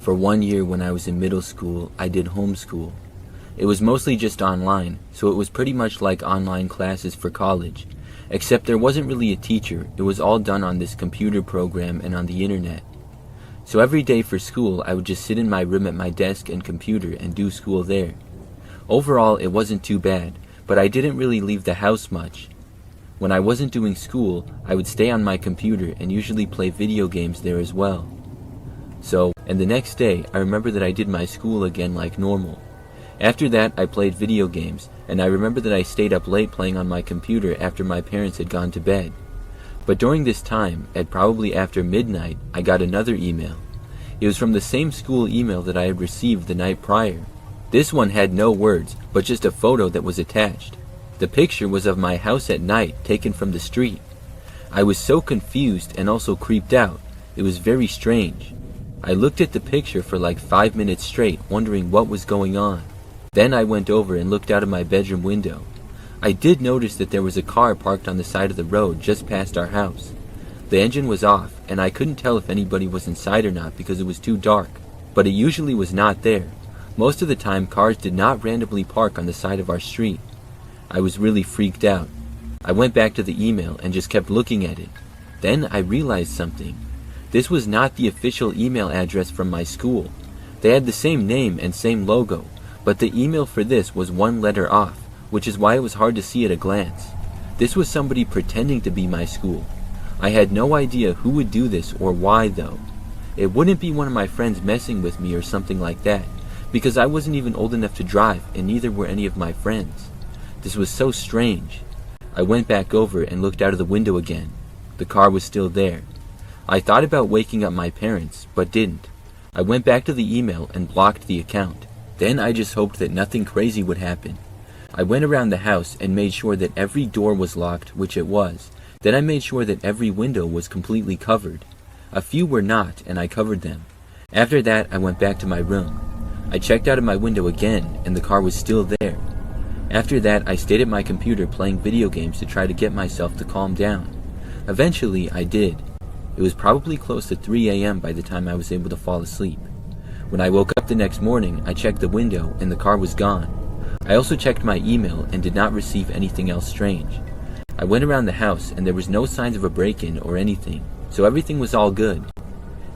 For 1 year when I was in middle school, I did homeschool. It was mostly just online, so it was pretty much like online classes for college, except there wasn't really a teacher. It was all done on this computer program and on the internet. So every day for school, I would just sit in my room at my desk and computer and do school there. Overall, it wasn't too bad, but I didn't really leave the house much. When I wasn't doing school, I would stay on my computer and usually play video games there as well. And the next day, I remember that I did my school again like normal. After that, I played video games, and I remember that I stayed up late playing on my computer after my parents had gone to bed. But during this time, at probably after midnight, I got another email. It was from the same school email that I had received the night prior. This one had no words, but just a photo that was attached. The picture was of my house at night, taken from the street. I was so confused and also creeped out. It was very strange. I looked at the picture for like 5 minutes straight, wondering what was going on. Then I went over and looked out of my bedroom window. I did notice that there was a car parked on the side of the road just past our house. The engine was off, and I couldn't tell if anybody was inside or not because it was too dark, but it usually was not there. Most of the time, cars did not randomly park on the side of our street. I was really freaked out. I went back to the email and just kept looking at it. Then I realized something. This was not the official email address from my school. They had the same name and same logo, but the email for this was one letter off, which is why it was hard to see at a glance. This was somebody pretending to be my school. I had no idea who would do this or why though. It wouldn't be one of my friends messing with me or something like that, because I wasn't even old enough to drive and neither were any of my friends. This was so strange. I went back over and looked out of the window again. The car was still there. I thought about waking up my parents, but didn't. I went back to the email and blocked the account. Then I just hoped that nothing crazy would happen. I went around the house and made sure that every door was locked, which it was. Then I made sure that every window was completely covered. A few were not, and I covered them. After that, I went back to my room. I checked out of my window again, and the car was still there. After that, I stayed at my computer playing video games to try to get myself to calm down. Eventually, I did. It was probably close to 3 a.m. by the time I was able to fall asleep. When I woke up the next morning, I checked the window and the car was gone. I also checked my email and did not receive anything else strange. I went around the house and there was no signs of a break-in or anything, so everything was all good.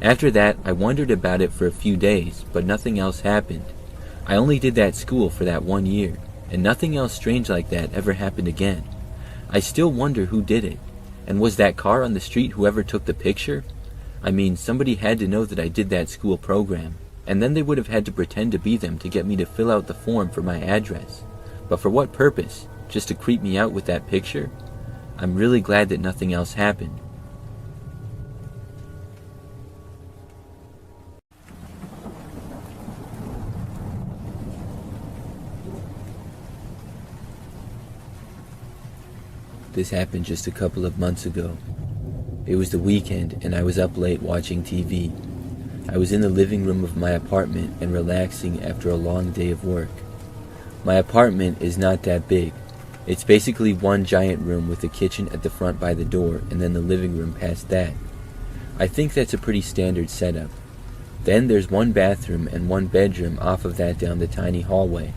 After that, I wondered about it for a few days, but nothing else happened. I only did that school for that 1 year, and nothing else strange like that ever happened again. I still wonder who did it. And was that car on the street whoever took the picture? I mean, somebody had to know that I did that school program, and then they would have had to pretend to be them to get me to fill out the form for my address. But for what purpose? Just to creep me out with that picture? I'm really glad that nothing else happened. This happened just a couple of months ago. It was the weekend and I was up late watching TV. I was in the living room of my apartment and relaxing after a long day of work. My apartment is not that big. It's basically one giant room with a kitchen at the front by the door and then the living room past that. I think that's a pretty standard setup. Then there's one bathroom and one bedroom off of that down the tiny hallway.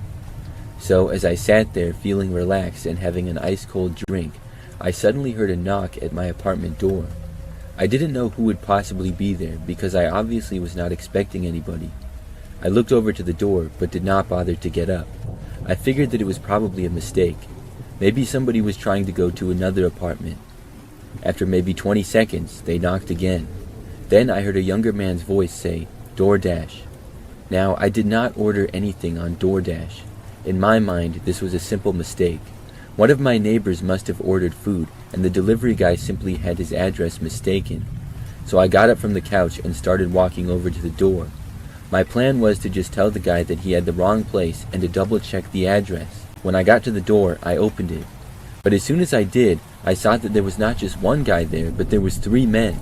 So as I sat there feeling relaxed and having an ice-cold drink, I suddenly heard a knock at my apartment door. I didn't know who would possibly be there because I obviously was not expecting anybody. I looked over to the door but did not bother to get up. I figured that it was probably a mistake. Maybe somebody was trying to go to another apartment. After maybe 20 seconds, they knocked again. Then I heard a younger man's voice say, "DoorDash." Now, I did not order anything on DoorDash. In my mind, this was a simple mistake. One of my neighbors must have ordered food, and the delivery guy simply had his address mistaken. So I got up from the couch and started walking over to the door. My plan was to just tell the guy that he had the wrong place and to double-check the address. When I got to the door, I opened it. But as soon as I did, I saw that there was not just one guy there, but there was 3 men.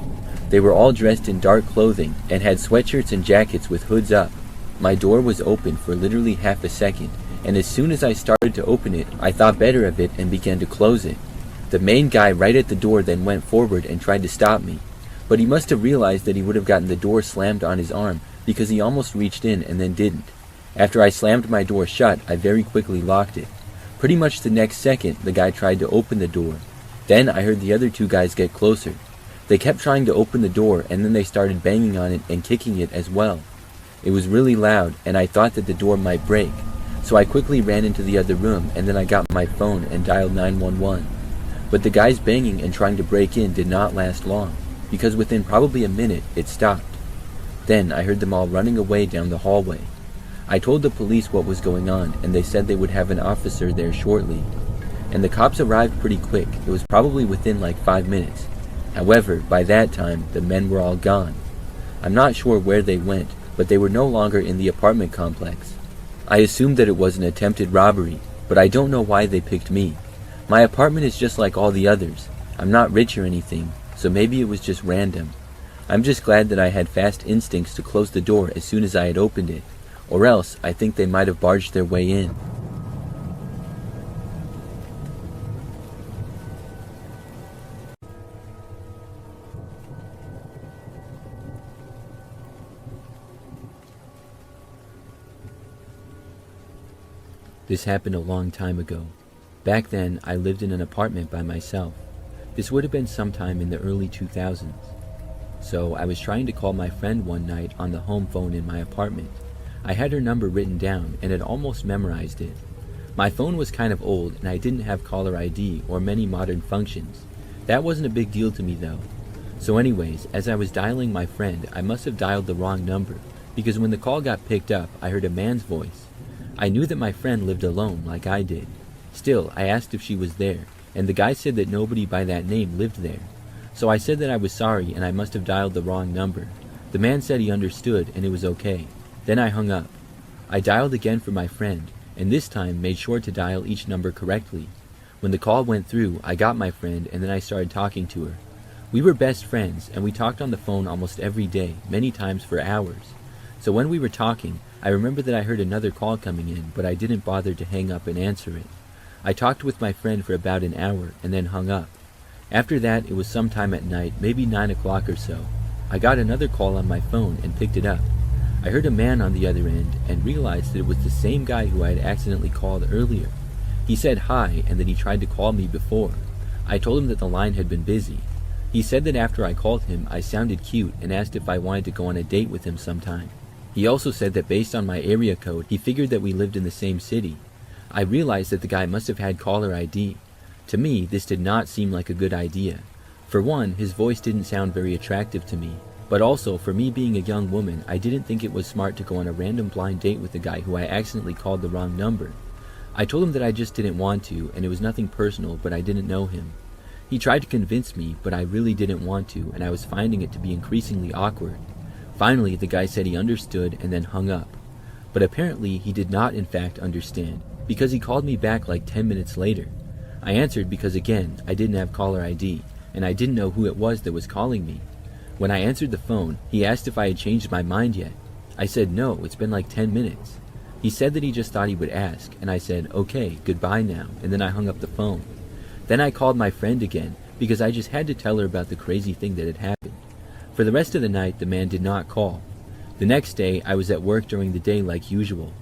They were all dressed in dark clothing and had sweatshirts and jackets with hoods up. My door was open for literally half a second, and as soon as I started to open it, I thought better of it and began to close it. The main guy right at the door then went forward and tried to stop me, but he must have realized that he would have gotten the door slammed on his arm because he almost reached in and then didn't. After I slammed my door shut, I very quickly locked it. Pretty much the next second, the guy tried to open the door. Then I heard the other two guys get closer. They kept trying to open the door, and then they started banging on it and kicking it as well. It was really loud, and I thought that the door might break. So I quickly ran into the other room, and then I got my phone and dialed 911. But the guys banging and trying to break in did not last long, because within probably a minute, it stopped. Then I heard them all running away down the hallway. I told the police what was going on, and they said they would have an officer there shortly. And the cops arrived pretty quick. It was probably within like 5 minutes. However, by that time, the men were all gone. I'm not sure where they went, but they were no longer in the apartment complex. I assumed that it was an attempted robbery, but I don't know why they picked me. My apartment is just like all the others. I'm not rich or anything, so maybe it was just random. I'm just glad that I had fast instincts to close the door as soon as I had opened it, or else I think they might have barged their way in. This happened a long time ago. Back then, I lived in an apartment by myself. This would have been sometime in the early 2000s. So I was trying to call my friend one night on the home phone in my apartment. I had her number written down and had almost memorized it. My phone was kind of old and I didn't have caller ID or many modern functions. That wasn't a big deal to me though. So anyways, as I was dialing my friend, I must have dialed the wrong number, because when the call got picked up, I heard a man's voice. I knew that my friend lived alone like I did. Still, I asked if she was there, and the guy said that nobody by that name lived there. So I said that I was sorry and I must have dialed the wrong number. The man said he understood and it was okay. Then I hung up. I dialed again for my friend, and this time made sure to dial each number correctly. When the call went through, I got my friend and then I started talking to her. We were best friends and we talked on the phone almost every day, many times for hours. So when we were talking, I remember that I heard another call coming in, but I didn't bother to hang up and answer it. I talked with my friend for about an hour and then hung up. After that, it was sometime at night, maybe 9 o'clock or so. I got another call on my phone and picked it up. I heard a man on the other end and realized that it was the same guy who I had accidentally called earlier. He said hi and that he tried to call me before. I told him that the line had been busy. He said that after I called him, I sounded cute and asked if I wanted to go on a date with him sometime. He also said that based on my area code, he figured that we lived in the same city. I realized that the guy must have had caller ID. To me, this did not seem like a good idea. For one, his voice didn't sound very attractive to me, but also, for me being a young woman, I didn't think it was smart to go on a random blind date with a guy who I accidentally called the wrong number. I told him that I just didn't want to, and it was nothing personal, but I didn't know him. He tried to convince me, but I really didn't want to, and I was finding it to be increasingly awkward. Finally, the guy said he understood and then hung up. But apparently, he did not in fact understand, because he called me back like 10 minutes later. I answered because again, I didn't have caller ID, and I didn't know who it was that was calling me. When I answered the phone, he asked if I had changed my mind yet. I said no, it's been like 10 minutes. He said that he just thought he would ask, and I said, okay, goodbye now, and then I hung up the phone. Then I called my friend again, because I just had to tell her about the crazy thing that had happened. For the rest of the night, the man did not call. The next day, I was at work during the day like usual.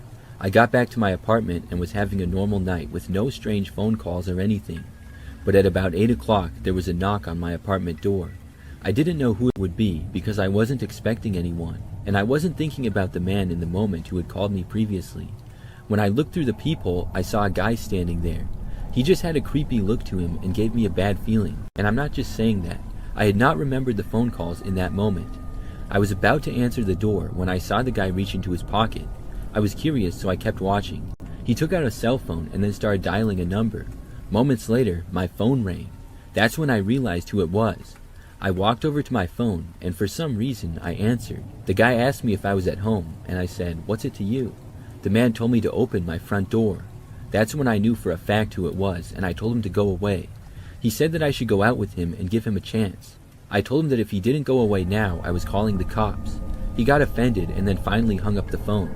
I got back to my apartment and was having a normal night with no strange phone calls or anything. But at about 8 o'clock, there was a knock on my apartment door. I didn't know who it would be because I wasn't expecting anyone, and I wasn't thinking about the man in the moment who had called me previously. When I looked through the peephole, I saw a guy standing there. He just had a creepy look to him and gave me a bad feeling, and I'm not just saying that. I had not remembered the phone calls in that moment. I was about to answer the door when I saw the guy reach into his pocket. I was curious, so I kept watching. He took out a cell phone and then started dialing a number. Moments later, my phone rang. That's when I realized who it was. I walked over to my phone, and for some reason, I answered. The guy asked me if I was at home, and I said, "What's it to you?" The man told me to open my front door. That's when I knew for a fact who it was, and I told him to go away. He said that I should go out with him and give him a chance. I told him that if he didn't go away now, I was calling the cops. He got offended and then finally hung up the phone.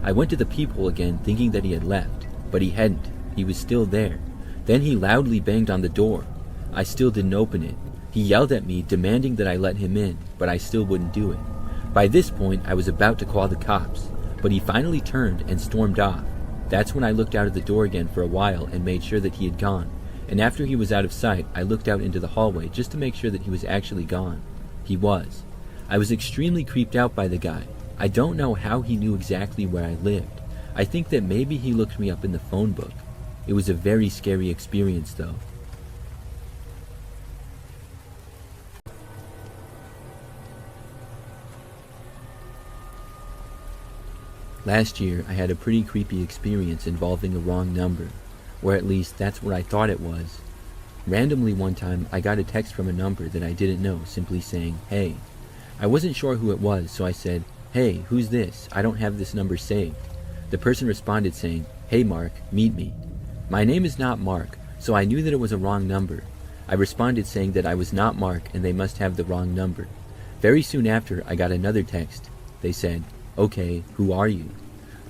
I went to the peephole again thinking that he had left, but he hadn't. He was still there. Then he loudly banged on the door. I still didn't open it. He yelled at me, demanding that I let him in, but I still wouldn't do it. By this point, I was about to call the cops, but he finally turned and stormed off. That's when I looked out of the door again for a while and made sure that he had gone, and after he was out of sight, I looked out into the hallway just to make sure that he was actually gone. He was. I was extremely creeped out by the guy. I don't know how he knew exactly where I lived. I think that maybe he looked me up in the phone book. It was a very scary experience though. Last year, I had a pretty creepy experience involving a wrong number, or at least that's what I thought it was. Randomly one time, I got a text from a number that I didn't know simply saying, "Hey." I wasn't sure who it was, so I said, "Hey, who's this? I don't have this number saved." The person responded saying, "Hey Mark, meet me." My name is not Mark, so I knew that it was a wrong number. I responded saying that I was not Mark and they must have the wrong number. Very soon after, I got another text. They said, "Okay, who are you?"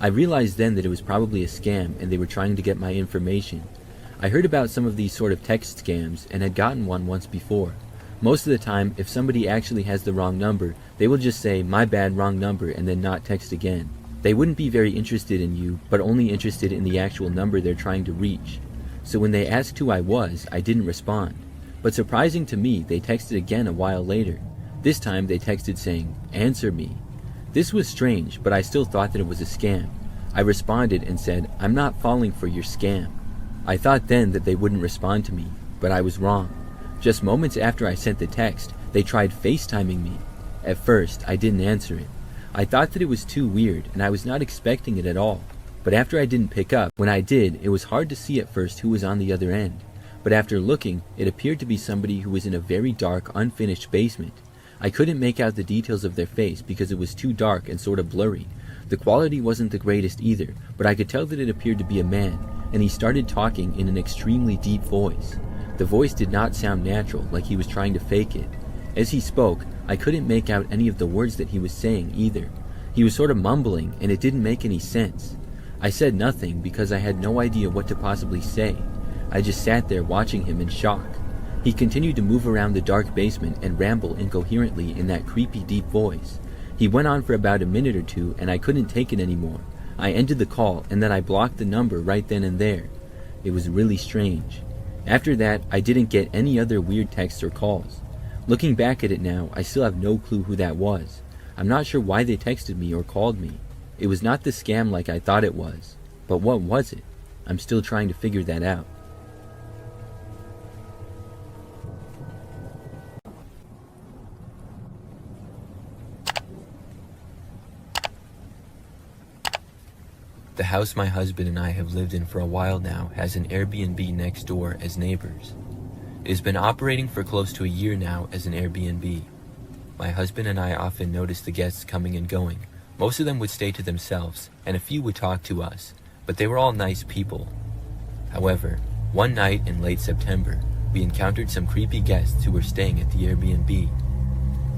I realized then that it was probably a scam and they were trying to get my information. I heard about some of these sort of text scams and had gotten one once before. Most of the time, if somebody actually has the wrong number, they will just say, "My bad, wrong number," and then not text again. They wouldn't be very interested in you, but only interested in the actual number they're trying to reach. So when they asked who I was, I didn't respond. But surprising to me, they texted again a while later. This time they texted saying, "Answer me." This was strange, but I still thought that it was a scam. I responded and said, "I'm not falling for your scam." I thought then that they wouldn't respond to me, but I was wrong. Just moments after I sent the text, they tried FaceTiming me. At first, I didn't answer it. I thought that it was too weird, and I was not expecting it at all. But after I didn't pick up, when I did, it was hard to see at first who was on the other end. But after looking, it appeared to be somebody who was in a very dark, unfinished basement. I couldn't make out the details of their face because it was too dark and sort of blurry. The quality wasn't the greatest either, but I could tell that it appeared to be a man, and he started talking in an extremely deep voice. The voice did not sound natural, like he was trying to fake it. As he spoke, I couldn't make out any of the words that he was saying either. He was sort of mumbling, and it didn't make any sense. I said nothing because I had no idea what to possibly say. I just sat there watching him in shock. He continued to move around the dark basement and ramble incoherently in that creepy deep voice. He went on for about a minute or two, and I couldn't take it anymore. I ended the call, and then I blocked the number right then and there. It was really strange. After that, I didn't get any other weird texts or calls. Looking back at it now, I still have no clue who that was. I'm not sure why they texted me or called me. It was not the scam like I thought it was. But what was it? I'm still trying to figure that out. The house my husband and I have lived in for a while now has an Airbnb next door as neighbors. It has been operating for close to a year now as an Airbnb. My husband and I often notice the guests coming and going. Most of them would stay to themselves, and a few would talk to us, but they were all nice people. However, one night in late September, we encountered some creepy guests who were staying at the Airbnb.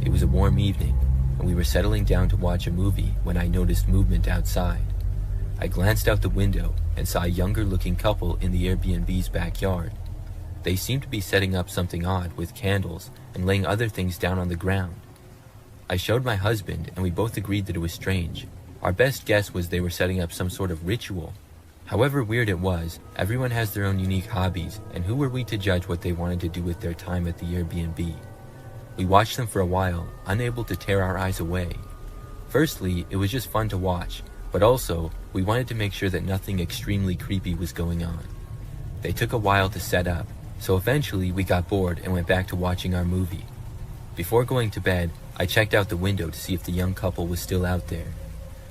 It was a warm evening, and we were settling down to watch a movie when I noticed movement outside. I glanced out the window and saw a younger-looking couple in the Airbnb's backyard. They seemed to be setting up something odd with candles and laying other things down on the ground. I showed my husband, and we both agreed that it was strange. Our best guess was they were setting up some sort of ritual. However weird it was, everyone has their own unique hobbies, and who were we to judge what they wanted to do with their time at the Airbnb? We watched them for a while, unable to tear our eyes away. Firstly, it was just fun to watch, but also, we wanted to make sure that nothing extremely creepy was going on. They took a while to set up, so eventually we got bored and went back to watching our movie. Before going to bed, I checked out the window to see if the young couple was still out there.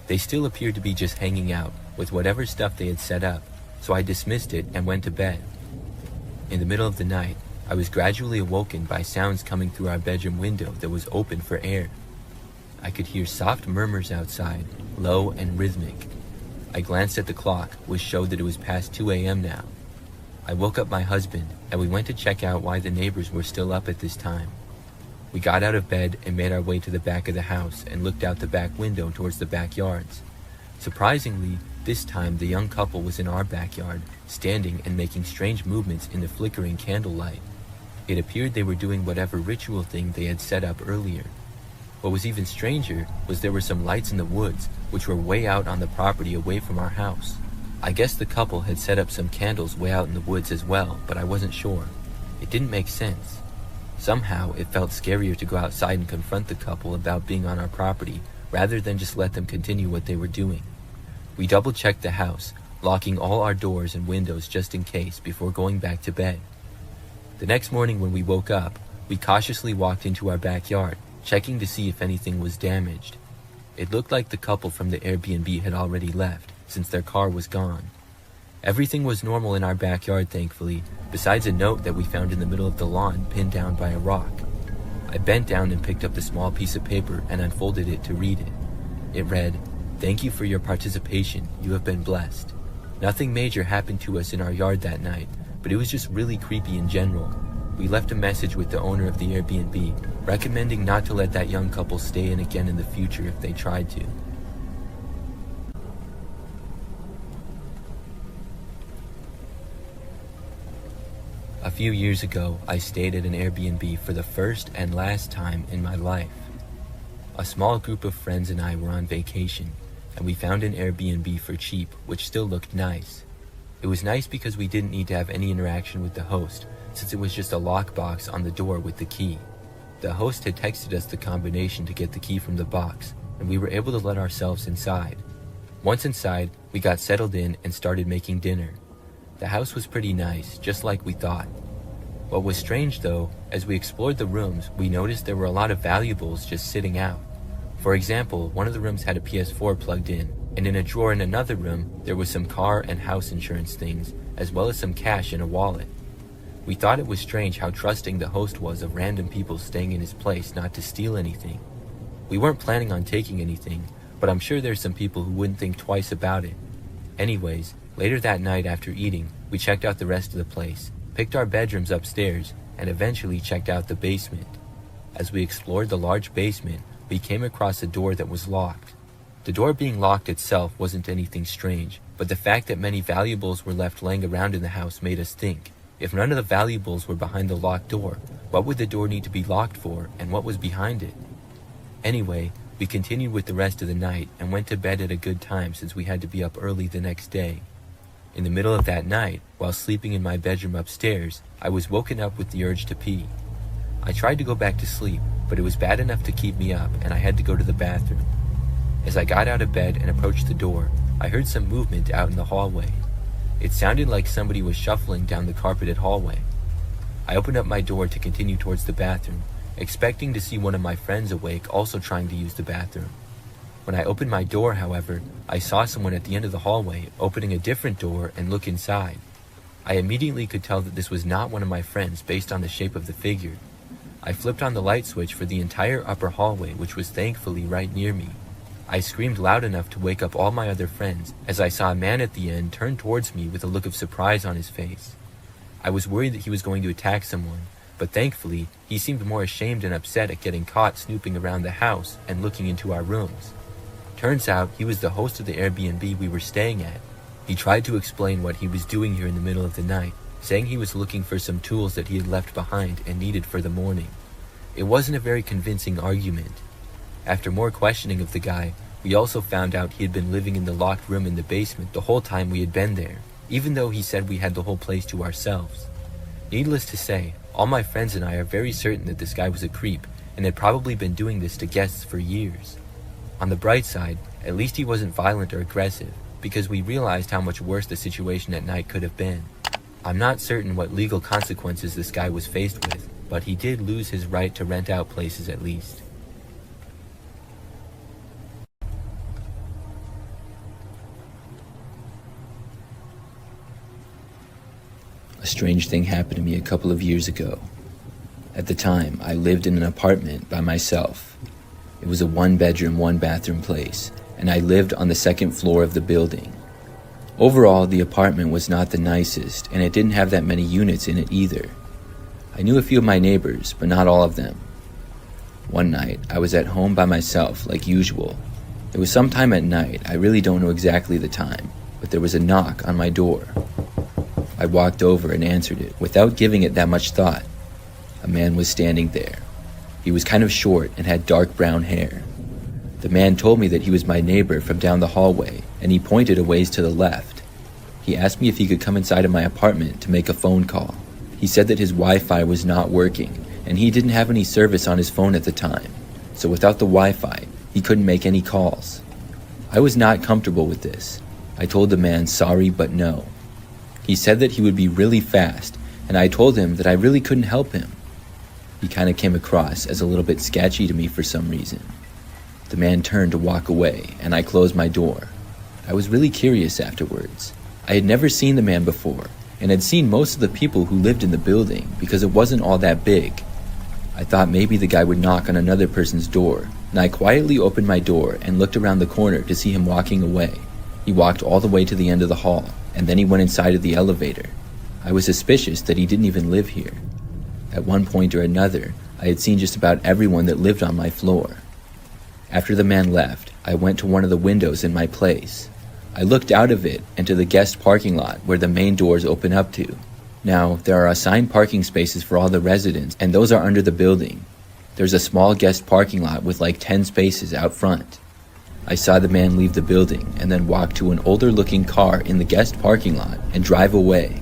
They still appeared to be just hanging out with whatever stuff they had set up, so I dismissed it and went to bed. In the middle of the night, I was gradually awoken by sounds coming through our bedroom window that was open for air. I could hear soft murmurs outside, low and rhythmic. I glanced at the clock, which showed that it was past 2 a.m. now. I woke up my husband, and we went to check out why the neighbors were still up at this time. We got out of bed and made our way to the back of the house and looked out the back window towards the backyards. Surprisingly, this time the young couple was in our backyard, standing and making strange movements in the flickering candlelight. It appeared they were doing whatever ritual thing they had set up earlier. What was even stranger was there were some lights in the woods, which were way out on the property away from our house. I guess the couple had set up some candles way out in the woods as well, but I wasn't sure. It didn't make sense. Somehow, it felt scarier to go outside and confront the couple about being on our property, rather than just let them continue what they were doing. We double-checked the house, locking all our doors and windows just in case before going back to bed. The next morning when we woke up, we cautiously walked into our backyard, checking to see if anything was damaged. It looked like the couple from the Airbnb had already left, since their car was gone. Everything was normal in our backyard, thankfully, besides a note that we found in the middle of the lawn pinned down by a rock. I bent down and picked up the small piece of paper and unfolded it to read it. It read, "Thank you for your participation. You have been blessed. Nothing major happened to us in our yard that night, but it was just really creepy in general. We left a message with the owner of the Airbnb, recommending not to let that young couple stay in again in the future if they tried to." A few years ago, I stayed at an Airbnb for the first and last time in my life. A small group of friends and I were on vacation, and we found an Airbnb for cheap, which still looked nice. It was nice because we didn't need to have any interaction with the host, since it was just a lockbox on the door with the key. The host had texted us the combination to get the key from the box, and we were able to let ourselves inside. Once inside, we got settled in and started making dinner. The house was pretty nice, just like we thought. What was strange though, as we explored the rooms, we noticed there were a lot of valuables just sitting out. For example, one of the rooms had a PS4 plugged in, and in a drawer in another room, there was some car and house insurance things, as well as some cash in a wallet. We thought it was strange how trusting the host was of random people staying in his place not to steal anything. We weren't planning on taking anything, but I'm sure there's some people who wouldn't think twice about it. Anyways, later that night after eating, we checked out the rest of the place, picked our bedrooms upstairs, and eventually checked out the basement. As we explored the large basement, we came across a door that was locked. The door being locked itself wasn't anything strange, but the fact that many valuables were left laying around in the house made us think. If none of the valuables were behind the locked door, what would the door need to be locked for, and what was behind it? Anyway, we continued with the rest of the night and went to bed at a good time since we had to be up early the next day. In the middle of that night, while sleeping in my bedroom upstairs, I was woken up with the urge to pee. I tried to go back to sleep, but it was bad enough to keep me up, and I had to go to the bathroom. As I got out of bed and approached the door, I heard some movement out in the hallway. It sounded like somebody was shuffling down the carpeted hallway. I opened up my door to continue towards the bathroom, expecting to see one of my friends awake also trying to use the bathroom. When I opened my door, however, I saw someone at the end of the hallway opening a different door and look inside. I immediately could tell that this was not one of my friends based on the shape of the figure. I flipped on the light switch for the entire upper hallway, which was thankfully right near me. I screamed loud enough to wake up all my other friends as I saw a man at the end turn towards me with a look of surprise on his face. I was worried that he was going to attack someone, but thankfully, he seemed more ashamed and upset at getting caught snooping around the house and looking into our rooms. Turns out, he was the host of the Airbnb we were staying at. He tried to explain what he was doing here in the middle of the night, saying he was looking for some tools that he had left behind and needed for the morning. It wasn't a very convincing argument. After more questioning of the guy, we also found out he had been living in the locked room in the basement the whole time we had been there, even though he said we had the whole place to ourselves. Needless to say, all my friends and I are very certain that this guy was a creep and had probably been doing this to guests for years. On the bright side, at least he wasn't violent or aggressive, because we realized how much worse the situation at night could have been. I'm not certain what legal consequences this guy was faced with, but he did lose his right to rent out places at least. A strange thing happened to me a couple of years ago. At the time, I lived in an apartment by myself. It was a one-bedroom, one-bathroom place, and I lived on the second floor of the building. Overall, the apartment was not the nicest, and it didn't have that many units in it either. I knew a few of my neighbors, but not all of them. One night, I was at home by myself, like usual. It was sometime at night, I really don't know exactly the time, but there was a knock on my door. I walked over and answered it, without giving it that much thought. A man was standing there. He was kind of short and had dark brown hair. The man told me that he was my neighbor from down the hallway, and he pointed a ways to the left. He asked me if he could come inside of my apartment to make a phone call. He said that his Wi-Fi was not working, and he didn't have any service on his phone at the time, so without the Wi-Fi, he couldn't make any calls. I was not comfortable with this. I told the man sorry but no. He said that he would be really fast, and I told him that I really couldn't help him. He kind of came across as a little bit sketchy to me for some reason. The man turned to walk away, and I closed my door. I was really curious afterwards. I had never seen the man before, and had seen most of the people who lived in the building because it wasn't all that big. I thought maybe the guy would knock on another person's door, and I quietly opened my door and looked around the corner to see him walking away. He walked all the way to the end of the hall, and then he went inside of the elevator. I was suspicious that he didn't even live here. At one point or another, I had seen just about everyone that lived on my floor. After the man left, I went to one of the windows in my place. I looked out of it and to the guest parking lot where the main doors open up to. Now, there are assigned parking spaces for all the residents, and those are under the building. There's a small guest parking lot with like 10 spaces out front. I saw the man leave the building and then walk to an older looking car in the guest parking lot and drive away.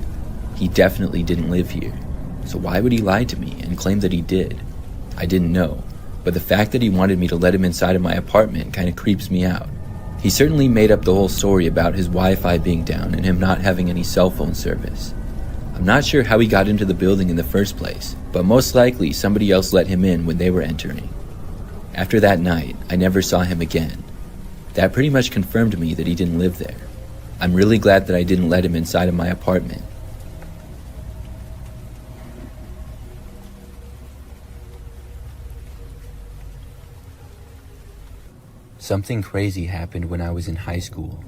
He definitely didn't live here. So why would he lie to me and claim that he did? I didn't know, but the fact that he wanted me to let him inside of my apartment kind of creeps me out. He certainly made up the whole story about his Wi-Fi being down and him not having any cell phone service. I'm not sure how he got into the building in the first place, but most likely somebody else let him in when they were entering. After that night, I never saw him again. That pretty much confirmed to me that he didn't live there. I'm really glad that I didn't let him inside of my apartment. Something crazy happened when I was in high school.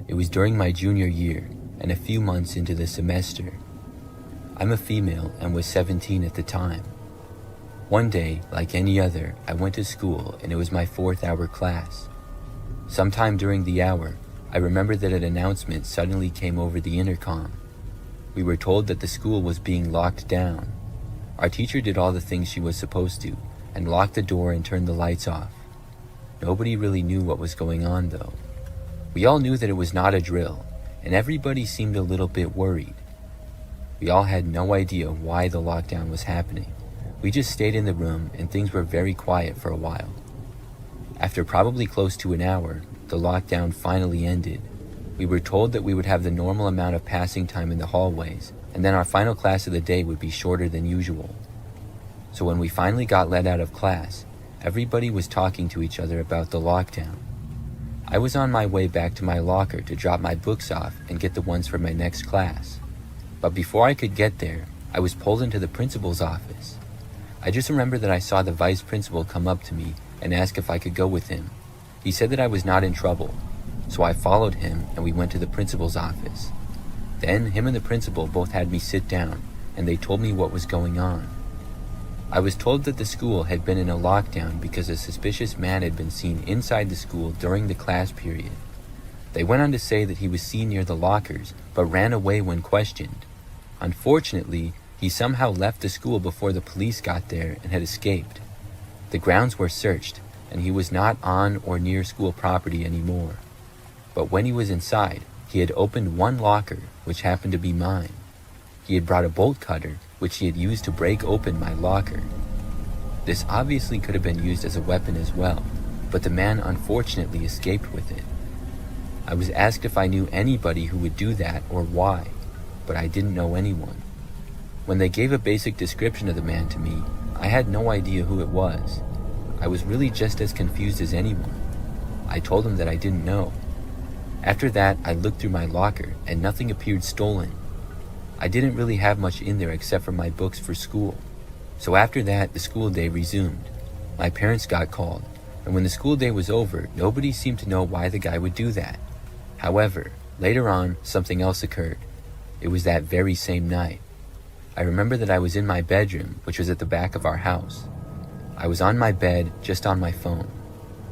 It was during my junior year and a few months into the semester. I'm a female and was 17 at the time. One day, like any other, I went to school and it was my 4th hour class. Sometime during the hour, I remember that an announcement suddenly came over the intercom. We were told that the school was being locked down. Our teacher did all the things she was supposed to and locked the door and turned the lights off. Nobody really knew what was going on though. We all knew that it was not a drill, and everybody seemed a little bit worried. We all had no idea why the lockdown was happening. We just stayed in the room and things were very quiet for a while. After probably close to an hour, the lockdown finally ended. We were told that we would have the normal amount of passing time in the hallways, and then our final class of the day would be shorter than usual. So when we finally got let out of class, everybody was talking to each other about the lockdown. I was on my way back to my locker to drop my books off and get the ones for my next class. But before I could get there, I was pulled into the principal's office. I just remember that I saw the vice principal come up to me and ask if I could go with him. He said that I was not in trouble, so I followed him and we went to the principal's office. Then him and the principal both had me sit down and they told me what was going on. I was told that the school had been in a lockdown because a suspicious man had been seen inside the school during the class period. They went on to say that he was seen near the lockers, but ran away when questioned. Unfortunately, he somehow left the school before the police got there and had escaped. The grounds were searched, and he was not on or near school property anymore. But when he was inside, he had opened one locker, which happened to be mine. He had brought a bolt cutter, which he had used to break open my locker. This obviously could have been used as a weapon as well, but the man unfortunately escaped with it. I was asked if I knew anybody who would do that or why, but I didn't know anyone. When they gave a basic description of the man to me, I had no idea who it was. I was really just as confused as anyone. I told them that I didn't know. After that, I looked through my locker and nothing appeared stolen. I didn't really have much in there except for my books for school. So after that, the school day resumed. My parents got called, and when the school day was over, nobody seemed to know why the guy would do that. However, later on, something else occurred. It was that very same night. I remember that I was in my bedroom, which was at the back of our house. I was on my bed, just on my phone.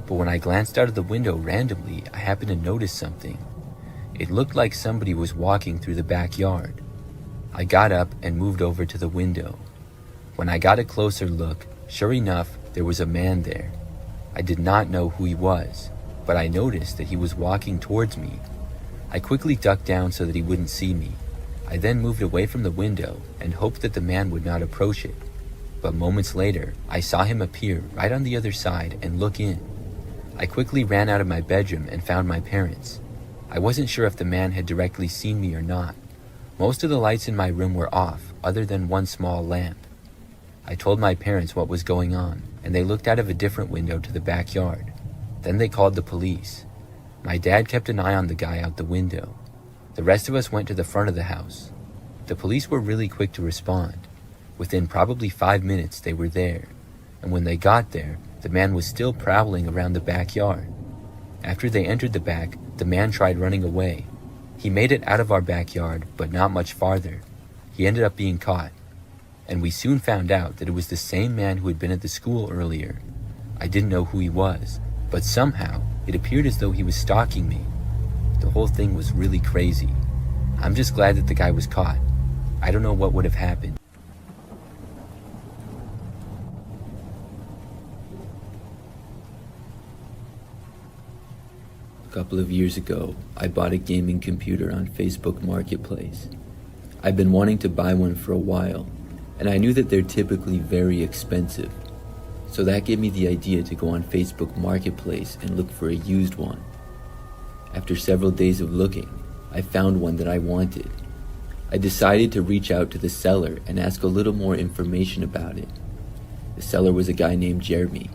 But when I glanced out of the window randomly, I happened to notice something. It looked like somebody was walking through the backyard. I got up and moved over to the window. When I got a closer look, Sure enough, there was a man there. I did not know who he was, but I noticed that he was walking towards me. I quickly ducked down so that he wouldn't see me. I then moved away from the window and hoped that the man would not approach it. But moments later, I saw him appear right on the other side and look in. I quickly ran out of my bedroom and found my parents. I wasn't sure if the man had directly seen me or not. Most of the lights in my room were off, other than one small lamp. I told my parents what was going on, and they looked out of a different window to the backyard. Then they called the police. My dad kept an eye on the guy out the window. The rest of us went to the front of the house. The police were really quick to respond. Within probably 5 minutes, they were there. And when they got there, the man was still prowling around the backyard. After they entered the back, the man tried running away. He made it out of our backyard, but not much farther. He ended up being caught. And we soon found out that it was the same man who had been at the school earlier. I didn't know who he was, but somehow it appeared as though he was stalking me. The whole thing was really crazy. I'm just glad that the guy was caught. I don't know what would have happened. A couple of years ago, I bought a gaming computer on Facebook Marketplace. I've been wanting to buy one for a while, and I knew that they're typically very expensive. So that gave me the idea to go on Facebook Marketplace and look for a used one. After several days of looking, I found one that I wanted. I decided to reach out to the seller and ask a little more information about it. The seller was a guy named Jeremy.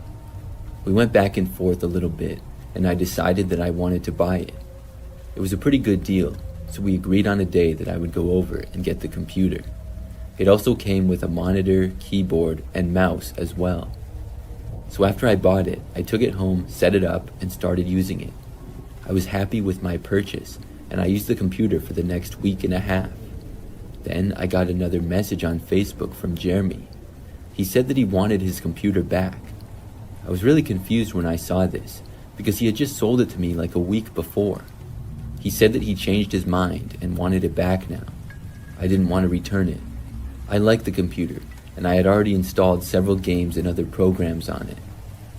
We went back and forth a little bit, and I decided that I wanted to buy it. It was a pretty good deal, so we agreed on a day that I would go over and get the computer. It also came with a monitor, keyboard, and mouse as well. So after I bought it, I took it home, set it up, and started using it. I was happy with my purchase, and I used the computer for the next week and a half. Then I got another message on Facebook from Jeremy. He said that he wanted his computer back. I was really confused when I saw this, because he had just sold it to me like a week before. He said that he changed his mind and wanted it back now. I didn't want to return it. I liked the computer, and I had already installed several games and other programs on it.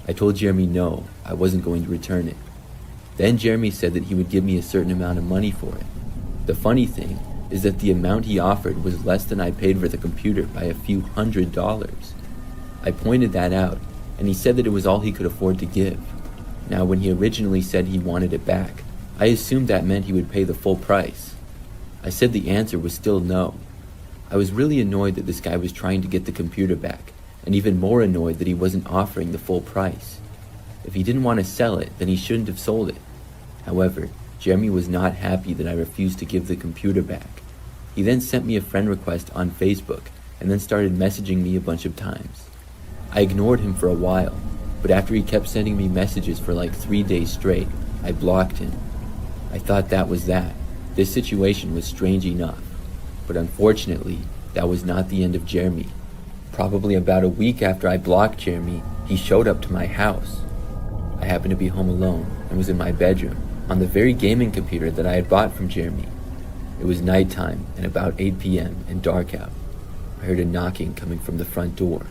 I told Jeremy no, I wasn't going to return it. Then Jeremy said that he would give me a certain amount of money for it. The funny thing is that the amount he offered was less than I paid for the computer by a few $100s. I pointed that out, and he said that it was all he could afford to give. Now, when he originally said he wanted it back, I assumed that meant he would pay the full price. I said the answer was still no. I was really annoyed that this guy was trying to get the computer back, and even more annoyed that he wasn't offering the full price. If he didn't want to sell it, then he shouldn't have sold it. However, Jeremy was not happy that I refused to give the computer back. He then sent me a friend request on Facebook, and then started messaging me a bunch of times. I ignored him for a while, but after he kept sending me messages for like 3 days straight, I blocked him. I thought that was that. This situation was strange enough. But unfortunately, that was not the end of Jeremy. Probably about a week after I blocked Jeremy, he showed up to my house. I happened to be home alone and was in my bedroom, on the very gaming computer that I had bought from Jeremy. It was nighttime and about 8 p.m. and dark out. I heard a knocking coming from the front door.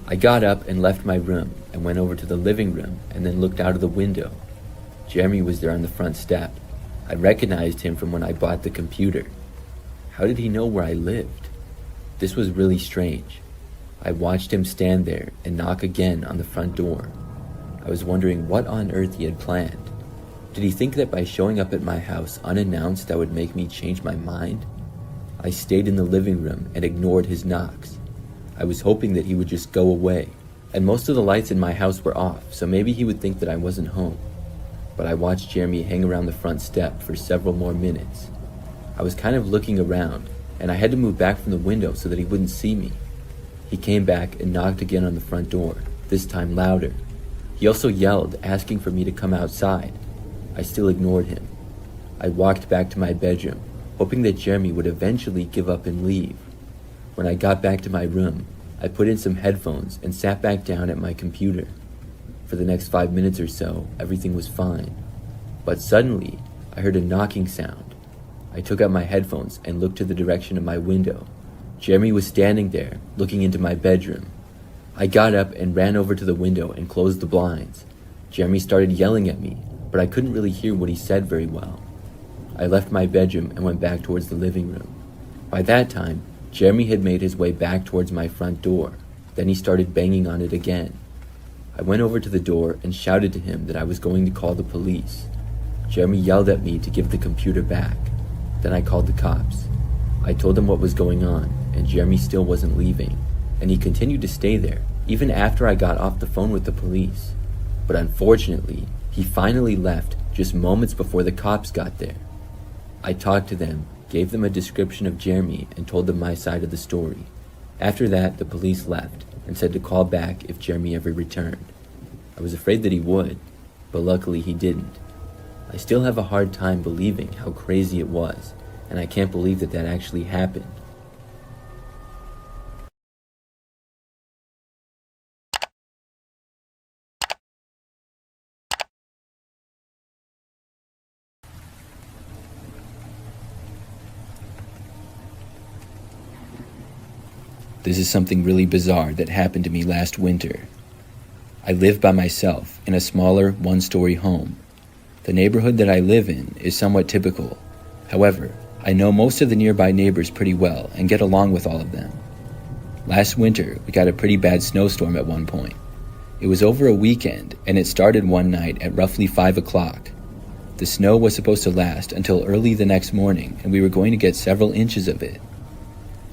I got up and left my room and went over to the living room and then looked out of the window. Jeremy was there on the front step. I recognized him from when I bought the computer. How did he know where I lived? This was really strange. I watched him stand there and knock again on the front door. I was wondering what on earth he had planned. Did he think that by showing up at my house unannounced that would make me change my mind? I stayed in the living room and ignored his knocks. I was hoping that he would just go away, and most of the lights in my house were off, so maybe he would think that I wasn't home. But I watched Jeremy hang around the front step for several more minutes. I was kind of looking around, and I had to move back from the window so that he wouldn't see me. He came back and knocked again on the front door, this time louder. He also yelled, asking for me to come outside. I still ignored him. I walked back to my bedroom, hoping that Jeremy would eventually give up and leave. When I got back to my room, I put in some headphones and sat back down at my computer. For the next 5 minutes or so, everything was fine. But suddenly, I heard a knocking sound. I took out my headphones and looked to the direction of my window. Jeremy was standing there, looking into my bedroom. I got up and ran over to the window and closed the blinds. Jeremy started yelling at me, but I couldn't really hear what he said very well. I left my bedroom and went back towards the living room. By that time, Jeremy had made his way back towards my front door. Then he started banging on it again. I went over to the door and shouted to him that I was going to call the police. Jeremy yelled at me to give the computer back. Then I called the cops. I told them what was going on, and Jeremy still wasn't leaving, and he continued to stay there, even after I got off the phone with the police. But unfortunately, he finally left just moments before the cops got there. I talked to them, gave them a description of Jeremy, and told them my side of the story. After that, the police left and said to call back if Jeremy ever returned. I was afraid that he would, but luckily he didn't. I still have a hard time believing how crazy it was, and I can't believe that that actually happened. This is something really bizarre that happened to me last winter. I live by myself in a smaller one-story home. The neighborhood that I live in is somewhat typical. However, I know most of the nearby neighbors pretty well and get along with all of them. Last winter, we got a pretty bad snowstorm at one point. It was over a weekend, and it started one night at roughly 5 o'clock. The snow was supposed to last until early the next morning, and we were going to get several inches of it.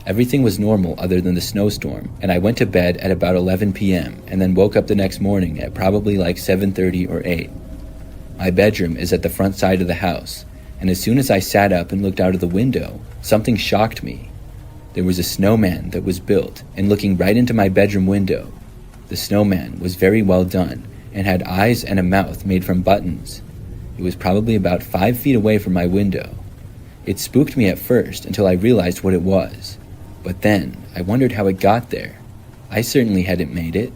Everything was normal other than the snowstorm, and I went to bed at about 11 p.m. and then woke up the next morning at probably like 7:30 or 8. My bedroom is at the front side of the house, and as soon as I sat up and looked out of the window, something shocked me. There was a snowman that was built and looking right into my bedroom window. The snowman was very well done and had eyes and a mouth made from buttons. It was probably about 5 feet away from my window. It spooked me at first until I realized what it was. But then, I wondered how it got there. I certainly hadn't made it.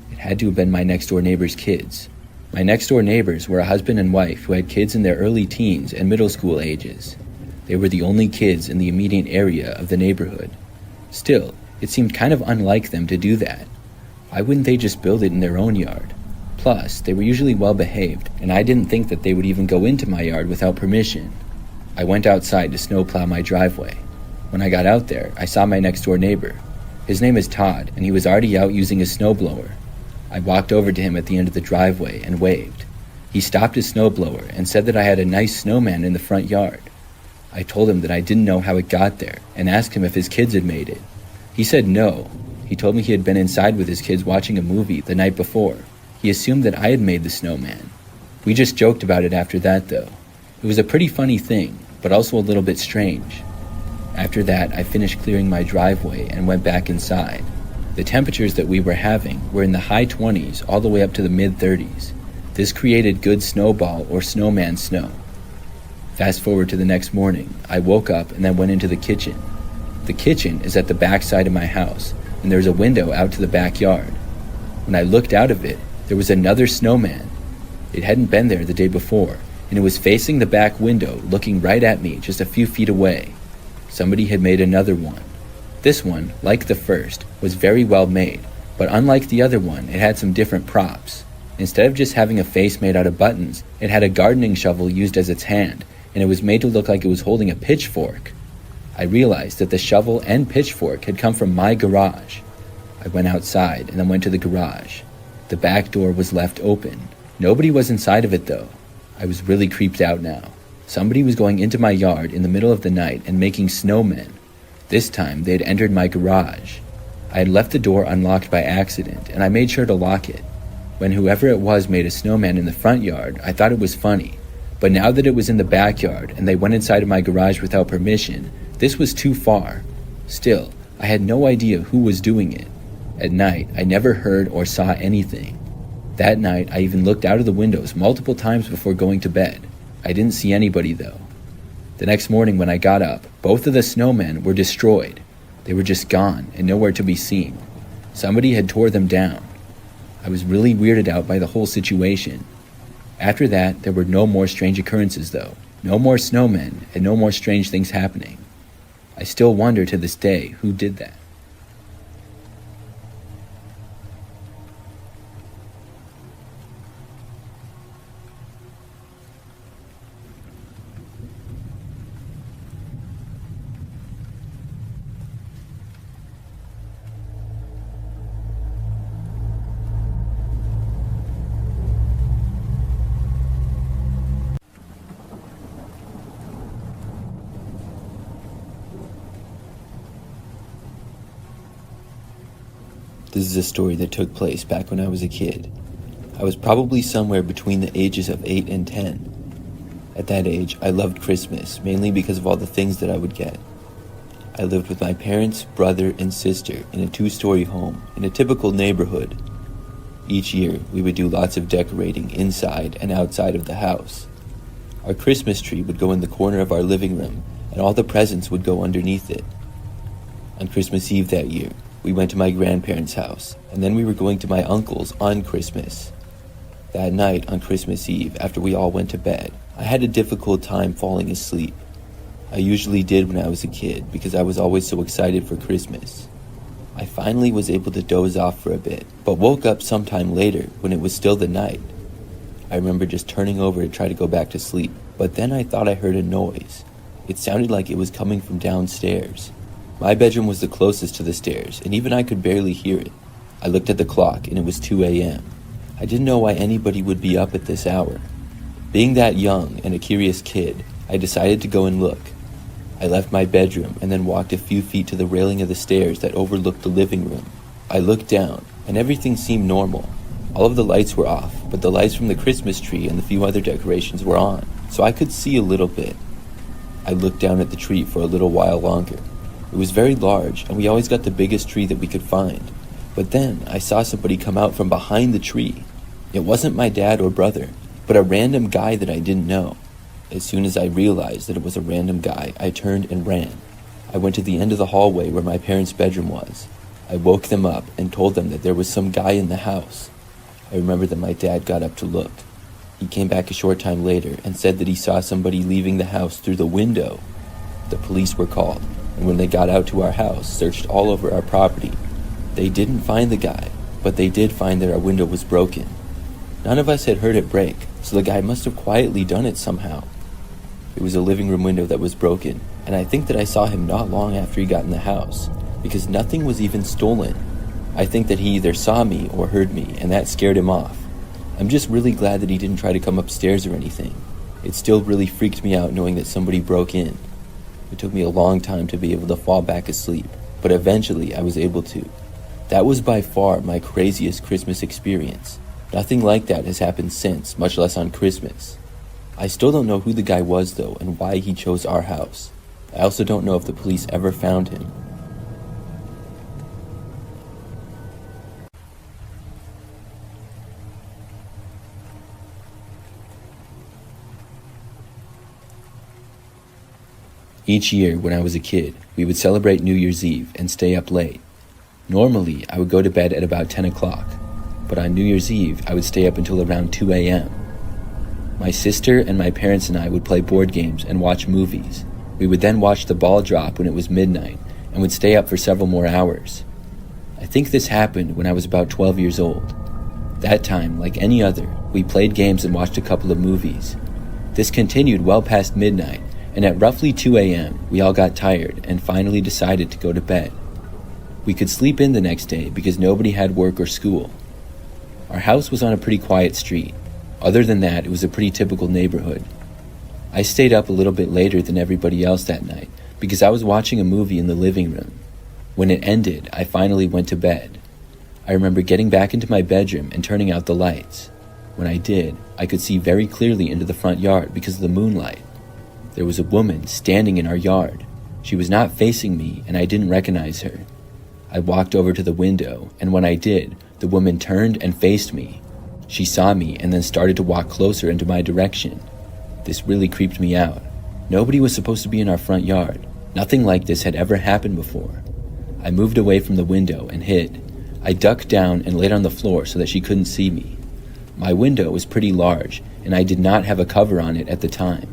It had to have been my next-door neighbor's kids. My next-door neighbors were a husband and wife who had kids in their early teens and middle school ages. They were the only kids in the immediate area of the neighborhood. Still, it seemed kind of unlike them to do that. Why wouldn't they just build it in their own yard? Plus, they were usually well-behaved, and I didn't think that they would even go into my yard without permission. I went outside to snowplow my driveway. When I got out there, I saw my next-door neighbor. His name is Todd, and he was already out using a snowblower. I walked over to him at the end of the driveway and waved. He stopped his snowblower and said that I had a nice snowman in the front yard. I told him that I didn't know how it got there and asked him if his kids had made it. He said no. He told me he had been inside with his kids watching a movie the night before. He assumed that I had made the snowman. We just joked about it after that, though. It was a pretty funny thing, but also a little bit strange. After that, I finished clearing my driveway and went back inside. The temperatures that we were having were in the high 20s all the way up to the mid-30s. This created good snowball or snowman snow. Fast forward to the next morning, I woke up and then went into the kitchen. The kitchen is at the back side of my house, and there's a window out to the backyard. When I looked out of it, there was another snowman. It hadn't been there the day before, and it was facing the back window, looking right at me just a few feet away. Somebody had made another one. This one, like the first, was very well made, but unlike the other one, it had some different props. Instead of just having a face made out of buttons, it had a gardening shovel used as its hand, and it was made to look like it was holding a pitchfork. I realized that the shovel and pitchfork had come from my garage. I went outside and then went to the garage. The back door was left open. Nobody was inside of it though. I was really creeped out now. Somebody was going into my yard in the middle of the night and making snowmen. This time, they had entered my garage. I had left the door unlocked by accident, and I made sure to lock it. When whoever it was made a snowman in the front yard, I thought it was funny. But now that it was in the backyard, and they went inside of my garage without permission, this was too far. Still, I had no idea who was doing it. At night, I never heard or saw anything. That night, I even looked out of the windows multiple times before going to bed. I didn't see anybody though. The next morning when I got up, both of the snowmen were destroyed. They were just gone and nowhere to be seen. Somebody had tore them down. I was really weirded out by the whole situation. After that, there were no more strange occurrences though. No more snowmen and no more strange things happening. I still wonder to this day who did that. This is a story that took place back when I was a kid. I was probably somewhere between the ages of 8 and 10. At that age, I loved Christmas, mainly because of all the things that I would get. I lived with my parents, brother, and sister in a 2-story home in a typical neighborhood. Each year, we would do lots of decorating inside and outside of the house. Our Christmas tree would go in the corner of our living room, and all the presents would go underneath it. On Christmas Eve that year, we went to my grandparents' house, and then we were going to my uncle's on Christmas. That night on Christmas Eve, after we all went to bed, I had a difficult time falling asleep. I usually did when I was a kid because I was always so excited for Christmas. I finally was able to doze off for a bit, but woke up sometime later when it was still the night. I remember just turning over to try to go back to sleep, but then I thought I heard a noise. It sounded like it was coming from downstairs. My bedroom was the closest to the stairs, and even I could barely hear it. I looked at the clock, and it was 2 a.m. I didn't know why anybody would be up at this hour. Being that young and a curious kid, I decided to go and look. I left my bedroom and then walked a few feet to the railing of the stairs that overlooked the living room. I looked down, and everything seemed normal. All of the lights were off, but the lights from the Christmas tree and the few other decorations were on, so I could see a little bit. I looked down at the tree for a little while longer. It was very large, and we always got the biggest tree that we could find. But then I saw somebody come out from behind the tree. It wasn't my dad or brother, but a random guy that I didn't know. As soon as I realized that it was a random guy, I turned and ran. I went to the end of the hallway where my parents' bedroom was. I woke them up and told them that there was some guy in the house. I remember that my dad got up to look. He came back a short time later and said that he saw somebody leaving the house through the window. The police were called, and when they got out to our house, searched all over our property. They didn't find the guy, but they did find that our window was broken. None of us had heard it break, so the guy must have quietly done it somehow. It was a living room window that was broken, and I think that I saw him not long after he got in the house, because nothing was even stolen. I think that he either saw me or heard me, and that scared him off. I'm just really glad that he didn't try to come upstairs or anything. It still really freaked me out knowing that somebody broke in. It took me a long time to be able to fall back asleep, but eventually I was able to. That was by far my craziest Christmas experience. Nothing like that has happened since, much less on Christmas. I still don't know who the guy was though and why he chose our house. I also don't know if the police ever found him. Each year when I was a kid, we would celebrate New Year's Eve and stay up late. Normally, I would go to bed at about 10 o'clock, but on New Year's Eve, I would stay up until around 2 a.m. My sister and my parents and I would play board games and watch movies. We would then watch the ball drop when it was midnight and would stay up for several more hours. I think this happened when I was about 12 years old. That time, like any other, we played games and watched a couple of movies. This continued well past midnight, and at roughly 2 a.m., we all got tired and finally decided to go to bed. We could sleep in the next day because nobody had work or school. Our house was on a pretty quiet street. Other than that, it was a pretty typical neighborhood. I stayed up a little bit later than everybody else that night because I was watching a movie in the living room. When it ended, I finally went to bed. I remember getting back into my bedroom and turning out the lights. When I did, I could see very clearly into the front yard because of the moonlight. There was a woman standing in our yard. She was not facing me, and I didn't recognize her. I walked over to the window, and when I did, the woman turned and faced me. She saw me and then started to walk closer into my direction. This really creeped me out. Nobody was supposed to be in our front yard. Nothing like this had ever happened before. I moved away from the window and hid. I ducked down and laid on the floor so that she couldn't see me. My window was pretty large, and I did not have a cover on it at the time.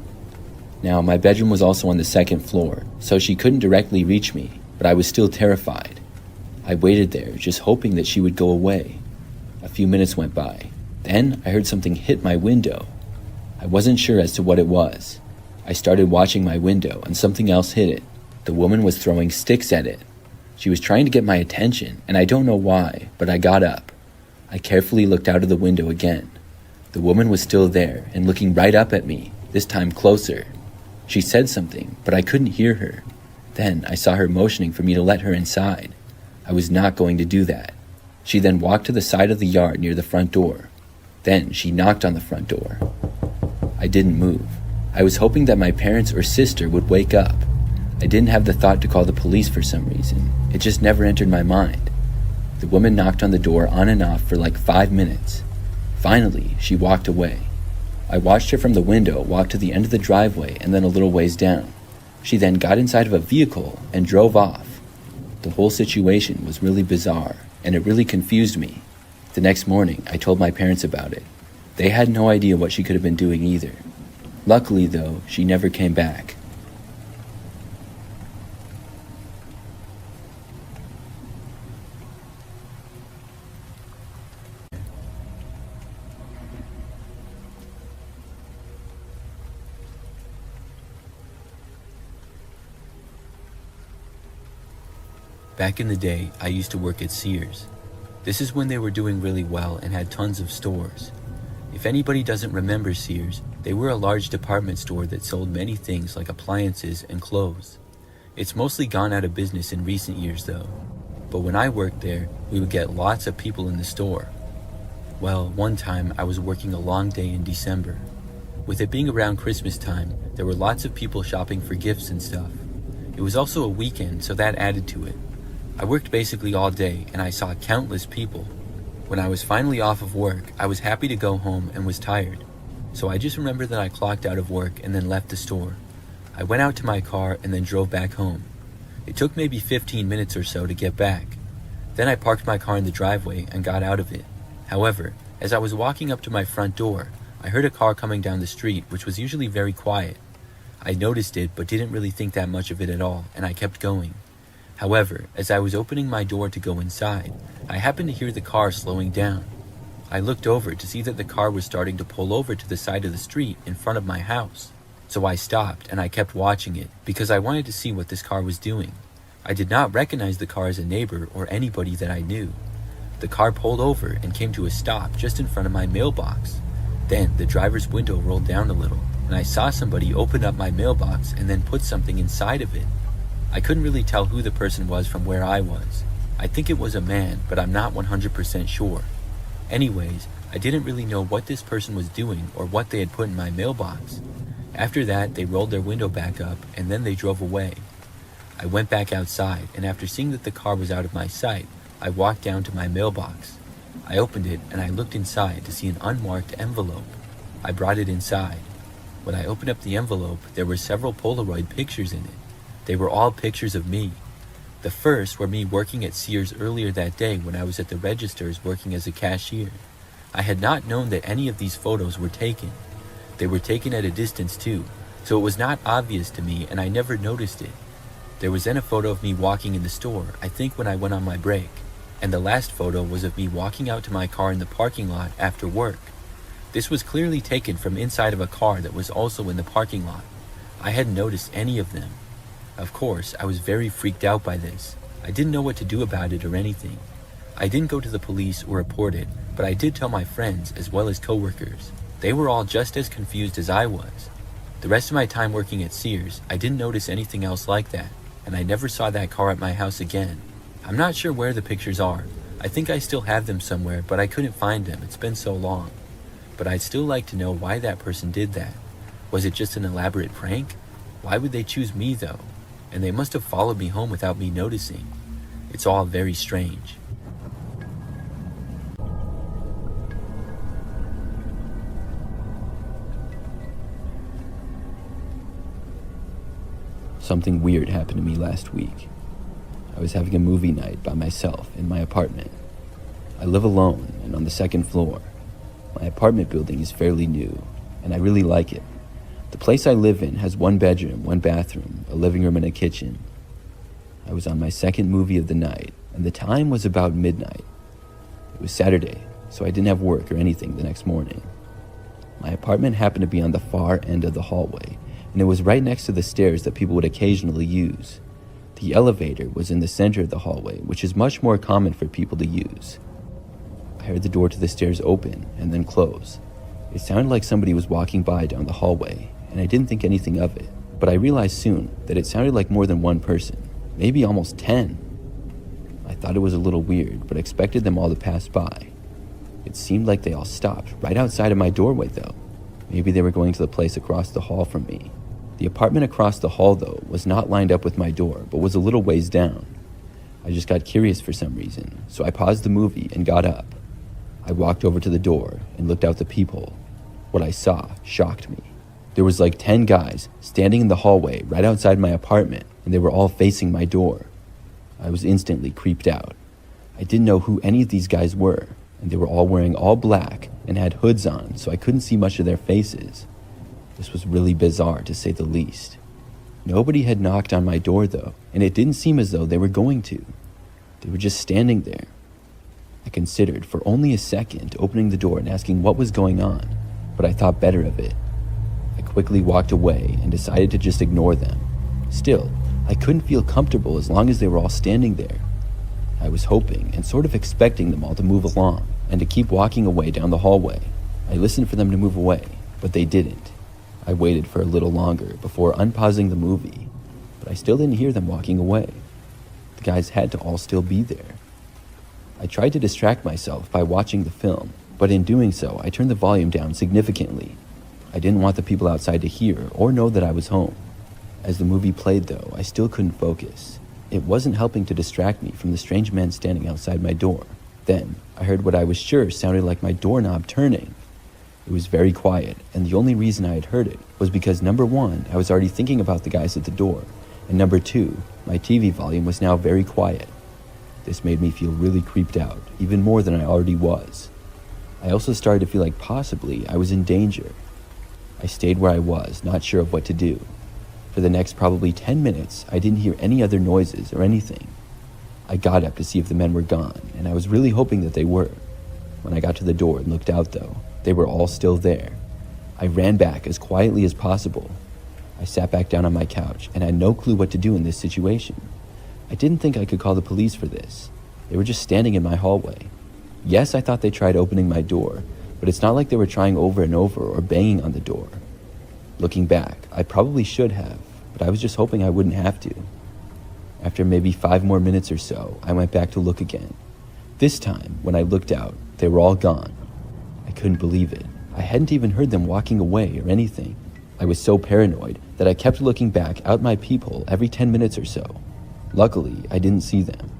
Now, my bedroom was also on the second floor, so she couldn't directly reach me, but I was still terrified. I waited there, just hoping that she would go away. A few minutes went by. Then I heard something hit my window. I wasn't sure as to what it was. I started watching my window, and something else hit it. The woman was throwing sticks at it. She was trying to get my attention, and I don't know why, but I got up. I carefully looked out of the window again. The woman was still there, and looking right up at me, this time closer. She said something, but I couldn't hear her. Then I saw her motioning for me to let her inside. I was not going to do that. She then walked to the side of the yard near the front door. Then she knocked on the front door. I didn't move. I was hoping that my parents or sister would wake up. I didn't have the thought to call the police for some reason. It just never entered my mind. The woman knocked on the door on and off for like 5 minutes. Finally, she walked away. I watched her from the window walk to the end of the driveway and then a little ways down. She then got inside of a vehicle and drove off. The whole situation was really bizarre, and it really confused me. The next morning, I told my parents about it. They had no idea what she could have been doing either. Luckily, though, she never came back. Back in the day, I used to work at Sears. This is when they were doing really well and had tons of stores. If anybody doesn't remember Sears, they were a large department store that sold many things like appliances and clothes. It's mostly gone out of business in recent years though. But when I worked there, we would get lots of people in the store. Well, one time I was working a long day in December. With it being around Christmas time, there were lots of people shopping for gifts and stuff. It was also a weekend, so that added to it. I worked basically all day and I saw countless people. When I was finally off of work, I was happy to go home and was tired. So I just remember that I clocked out of work and then left the store. I went out to my car and then drove back home. It took maybe 15 minutes or so to get back. Then I parked my car in the driveway and got out of it. However, as I was walking up to my front door, I heard a car coming down the street, which was usually very quiet. I noticed it but didn't really think that much of it at all, and I kept going. However, as I was opening my door to go inside, I happened to hear the car slowing down. I looked over to see that the car was starting to pull over to the side of the street in front of my house. So I stopped and I kept watching it because I wanted to see what this car was doing. I did not recognize the car as a neighbor or anybody that I knew. The car pulled over and came to a stop just in front of my mailbox. Then the driver's window rolled down a little and I saw somebody open up my mailbox and then put something inside of it. I couldn't really tell who the person was from where I was. I think it was a man, but I'm not 100% sure. Anyways, I didn't really know what this person was doing or what they had put in my mailbox. After that, they rolled their window back up and then they drove away. I went back outside, and after seeing that the car was out of my sight, I walked down to my mailbox. I opened it and I looked inside to see an unmarked envelope. I brought it inside. When I opened up the envelope, there were several Polaroid pictures in it. They were all pictures of me. The first were me working at Sears earlier that day when I was at the registers working as a cashier. I had not known that any of these photos were taken. They were taken at a distance too, so it was not obvious to me and I never noticed it. There was then a photo of me walking in the store, I think when I went on my break. And the last photo was of me walking out to my car in the parking lot after work. This was clearly taken from inside of a car that was also in the parking lot. I hadn't noticed any of them. Of course, I was very freaked out by this. I didn't know what to do about it or anything. I didn't go to the police or report it, but I did tell my friends as well as coworkers. They were all just as confused as I was. The rest of my time working at Sears, I didn't notice anything else like that, and I never saw that car at my house again. I'm not sure where the pictures are. I think I still have them somewhere, but I couldn't find them. It's been so long. But I'd still like to know why that person did that. Was it just an elaborate prank? Why would they choose me though? And they must have followed me home without me noticing. It's all very strange. Something weird happened to me last week. I was having a movie night by myself in my apartment. I live alone and on the second floor. My apartment building is fairly new, and I really like it. The place I live in has 1 bedroom, 1 bathroom, a living room and a kitchen. I was on my second movie of the night, and the time was about midnight. It was Saturday, so I didn't have work or anything the next morning. My apartment happened to be on the far end of the hallway, and it was right next to the stairs that people would occasionally use. The elevator was in the center of the hallway, which is much more common for people to use. I heard the door to the stairs open and then close. It sounded like somebody was walking by down the hallway, and I didn't think anything of it, but I realized soon that it sounded like more than one person, maybe almost 10. I Thought it was a little weird, but expected them all to pass by. It seemed like they all stopped right outside of my doorway though. Maybe they were going to the place across the hall from me. The apartment across the hall though was not lined up with my door, but was a little ways down. I just got curious for some reason, so I paused the movie and got up. I walked over to the door and looked out the peephole. What I saw shocked me. There was like 10 guys standing in the hallway right outside my apartment, and they were all facing my door. I was instantly creeped out. I didn't know who any of these guys were, and they were all wearing all black and had hoods on, so I couldn't see much of their faces. This was really bizarre, to say the least. Nobody had knocked on my door though, and it didn't seem as though they were going to. They were just standing there. I considered for only a second opening the door and asking what was going on, but I thought better of it. I quickly walked away and decided to just ignore them. Still, I couldn't feel comfortable as long as they were all standing there. I was hoping and sort of expecting them all to move along and to keep walking away down the hallway. I listened for them to move away, but they didn't. I waited for a little longer before unpausing the movie, but I still didn't hear them walking away. The guys had to all still be there. I tried to distract myself by watching the film, but in doing so, I turned the volume down significantly. I didn't want the people outside to hear or know that I was home. As the movie played though, I still couldn't focus. It wasn't helping to distract me from the strange men standing outside my door. Then, I heard what I was sure sounded like my doorknob turning. It was very quiet, and the only reason I had heard it was because number one, I was already thinking about the guys at the door, and number two, my TV volume was now very quiet. This made me feel really creeped out, even more than I already was. I also started to feel like possibly I was in danger. I stayed where I was, not sure of what to do. For the next probably 10 minutes, I didn't hear any other noises or anything. I got up to see if the men were gone, and I was really hoping that they were. When I got to the door and looked out though, they were all still there. I ran back as quietly as possible. I sat back down on my couch and had no clue what to do in this situation. I didn't think I could call the police for this. They were just standing in my hallway. Yes, I thought they tried opening my door, but it's not like they were trying over and over or banging on the door. Looking back, I probably should have, but I was just hoping I wouldn't have to. After maybe 5 more minutes or so, I went back to look again. This time, when I looked out, they were all gone. I couldn't believe it. I hadn't even heard them walking away or anything. I was so paranoid that I kept looking back out my peephole every 10 minutes or so. Luckily, I didn't see them.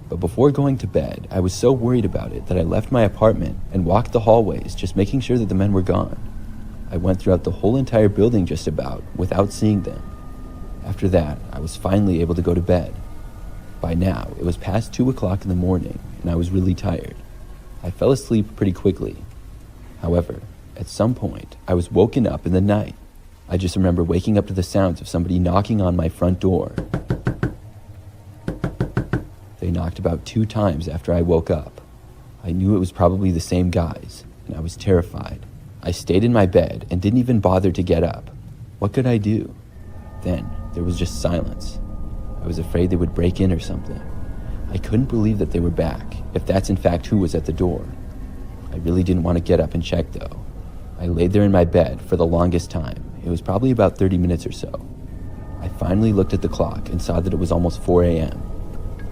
But before going to bed, I was so worried about it that I left my apartment and walked the hallways, just making sure that the men were gone. I went throughout the whole entire building just about, without seeing them. After that, I was finally able to go to bed. By now, it was past 2 o'clock in the morning, and I was really tired. I fell asleep pretty quickly. However, at some point, I was woken up in the night. I just remember waking up to the sounds of somebody knocking on my front door. They knocked about 2 times after I woke up. I knew it was probably the same guys, and I was terrified. I stayed in my bed and didn't even bother to get up. What could I do? Then, there was just silence. I was afraid they would break in or something. I couldn't believe that they were back, if that's in fact who was at the door. I really didn't want to get up and check though. I laid there in my bed for the longest time. It was probably about 30 minutes or so. I finally looked at the clock and saw that it was almost 4 a.m.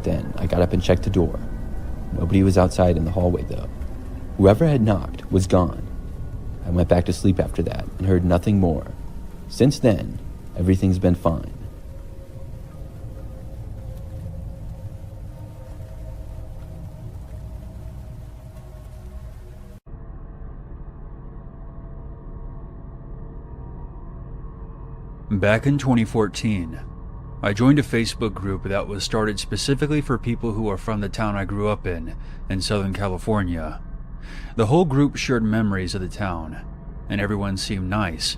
Then I got up and checked the door. Nobody was outside in the hallway though. Whoever had knocked was gone. I went back to sleep after that and heard nothing more. Since then, everything's been fine. Back in 2014, I joined a Facebook group that was started specifically for people who are from the town I grew up in Southern California. The whole group shared memories of the town, and everyone seemed nice,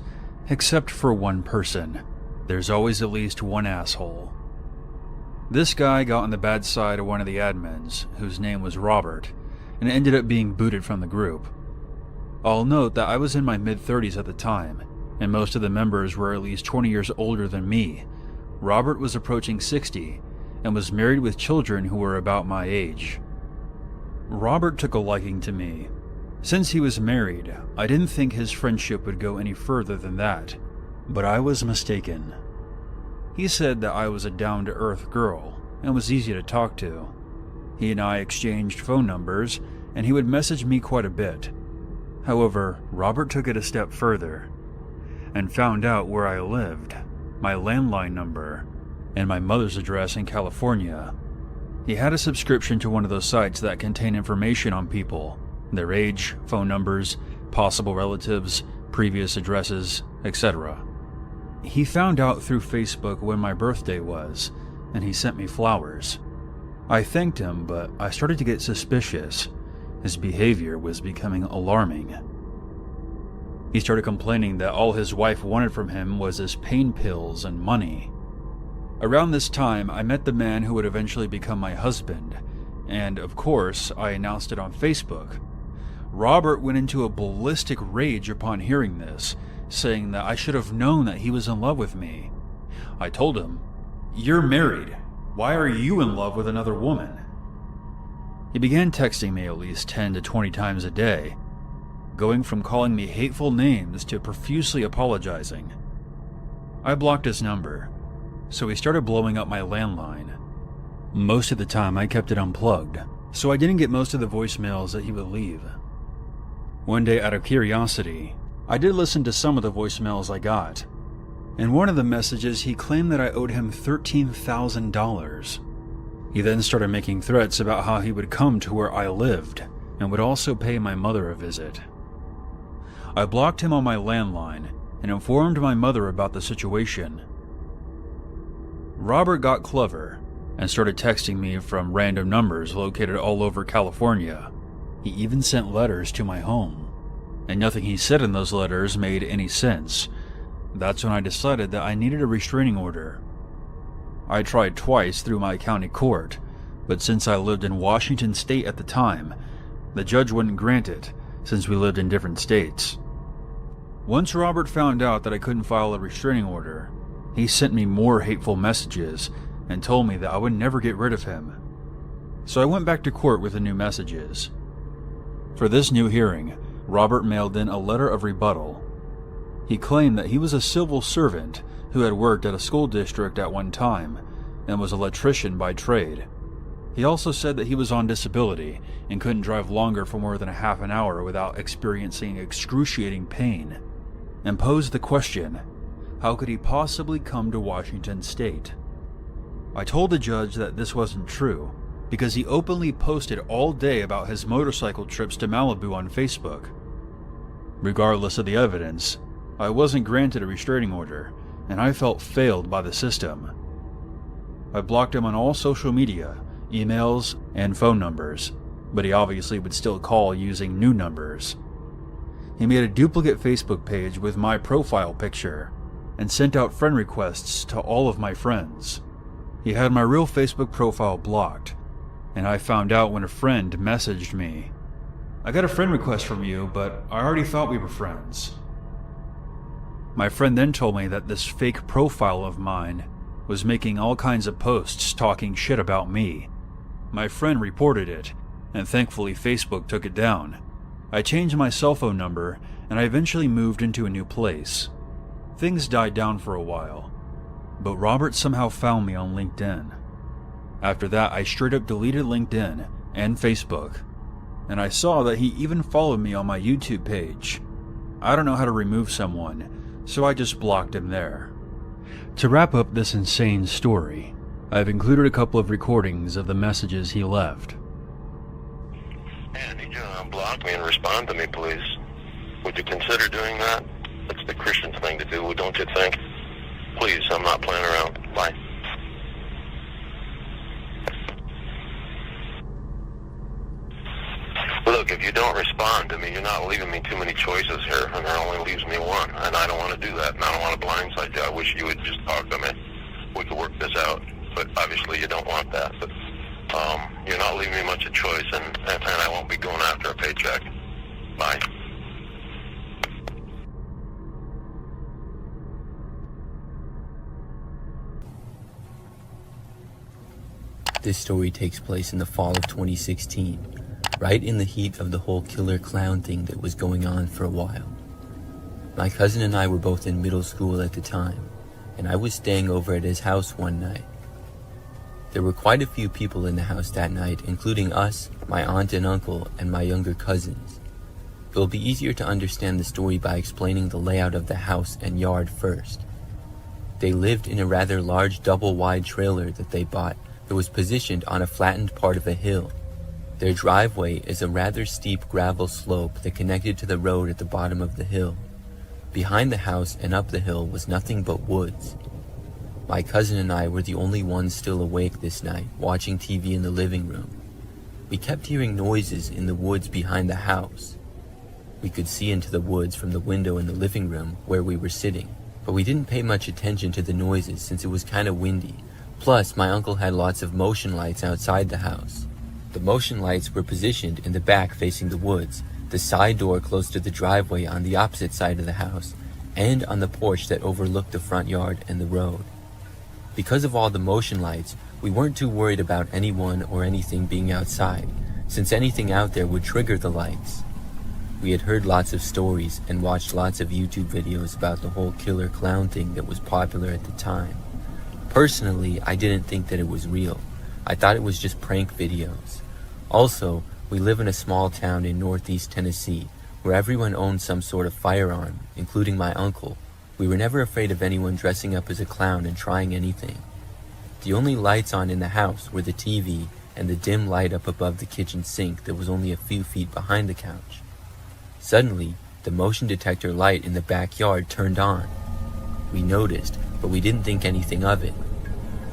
except for one person. There's always at least one asshole. This guy got on the bad side of one of the admins, whose name was Robert, and ended up being booted from the group. I'll note that I was in my mid-30s at the time, and most of the members were at least 20 years older than me. Robert was approaching 60, and was married with children who were about my age. Robert took a liking to me. Since he was married, I didn't think his friendship would go any further than that, but I was mistaken. He said that I was a down-to-earth girl, and was easy to talk to. He and I exchanged phone numbers, and he would message me quite a bit. However, Robert took it a step further and found out where I lived, my landline number, and my mother's address in California. He had a subscription to one of those sites that contain information on people, their age, phone numbers, possible relatives, previous addresses, etc. He found out through Facebook when my birthday was, and he sent me flowers. I thanked him, but I started to get suspicious. His behavior was becoming alarming. He started complaining that all his wife wanted from him was his pain pills and money. Around this time, I met the man who would eventually become my husband, and of course, I announced it on Facebook. Robert went into a ballistic rage upon hearing this, saying that I should have known that he was in love with me. I told him, "You're married. Why are you in love with another woman?" He began texting me at least 10 to 20 times a day, going from calling me hateful names to profusely apologizing. I blocked his number, so he started blowing up my landline. Most of the time I kept it unplugged, so I didn't get most of the voicemails that he would leave. One day, out of curiosity, I did listen to some of the voicemails I got. In one of the messages, he claimed that I owed him $13,000. He then started making threats about how he would come to where I lived and would also pay my mother a visit. I blocked him on my landline and informed my mother about the situation. Robert got clever and started texting me from random numbers located all over California. He even sent letters to my home, and nothing he said in those letters made any sense. That's when I decided that I needed a restraining order. I tried twice through my county court, but since I lived in Washington State at the time, the judge wouldn't grant it since we lived in different states. Once Robert found out that I couldn't file a restraining order, he sent me more hateful messages and told me that I would never get rid of him. So I went back to court with the new messages. For this new hearing, Robert mailed in a letter of rebuttal. He claimed that he was a civil servant who had worked at a school district at one time and was an electrician by trade. He also said that he was on disability and couldn't drive longer for more than a half an hour without experiencing excruciating pain, and posed the question, how could he possibly come to Washington State? I told the judge that this wasn't true, because he openly posted all day about his motorcycle trips to Malibu on Facebook. Regardless of the evidence, I wasn't granted a restraining order, and I felt failed by the system. I blocked him on all social media, emails, and phone numbers, but he obviously would still call using new numbers. He made a duplicate Facebook page with my profile picture and sent out friend requests to all of my friends. He had my real Facebook profile blocked, and I found out when a friend messaged me, "I got a friend request from you, but I already thought we were friends." My friend then told me that this fake profile of mine was making all kinds of posts talking shit about me. My friend reported it, and thankfully Facebook took it down. I changed my cell phone number, and I eventually moved into a new place. Things died down for a while, but Robert somehow found me on LinkedIn. After that, I straight up deleted LinkedIn and Facebook, and I saw that he even followed me on my YouTube page. I don't know how to remove someone, so I just blocked him there. To wrap up this insane story, I've included a couple of recordings of the messages he left. Yeah, I need you to unblock me and respond to me, please. Would you consider doing that? That's the Christian thing to do, don't you think? Please, I'm not playing around. Bye. Look, if you don't respond to me, you're not leaving me too many choices here, and there only leaves me one, and I don't want to do that, and I don't want to blindside you. I wish you would just talk to me. We could work this out, but obviously you don't want that. But you're not leaving me much of a choice, and I won't be going after a paycheck. Bye. This story takes place in the fall of 2016, right in the heat of the whole killer clown thing that was going on for a while. My cousin and I were both in middle school at the time, and I was staying over at his house one night. There were quite a few people in the house that night, including us, my aunt and uncle, and my younger cousins. It will be easier to understand the story by explaining the layout of the house and yard first. They lived in a rather large double-wide trailer that they bought that was positioned on a flattened part of a hill. Their driveway is a rather steep gravel slope that connected to the road at the bottom of the hill. Behind the house and up the hill was nothing but woods. My cousin and I were the only ones still awake this night, watching TV in the living room. We kept hearing noises in the woods behind the house. We could see into the woods from the window in the living room where we were sitting, but we didn't pay much attention to the noises since it was kind of windy. Plus, my uncle had lots of motion lights outside the house. The motion lights were positioned in the back facing the woods, the side door close to the driveway on the opposite side of the house, and on the porch that overlooked the front yard and the road. Because of all the motion lights, we weren't too worried about anyone or anything being outside, since anything out there would trigger the lights. We had heard lots of stories and watched lots of YouTube videos about the whole killer clown thing that was popular at the time. Personally, I didn't think that it was real. I thought it was just prank videos. Also, we live in a small town in northeast Tennessee where everyone owned some sort of firearm, including my uncle. We were never afraid of anyone dressing up as a clown and trying anything. The only lights on in the house were the TV and the dim light up above the kitchen sink that was only a few feet behind the couch. Suddenly, the motion detector light in the backyard turned on. We noticed, but we didn't think anything of it.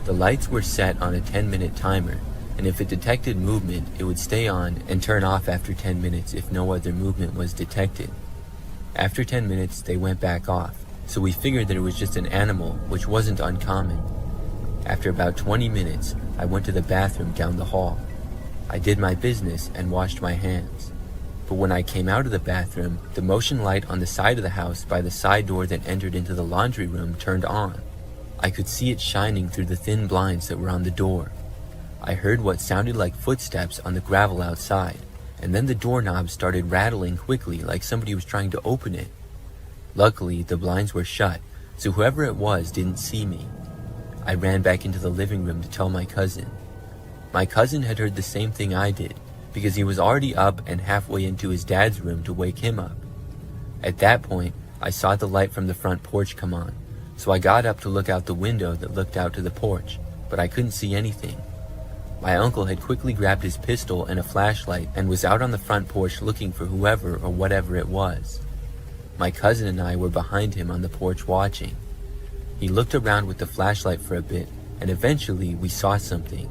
The lights were set on a 10-minute timer, and if it detected movement, it would stay on and turn off after 10 minutes if no other movement was detected. After 10 minutes, they went back off, so we figured that it was just an animal, which wasn't uncommon. After about 20 minutes, I went to the bathroom down the hall. I did my business and washed my hands. But when I came out of the bathroom, the motion light on the side of the house by the side door that entered into the laundry room turned on. I could see it shining through the thin blinds that were on the door. I heard what sounded like footsteps on the gravel outside, and then the doorknob started rattling quickly like somebody was trying to open it. Luckily, the blinds were shut, so whoever it was didn't see me. I ran back into the living room to tell my cousin. My cousin had heard the same thing I did, because he was already up and halfway into his dad's room to wake him up. At that point, I saw the light from the front porch come on, so I got up to look out the window that looked out to the porch, but I couldn't see anything. My uncle had quickly grabbed his pistol and a flashlight and was out on the front porch looking for whoever or whatever it was. My cousin and I were behind him on the porch watching. He looked around with the flashlight for a bit, and eventually we saw something.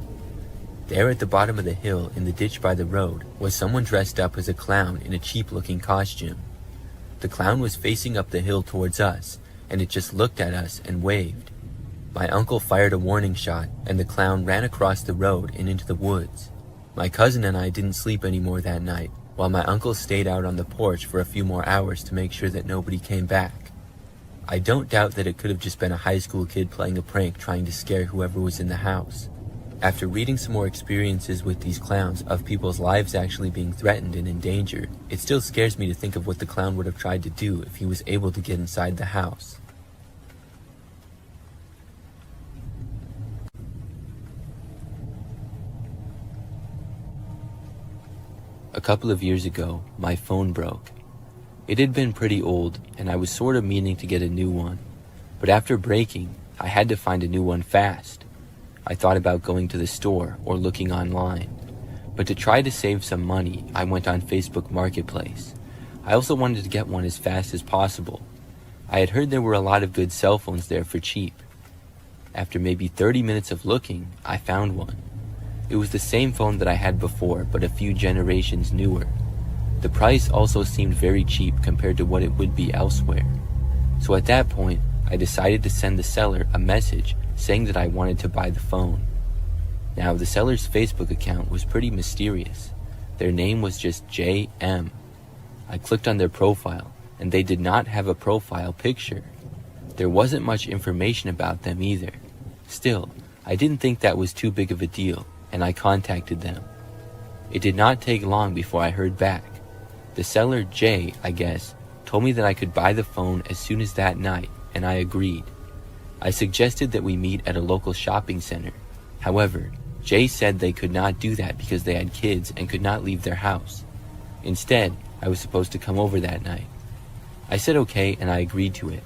There at the bottom of the hill, in the ditch by the road, was someone dressed up as a clown in a cheap-looking costume. The clown was facing up the hill towards us, and it just looked at us and waved. My uncle fired a warning shot, and the clown ran across the road and into the woods. My cousin and I didn't sleep anymore that night, while my uncle stayed out on the porch for a few more hours to make sure that nobody came back. I don't doubt that it could have just been a high school kid playing a prank trying to scare whoever was in the house. After reading some more experiences with these clowns of people's lives actually being threatened and in danger, it still scares me to think of what the clown would have tried to do if he was able to get inside the house. A couple of years ago, my phone broke. It had been pretty old, and I was sort of meaning to get a new one. But after breaking, I had to find a new one fast. I thought about going to the store or looking online. But to try to save some money, I went on Facebook Marketplace. I also wanted to get one as fast as possible. I had heard there were a lot of good cell phones there for cheap. After maybe 30 minutes of looking, I found one. It was the same phone that I had before, but a few generations newer. The price also seemed very cheap compared to what it would be elsewhere. So at that point, I decided to send the seller a message saying that I wanted to buy the phone. Now, the seller's Facebook account was pretty mysterious. Their name was just JM. I clicked on their profile, and they did not have a profile picture. There wasn't much information about them either. Still, I didn't think that was too big of a deal, and I contacted them. It did not take long before I heard back. The seller, Jay, I guess, told me that I could buy the phone as soon as that night, and I agreed. I suggested that we meet at a local shopping center. However, Jay said they could not do that because they had kids and could not leave their house. Instead, I was supposed to come over that night. I said okay and I agreed to it.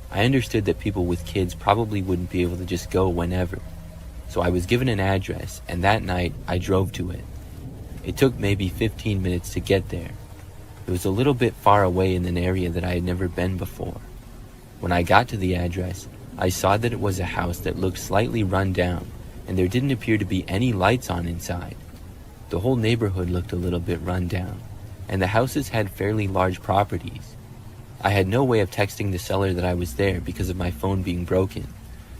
I understood that people with kids probably wouldn't be able to just go whenever. So I was given an address, and that night I drove to it. It took maybe 15 minutes to get there. It was a little bit far away in an area that I had never been before. When I got to the address, I saw that it was a house that looked slightly run down, and there didn't appear to be any lights on inside. The whole neighborhood looked a little bit run down, and the houses had fairly large properties. I had no way of texting the seller that I was there because of my phone being broken,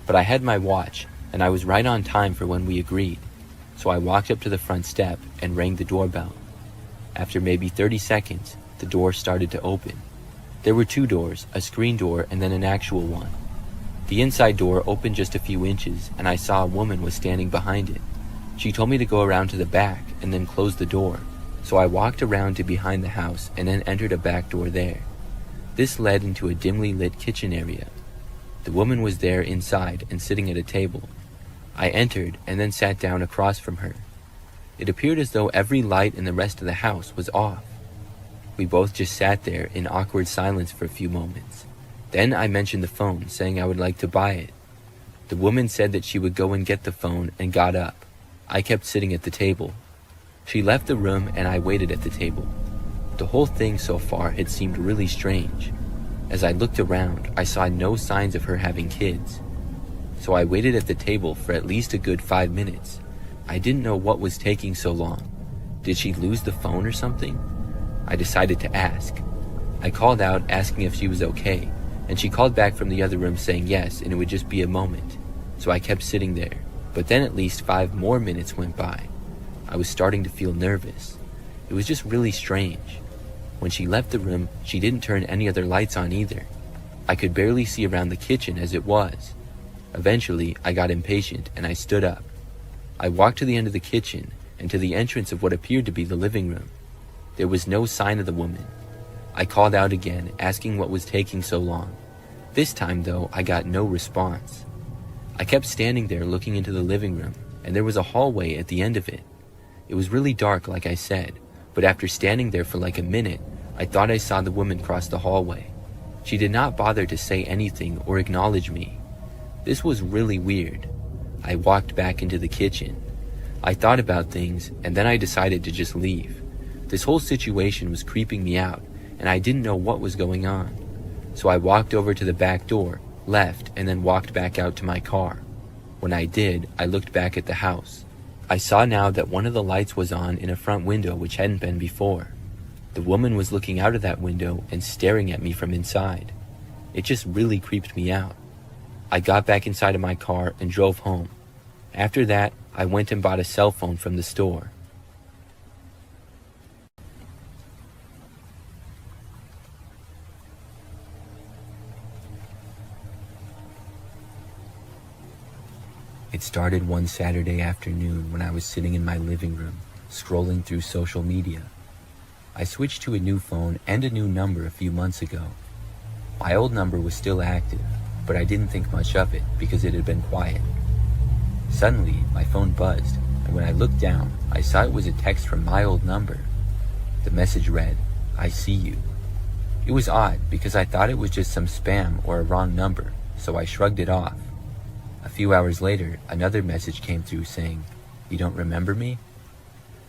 but I had my watch, and I was right on time for when we agreed. So I walked up to the front step and rang the doorbell. After maybe 30 seconds, the door started to open. There were two doors, a screen door and then an actual one. The inside door opened just a few inches, and I saw a woman was standing behind it. She told me to go around to the back and then close the door. So I walked around to behind the house and then entered a back door there. This led into a dimly lit kitchen area. The woman was there inside and sitting at a table. I entered and then sat down across from her. It appeared as though every light in the rest of the house was off. We both just sat there in awkward silence for a few moments. Then I mentioned the phone, saying I would like to buy it. The woman said that she would go and get the phone and got up. I kept sitting at the table. She left the room and I waited at the table. The whole thing so far had seemed really strange. As I looked around, I saw no signs of her having kids. So I waited at the table for at least a good 5 minutes. I didn't know what was taking so long. Did she lose the phone or something? I decided to ask. I called out asking if she was okay, and she called back from the other room saying yes, and it would just be a moment. So I kept sitting there, but then at least 5 more minutes went by. I was starting to feel nervous. It was just really strange. When she left the room, she didn't turn any other lights on either. I could barely see around the kitchen as it was. Eventually, I got impatient and I stood up. I walked to the end of the kitchen and to the entrance of what appeared to be the living room. There was no sign of the woman. I called out again, asking what was taking so long. This time, though, I got no response. I kept standing there looking into the living room, and there was a hallway at the end of it. It was really dark, like I said, but after standing there for like a minute, I thought I saw the woman cross the hallway. She did not bother to say anything or acknowledge me. This was really weird. I walked back into the kitchen. I thought about things, and then I decided to just leave. This whole situation was creeping me out, and I didn't know what was going on. So I walked over to the back door, left, and then walked back out to my car. When I did, I looked back at the house. I saw now that one of the lights was on in a front window which hadn't been before. The woman was looking out of that window and staring at me from inside. It just really creeped me out. I got back inside of my car and drove home. After that, I went and bought a cell phone from the store. It started one Saturday afternoon when I was sitting in my living room, scrolling through social media. I switched to a new phone and a new number a few months ago. My old number was still active, but I didn't think much of it because it had been quiet. Suddenly, my phone buzzed, and when I looked down, I saw it was a text from my old number. The message read, "I see you." It was odd because I thought it was just some spam or a wrong number, so I shrugged it off. A few hours later, another message came through saying, "You don't remember me?"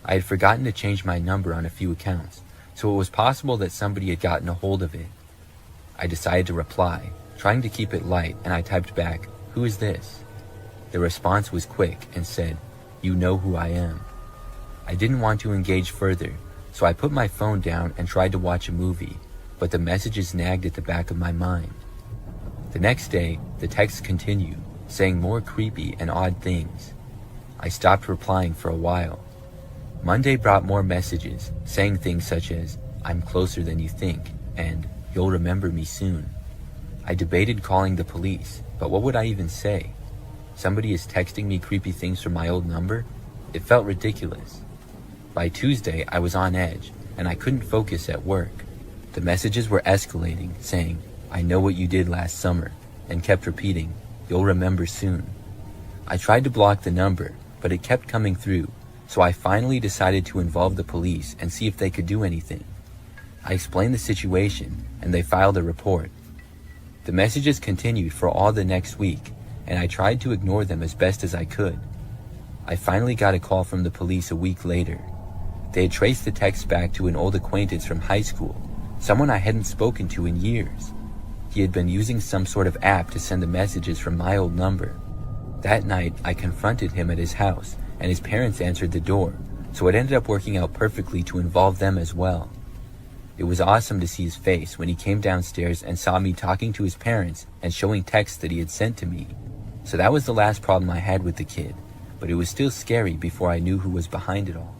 I had forgotten to change my number on a few accounts, so it was possible that somebody had gotten a hold of it. I decided to reply, trying to keep it light, and I typed back, "Who is this?" The response was quick and said, "You know who I am." I didn't want to engage further, so I put my phone down and tried to watch a movie, but the messages nagged at the back of my mind. The next day, the texts continued, saying more creepy and odd things. I stopped replying for a while. Monday brought more messages, saying things such as, "I'm closer than you think," and "You'll remember me soon." I debated calling the police, but what would I even say? Somebody is texting me creepy things from my old number? It felt ridiculous. By Tuesday, I was on edge, and I couldn't focus at work. The messages were escalating, saying, "I know what you did last summer," and kept repeating, "You'll remember soon." I tried to block the number, but it kept coming through, so I finally decided to involve the police and see if they could do anything. I explained the situation, and they filed a report. The messages continued for all the next week, and I tried to ignore them as best as I could. I finally got a call from the police a week later. They had traced the text back to an old acquaintance from high school, someone I hadn't spoken to in years. He had been using some sort of app to send the messages from my old number. That night, I confronted him at his house, and his parents answered the door, so it ended up working out perfectly to involve them as well. It was awesome to see his face when he came downstairs and saw me talking to his parents and showing texts that he had sent to me. So that was the last problem I had with the kid, but it was still scary before I knew who was behind it all.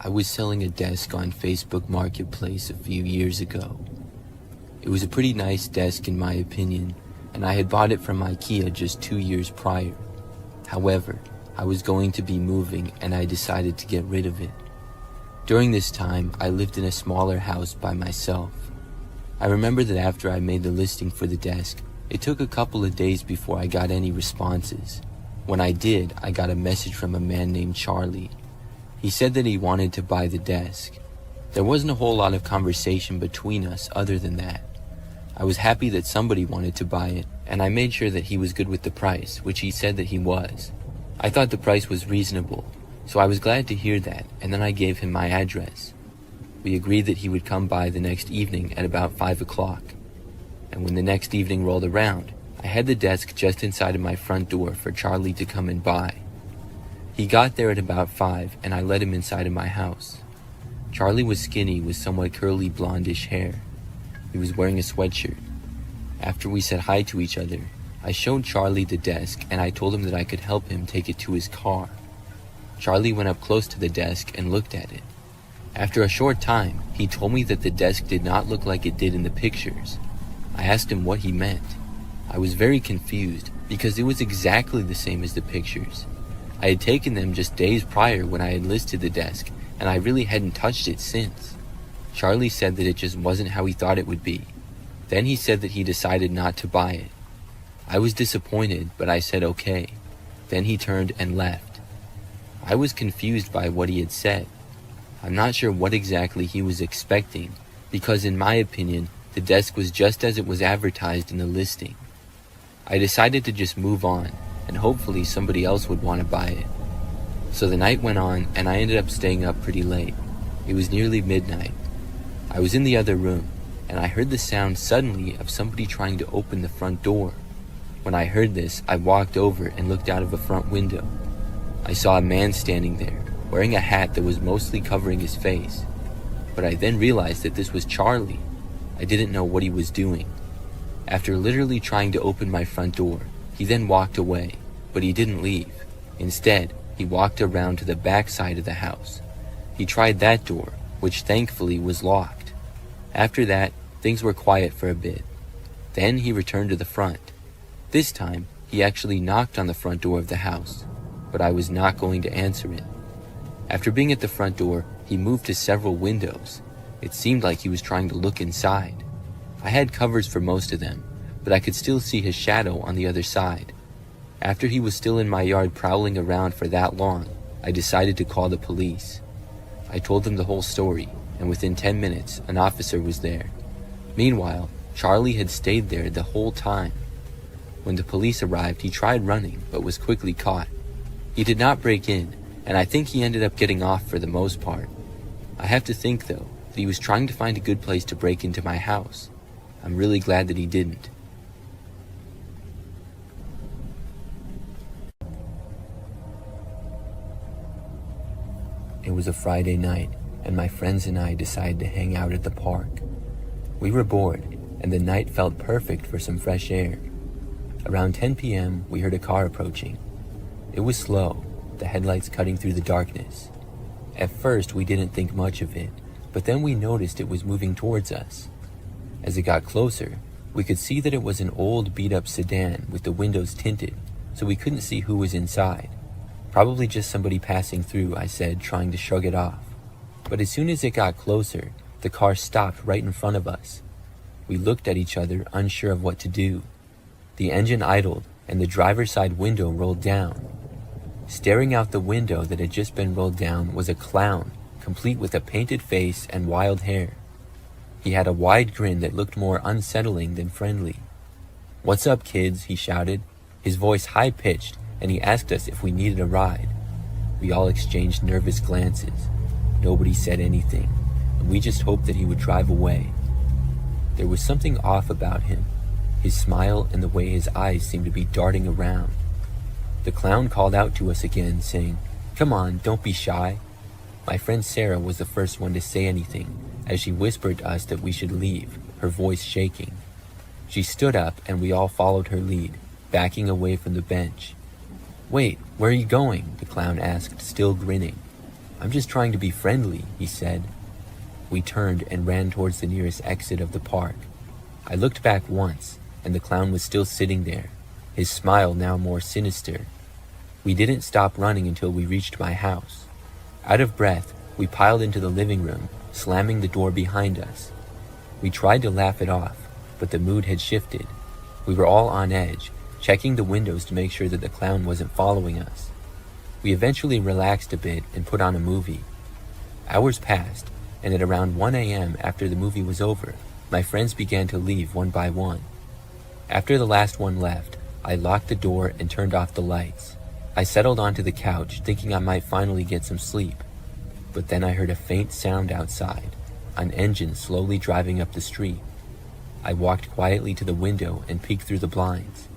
I was selling a desk on Facebook Marketplace a few years ago. It was a pretty nice desk in my opinion, and I had bought it from ICA just 2 years prior. However, I was going to be moving and I decided to get rid of it. During this time, I lived in a smaller house by myself. I remember that after I made the listing for the desk, it took a couple of days before I got any responses. When I did, I got a message from a man named Charlie. He said that he wanted to buy the desk. There wasn't a whole lot of conversation between us other than that. I was happy that somebody wanted to buy it, and I made sure that he was good with the price, which he said that he was. I thought the price was reasonable, so I was glad to hear that, and then I gave him my address. We agreed that he would come by the next evening at about 5 o'clock. And when the next evening rolled around, I had the desk just inside of my front door for Charlie to come and buy. He got there at about 5, and I let him inside of my house. Charlie was skinny with somewhat curly blondish hair. He was wearing a sweatshirt. After we said hi to each other, I showed Charlie the desk and I told him that I could help him take it to his car. Charlie went up close to the desk and looked at it. After a short time, he told me that the desk did not look like it did in the pictures. I asked him what he meant. I was very confused because it was exactly the same as the pictures. I had taken them just days prior when I had listed the desk, and I really hadn't touched it since. Charlie said that it just wasn't how he thought it would be. Then he said that he decided not to buy it. I was disappointed, but I said okay. Then he turned and left. I was confused by what he had said. I'm not sure what exactly he was expecting, because in my opinion, the desk was just as it was advertised in the listing. I decided to just move on, and hopefully somebody else would want to buy it. So the night went on, and I ended up staying up pretty late. It was nearly midnight. I was in the other room, and I heard the sound suddenly of somebody trying to open the front door. When I heard this, I walked over and looked out of a front window. I saw a man standing there, wearing a hat that was mostly covering his face. But I then realized that this was Charlie. I didn't know what he was doing. After literally trying to open my front door, he then walked away, but he didn't leave. Instead, he walked around to the back side of the house. He tried that door, which thankfully was locked. After that, things were quiet for a bit. Then he returned to the front. This time, he actually knocked on the front door of the house, but I was not going to answer it. After being at the front door, he moved to several windows. It seemed like he was trying to look inside. I had covers for most of them, but I could still see his shadow on the other side. After he was still in my yard prowling around for that long, I decided to call the police. I told them the whole story, and within 10 minutes, an officer was there. Meanwhile, Charlie had stayed there the whole time. When the police arrived, he tried running, but was quickly caught. He did not break in, and I think he ended up getting off for the most part. I have to think, though, that he was trying to find a good place to break into my house. I'm really glad that he didn't. It was a Friday night, and my friends and I decided to hang out at the park. We were bored, and the night felt perfect for some fresh air. Around 10 p.m., we heard a car approaching. It was slow, the headlights cutting through the darkness. At first, we didn't think much of it, but then we noticed it was moving towards us. As it got closer, we could see that it was an old beat-up sedan with the windows tinted, so we couldn't see who was inside. Probably just somebody passing through, I said, trying to shrug it off. But as soon as it got closer, the car stopped right in front of us. We looked at each other, unsure of what to do. The engine idled, and the driver's side window rolled down. Staring out the window that had just been rolled down was a clown, complete with a painted face and wild hair. He had a wide grin that looked more unsettling than friendly. "What's up, kids?" he shouted, his voice high-pitched, and he asked us if we needed a ride. We all exchanged nervous glances. Nobody said anything, and we just hoped that he would drive away. There was something off about him, his smile and the way his eyes seemed to be darting around. The clown called out to us again, saying, "Come on, don't be shy." My friend Sarah was the first one to say anything, as she whispered to us that we should leave, her voice shaking. She stood up and we all followed her lead, backing away from the bench. "Wait, where are you going?" the clown asked, still grinning. "I'm just trying to be friendly," he said. We turned and ran towards the nearest exit of the park. I looked back once, and the clown was still sitting there, his smile now more sinister. We didn't stop running until we reached my house. Out of breath, we piled into the living room, slamming the door behind us. We tried to laugh it off, but the mood had shifted. We were all on edge, checking the windows to make sure that the clown wasn't following us. We eventually relaxed a bit and put on a movie. Hours passed, and at around 1 a.m. after the movie was over, my friends began to leave one by one. After the last one left, I locked the door and turned off the lights. I settled onto the couch, thinking I might finally get some sleep. But then I heard a faint sound outside, an engine slowly driving up the street. I walked quietly to the window and peeked through the blinds.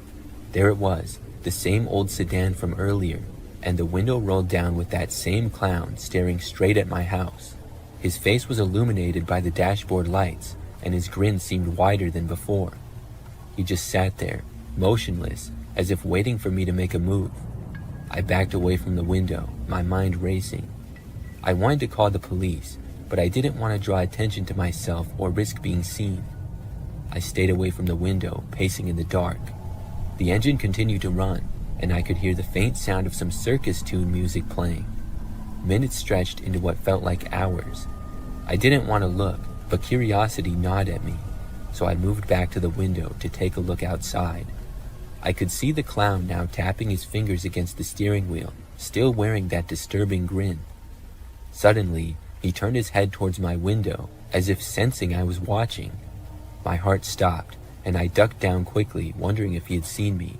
There it was, the same old sedan from earlier, and the window rolled down with that same clown staring straight at my house. His face was illuminated by the dashboard lights, and his grin seemed wider than before. He just sat there, motionless, as if waiting for me to make a move. I backed away from the window, my mind racing. I wanted to call the police, but I didn't want to draw attention to myself or risk being seen. I stayed away from the window, pacing in the dark. The engine continued to run, and I could hear the faint sound of some circus tune music playing. Minutes stretched into what felt like hours. I didn't want to look, but curiosity gnawed at me, so I moved back to the window to take a look outside. I could see the clown now tapping his fingers against the steering wheel, still wearing that disturbing grin. Suddenly, he turned his head towards my window, as if sensing I was watching. My heart stopped, and I ducked down quickly, wondering if he had seen me.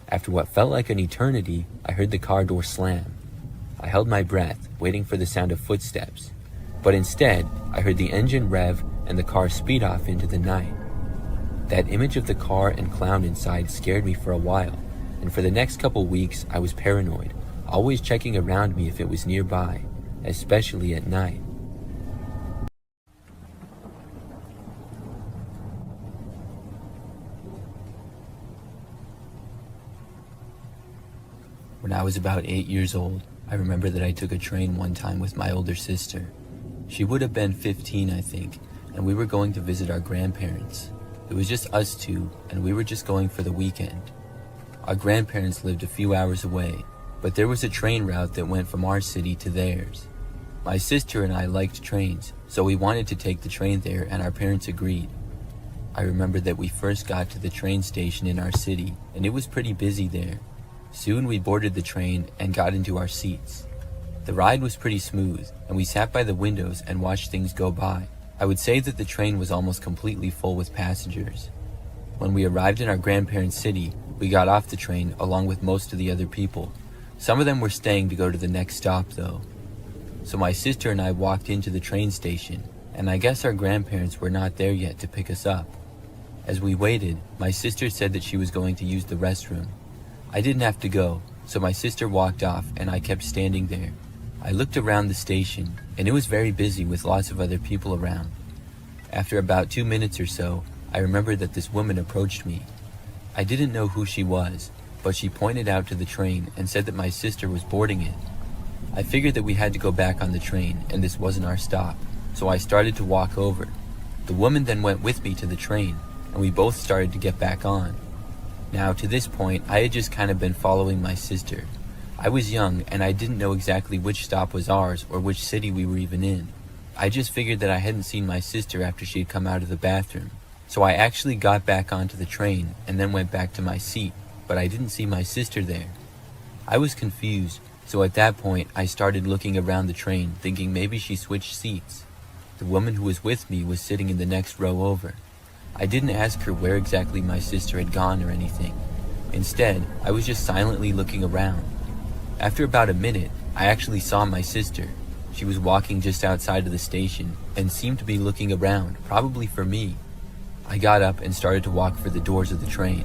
After what felt like an eternity, I heard the car door slam. I held my breath, waiting for the sound of footsteps. But instead, I heard the engine rev and the car speed off into the night. That image of the car and clown inside scared me for a while, and for the next couple weeks I was paranoid, always checking around me if it was nearby, especially at night. When I was about 8 years old, I remember that I took a train one time with my older sister. She would have been 15, I think, and we were going to visit our grandparents. It was just us two, and we were just going for the weekend. Our grandparents lived a few hours away, but there was a train route that went from our city to theirs. My sister and I liked trains, so we wanted to take the train there, and our parents agreed. I remember that we first got to the train station in our city, and it was pretty busy there. Soon we boarded the train and got into our seats. The ride was pretty smooth, and we sat by the windows and watched things go by. I would say that the train was almost completely full with passengers. When we arrived in our grandparents' city, we got off the train along with most of the other people. Some of them were staying to go to the next stop though. So my sister and I walked into the train station, and I guess our grandparents were not there yet to pick us up. As we waited, my sister said that she was going to use the restroom. I didn't have to go, so my sister walked off and I kept standing there. I looked around the station, and it was very busy with lots of other people around. After about 2 minutes or so, I remembered that this woman approached me. I didn't know who she was, but she pointed out to the train and said that my sister was boarding it. I figured that we had to go back on the train, and this wasn't our stop, so I started to walk over. The woman then went with me to the train, and we both started to get back on. Now, to this point, I had just kind of been following my sister. I was young, and I didn't know exactly which stop was ours or which city we were even in. I just figured that I hadn't seen my sister after she had come out of the bathroom. So I actually got back onto the train and then went back to my seat, but I didn't see my sister there. I was confused, so at that point I started looking around the train, thinking maybe she switched seats. The woman who was with me was sitting in the next row over. I didn't ask her where exactly my sister had gone or anything. Instead, I was just silently looking around. After about a minute, I actually saw my sister. She was walking just outside of the station and seemed to be looking around, probably for me. I got up and started to walk for the doors of the train.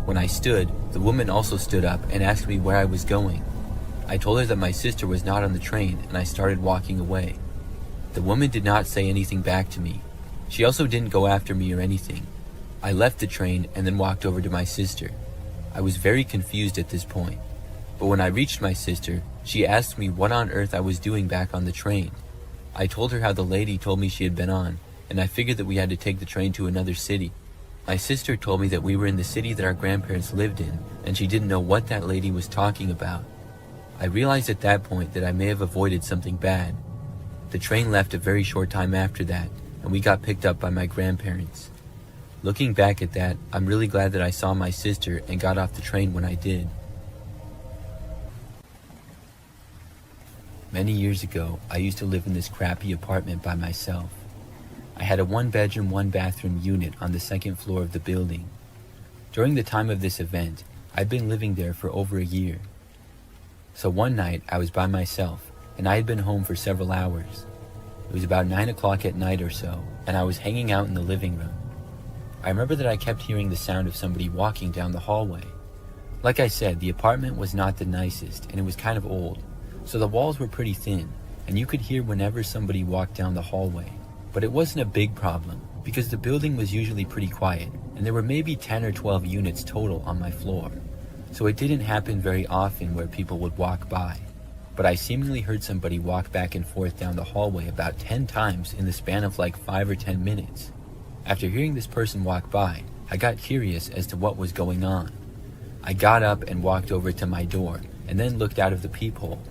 When I stood, the woman also stood up and asked me where I was going. I told her that my sister was not on the train, and I started walking away. The woman did not say anything back to me. She also didn't go after me or anything. I left the train and then walked over to my sister. I was very confused at this point. But when I reached my sister, she asked me what on earth I was doing back on the train. I told her how the lady told me she had been on, and I figured that we had to take the train to another city. My sister told me that we were in the city that our grandparents lived in, and she didn't know what that lady was talking about. I realized at that point that I may have avoided something bad. The train left a very short time after that, and we got picked up by my grandparents. Looking back at that, I'm really glad that I saw my sister and got off the train when I did. Many years ago, I used to live in this crappy apartment by myself. I had a 1-bedroom, 1-bathroom unit on the second floor of the building. During the time of this event, I'd been living there for over a year. So one night, I was by myself, and I had been home for several hours. It was about 9 o'clock at night or so, and I was hanging out in the living room. I remember that I kept hearing the sound of somebody walking down the hallway. Like I said, the apartment was not the nicest, and it was kind of old, so the walls were pretty thin, and you could hear whenever somebody walked down the hallway. But it wasn't a big problem, because the building was usually pretty quiet, and there were maybe 10 or 12 units total on my floor. So it didn't happen very often where people would walk by. But I seemingly heard somebody walk back and forth down the hallway about 10 times in the span of like 5 or 10 minutes. After hearing this person walk by, I got curious as to what was going on. I got up and walked over to my door, and then looked out of the peephole.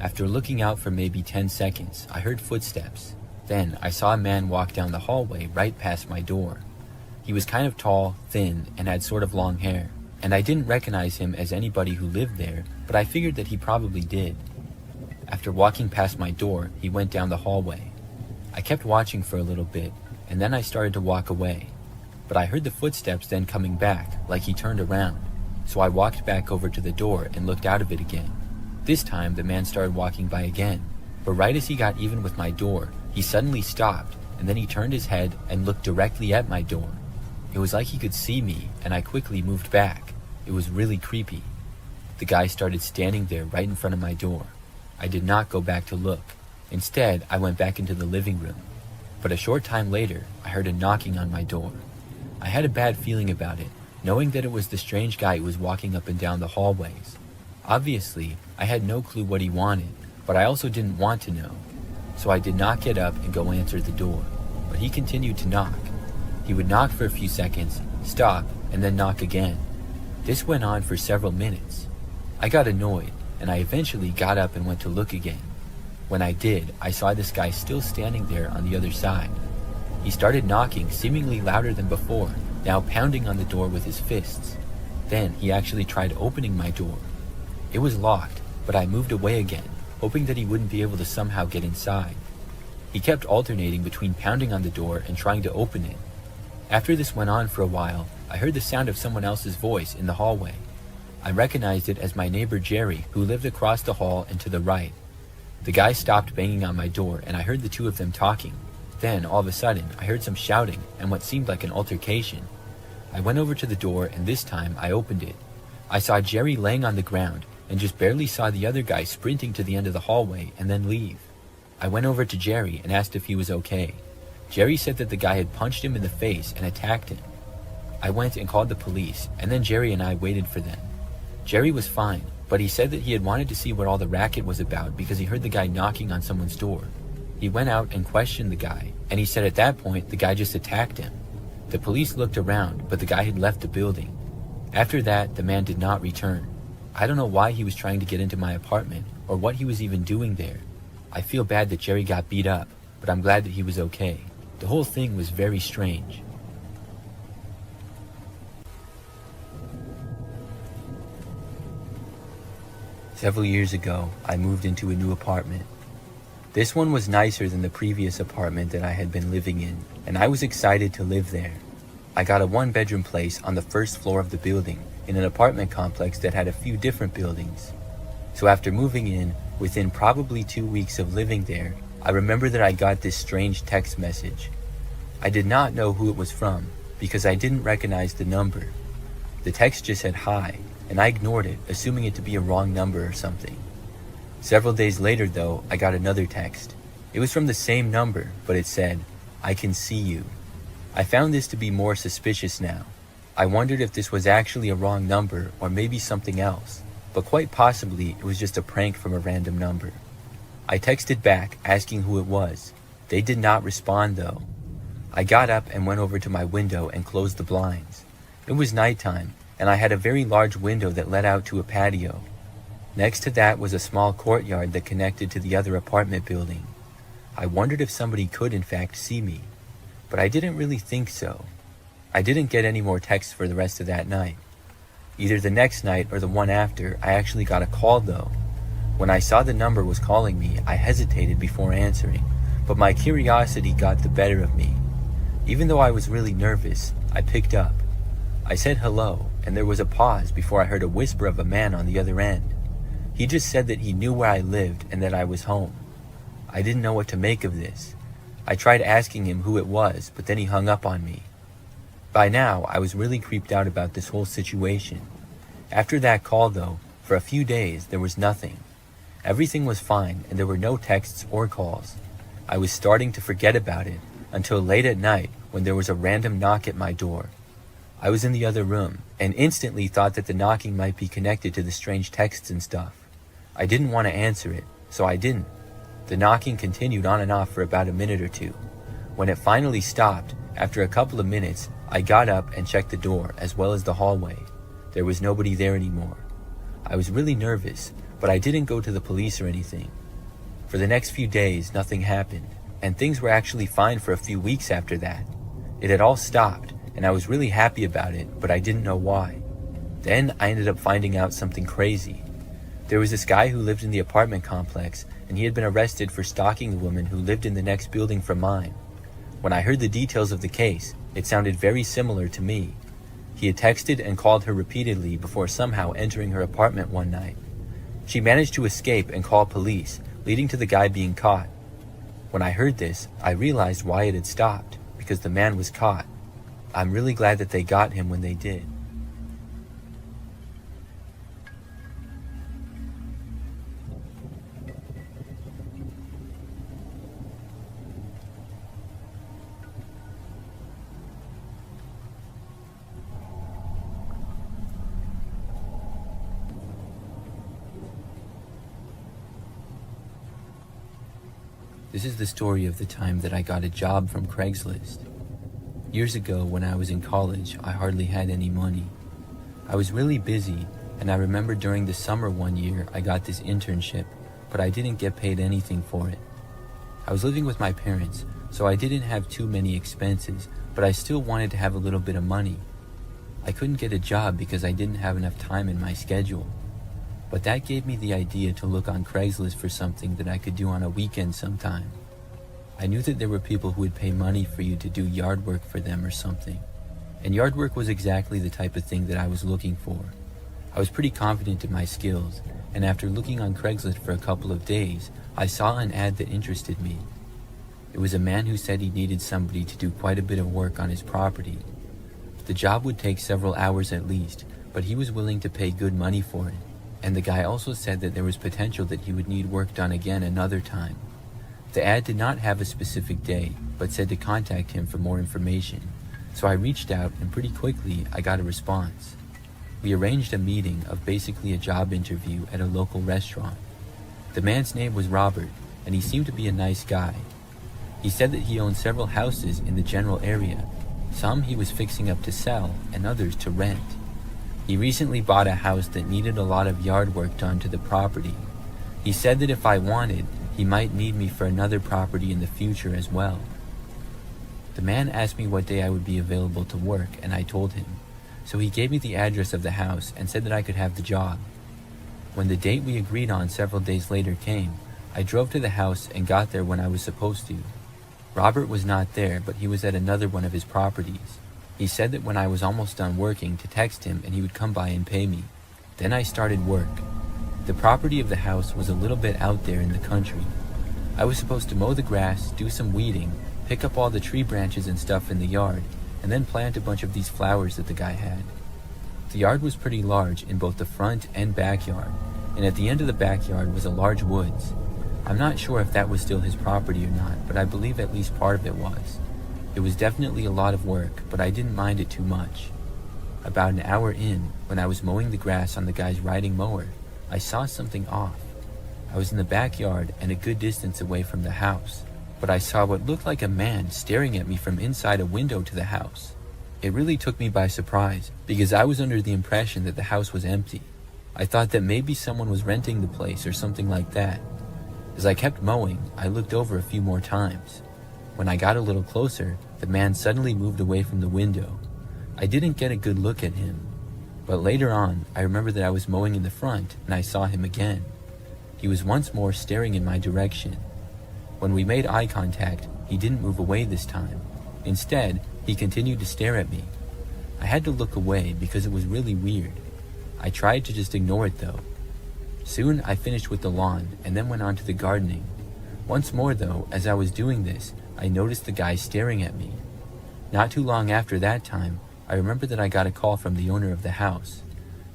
After looking out for maybe 10 seconds, I heard footsteps. Then I saw a man walk down the hallway right past my door. He was kind of tall, thin, and had sort of long hair, and I didn't recognize him as anybody who lived there, but I figured that he probably did. After walking past my door, he went down the hallway. I kept watching for a little bit, and then I started to walk away. But I heard the footsteps then coming back, like he turned around. So I walked back over to the door and looked out of it again. This time, the man started walking by again, but right as he got even with my door, he suddenly stopped, and then he turned his head and looked directly at my door. It was like he could see me, and I quickly moved back. It was really creepy. The guy started standing there right in front of my door. I did not go back to look. Instead, I went back into the living room. But a short time later, I heard a knocking on my door. I had a bad feeling about it, knowing that it was the strange guy who was walking up and down the hallways. Obviously, I had no clue what he wanted, but I also didn't want to know. So I did not get up and go answer the door, but he continued to knock. He would knock for a few seconds, stop, and then knock again. This went on for several minutes. I got annoyed, and I eventually got up and went to look again. When I did, I saw this guy still standing there on the other side. He started knocking seemingly louder than before, now pounding on the door with his fists. Then he actually tried opening my door. It was locked, but I moved away again, hoping that he wouldn't be able to somehow get inside. He kept alternating between pounding on the door and trying to open it. After this went on for a while, I heard the sound of someone else's voice in the hallway. I recognized it as my neighbor Jerry, who lived across the hall and to the right. The guy stopped banging on my door, and I heard the two of them talking. Then, all of a sudden, I heard some shouting and what seemed like an altercation. I went over to the door, and this time I opened it. I saw Jerry laying on the ground, and just barely saw the other guy sprinting to the end of the hallway and then leave. I went over to Jerry and asked if he was okay. Jerry said that the guy had punched him in the face and attacked him. I went and called the police, and then Jerry and I waited for them. Jerry was fine, but he said that he had wanted to see what all the racket was about because he heard the guy knocking on someone's door. He went out and questioned the guy, and he said at that point the guy just attacked him. The police looked around, but the guy had left the building. After that, the man did not return. I don't know why he was trying to get into my apartment, or what he was even doing there. I feel bad that Jerry got beat up, but I'm glad that he was okay. The whole thing was very strange. Several years ago, I moved into a new apartment. This one was nicer than the previous apartment that I had been living in, and I was excited to live there. I got a one-bedroom place on the first floor of the building in an apartment complex that had a few different buildings. So after moving in, within probably 2 weeks of living there, I remember that I got this strange text message. I did not know who it was from because I didn't recognize the number. The text just said hi, and I ignored it, assuming it to be a wrong number or something. Several days later though, I got another text. It was from the same number, but it said, "I can see you." I found this to be more suspicious now. I wondered if this was actually a wrong number or maybe something else, but quite possibly it was just a prank from a random number. I texted back asking who it was. They did not respond though. I got up and went over to my window and closed the blinds. It was nighttime, and I had a very large window that led out to a patio. Next to that was a small courtyard that connected to the other apartment building. I wondered if somebody could in fact see me, but I didn't really think so. I didn't get any more texts for the rest of that night. Either the next night or the one after, I actually got a call though. When I saw the number was calling me, I hesitated before answering, but my curiosity got the better of me. Even though I was really nervous, I picked up. I said hello, and there was a pause before I heard a whisper of a man on the other end. He just said that he knew where I lived and that I was home. I didn't know what to make of this. I tried asking him who it was, but then he hung up on me. By now, I was really creeped out about this whole situation. After that call though, for a few days, there was nothing. Everything was fine and there were no texts or calls. I was starting to forget about it until late at night when there was a random knock at my door. I was in the other room and instantly thought that the knocking might be connected to the strange texts and stuff. I didn't want to answer it, so I didn't. The knocking continued on and off for about a minute or two. When it finally stopped, after a couple of minutes, I got up and checked the door as well as the hallway. There was nobody there anymore. I was really nervous, but I didn't go to the police or anything. For the next few days, nothing happened, and things were actually fine for a few weeks after that. It had all stopped, and I was really happy about it, but I didn't know why. Then I ended up finding out something crazy. There was this guy who lived in the apartment complex, and he had been arrested for stalking the woman who lived in the next building from mine. When I heard the details of the case, it sounded very similar to me. He had texted and called her repeatedly before somehow entering her apartment one night. She managed to escape and call police, leading to the guy being caught. When I heard this, I realized why it had stopped, because the man was caught. I'm really glad that they got him when they did. This is the story of the time that I got a job from Craigslist. Years ago, when I was in college, I hardly had any money. I was really busy, and I remember during the summer one year, I got this internship, but I didn't get paid anything for it. I was living with my parents, so I didn't have too many expenses, but I still wanted to have a little bit of money. I couldn't get a job because I didn't have enough time in my schedule. But that gave me the idea to look on Craigslist for something that I could do on a weekend sometime. I knew that there were people who would pay money for you to do yard work for them or something. And yard work was exactly the type of thing that I was looking for. I was pretty confident in my skills, and after looking on Craigslist for a couple of days, I saw an ad that interested me. It was a man who said he needed somebody to do quite a bit of work on his property. The job would take several hours at least, but he was willing to pay good money for it. And the guy also said that there was potential that he would need work done again another time. The ad did not have a specific day, but said to contact him for more information. So I reached out, and pretty quickly I got a response. We arranged a meeting of basically a job interview at a local restaurant. The man's name was Robert, and he seemed to be a nice guy. He said that he owned several houses in the general area. Some he was fixing up to sell, and others to rent. He recently bought a house that needed a lot of yard work done to the property. He said that if I wanted, he might need me for another property in the future as well. The man asked me what day I would be available to work, and I told him. So he gave me the address of the house and said that I could have the job. When the date we agreed on several days later came, I drove to the house and got there when I was supposed to. Robert was not there, but he was at another one of his properties. He said that when I was almost done working to text him and he would come by and pay me. Then I started work. The property of the house was a little bit out there in the country. I was supposed to mow the grass, do some weeding, pick up all the tree branches and stuff in the yard, and then plant a bunch of these flowers that the guy had. The yard was pretty large in both the front and backyard, and at the end of the backyard was a large woods. I'm not sure if that was still his property or not, but I believe at least part of it was. It was definitely a lot of work, but I didn't mind it too much. About an hour in, when I was mowing the grass on the guy's riding mower, I saw something off. I was in the backyard and a good distance away from the house, but I saw what looked like a man staring at me from inside a window to the house. It really took me by surprise, because I was under the impression that the house was empty. I thought that maybe someone was renting the place or something like that. As I kept mowing, I looked over a few more times. When I got a little closer, the man suddenly moved away from the window. I didn't get a good look at him, but later on, I remember that I was mowing in the front and I saw him again. He was once more staring in my direction. When we made eye contact, he didn't move away this time. Instead, he continued to stare at me. I had to look away because it was really weird. I tried to just ignore it though. Soon I finished with the lawn and then went on to the gardening. Once more though, as I was doing this, I noticed the guy staring at me. Not too long after that time, I remember that I got a call from the owner of the house.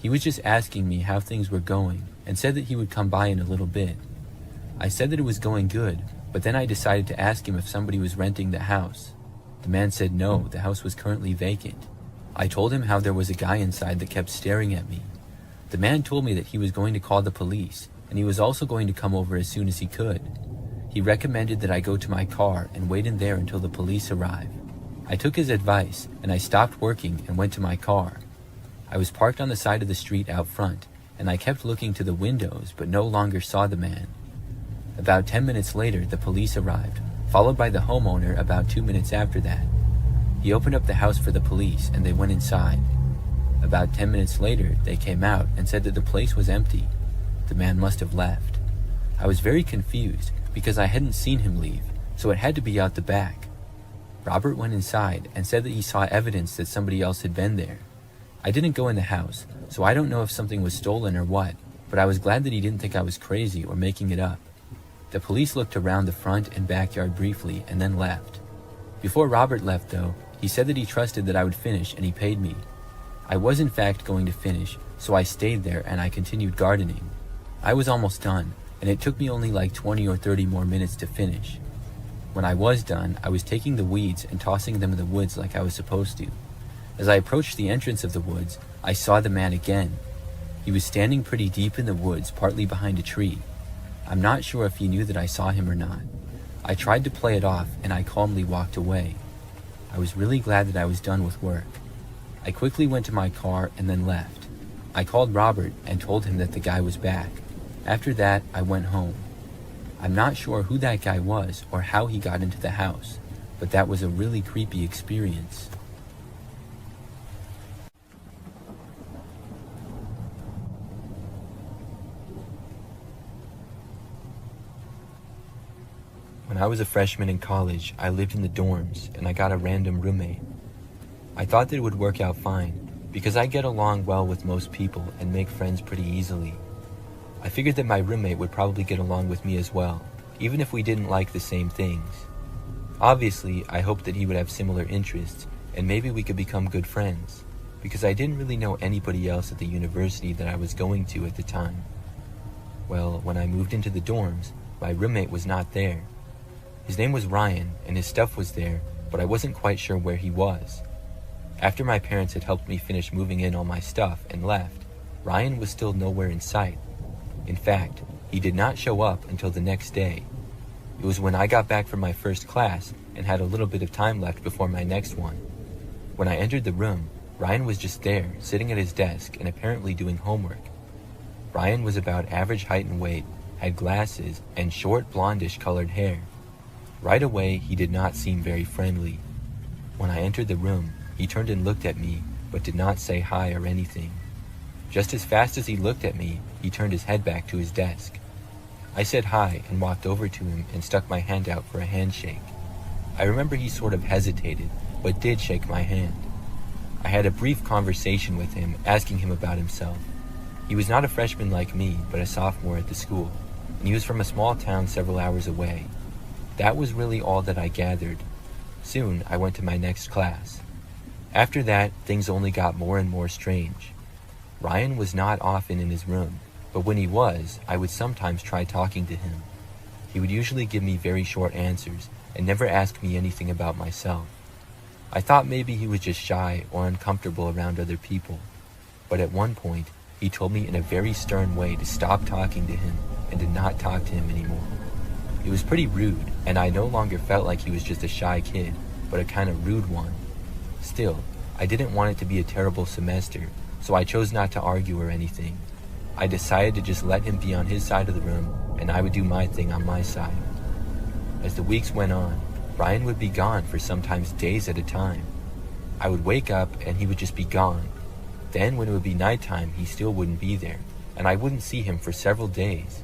He was just asking me how things were going and said that he would come by in a little bit. I said that it was going good, but then I decided to ask him if somebody was renting the house. The man said no, the house was currently vacant. I told him how there was a guy inside that kept staring at me. The man told me that he was going to call the police, and he was also going to come over as soon as he could. He recommended that I go to my car and wait in there until the police arrive. I took his advice, and I stopped working and went to my car. I was parked on the side of the street out front, and I kept looking to the windows but no longer saw the man. About 10 minutes later, the police arrived, followed by the homeowner about 2 minutes after that. He opened up the house for the police, and they went inside. About 10 minutes later, they came out and said that the place was empty. The man must have left. I was very confused because I hadn't seen him leave, so it had to be out the back. Robert went inside and said that he saw evidence that somebody else had been there. I didn't go in the house, so I don't know if something was stolen or what, but I was glad that he didn't think I was crazy or making it up. The police looked around the front and backyard briefly and then left. Before Robert left though, he said that he trusted that I would finish and he paid me. I was in fact going to finish, so I stayed there and I continued gardening. I was almost done, and it took me only like 20 or 30 more minutes to finish. When I was done, I was taking the weeds and tossing them in the woods like I was supposed to. As I approached the entrance of the woods, I saw the man again. He was standing pretty deep in the woods, partly behind a tree. I'm not sure if he knew that I saw him or not. I tried to play it off and I calmly walked away. I was really glad that I was done with work. I quickly went to my car and then left. I called Robert and told him that the guy was back. After that, I went home. I'm not sure who that guy was or how he got into the house, but that was a really creepy experience. When I was a freshman in college, I lived in the dorms and I got a random roommate. I thought that it would work out fine because I get along well with most people and make friends pretty easily. I figured that my roommate would probably get along with me as well, even if we didn't like the same things. Obviously, I hoped that he would have similar interests and maybe we could become good friends, because I didn't really know anybody else at the university that I was going to at the time. Well, when I moved into the dorms, my roommate was not there. His name was Ryan and his stuff was there, but I wasn't quite sure where he was. After my parents had helped me finish moving in all my stuff and left, Ryan was still nowhere in sight. In fact, he did not show up until the next day. It was when I got back from my first class and had a little bit of time left before my next one. When I entered the room, Ryan was just there, sitting at his desk and apparently doing homework. Ryan was about average height and weight, had glasses, and short blondish colored hair. Right away, he did not seem very friendly. When I entered the room, he turned and looked at me, but did not say hi or anything. Just as fast as he looked at me, he turned his head back to his desk. I said hi and walked over to him and stuck my hand out for a handshake. I remember he sort of hesitated, but did shake my hand. I had a brief conversation with him, asking him about himself. He was not a freshman like me, but a sophomore at the school, and he was from a small town several hours away. That was really all that I gathered. Soon, I went to my next class. After that, things only got more and more strange. Ryan was not often in his room, but when he was, I would sometimes try talking to him. He would usually give me very short answers and never ask me anything about myself. I thought maybe he was just shy or uncomfortable around other people, but at one point, he told me in a very stern way to stop talking to him and to not talk to him anymore. It was pretty rude, and I no longer felt like he was just a shy kid, but a kind of rude one. Still, I didn't want it to be a terrible semester, so I chose not to argue or anything. I decided to just let him be on his side of the room, and I would do my thing on my side. As the weeks went on, Ryan would be gone for sometimes days at a time. I would wake up and he would just be gone. Then when it would be nighttime, he still wouldn't be there, and I wouldn't see him for several days.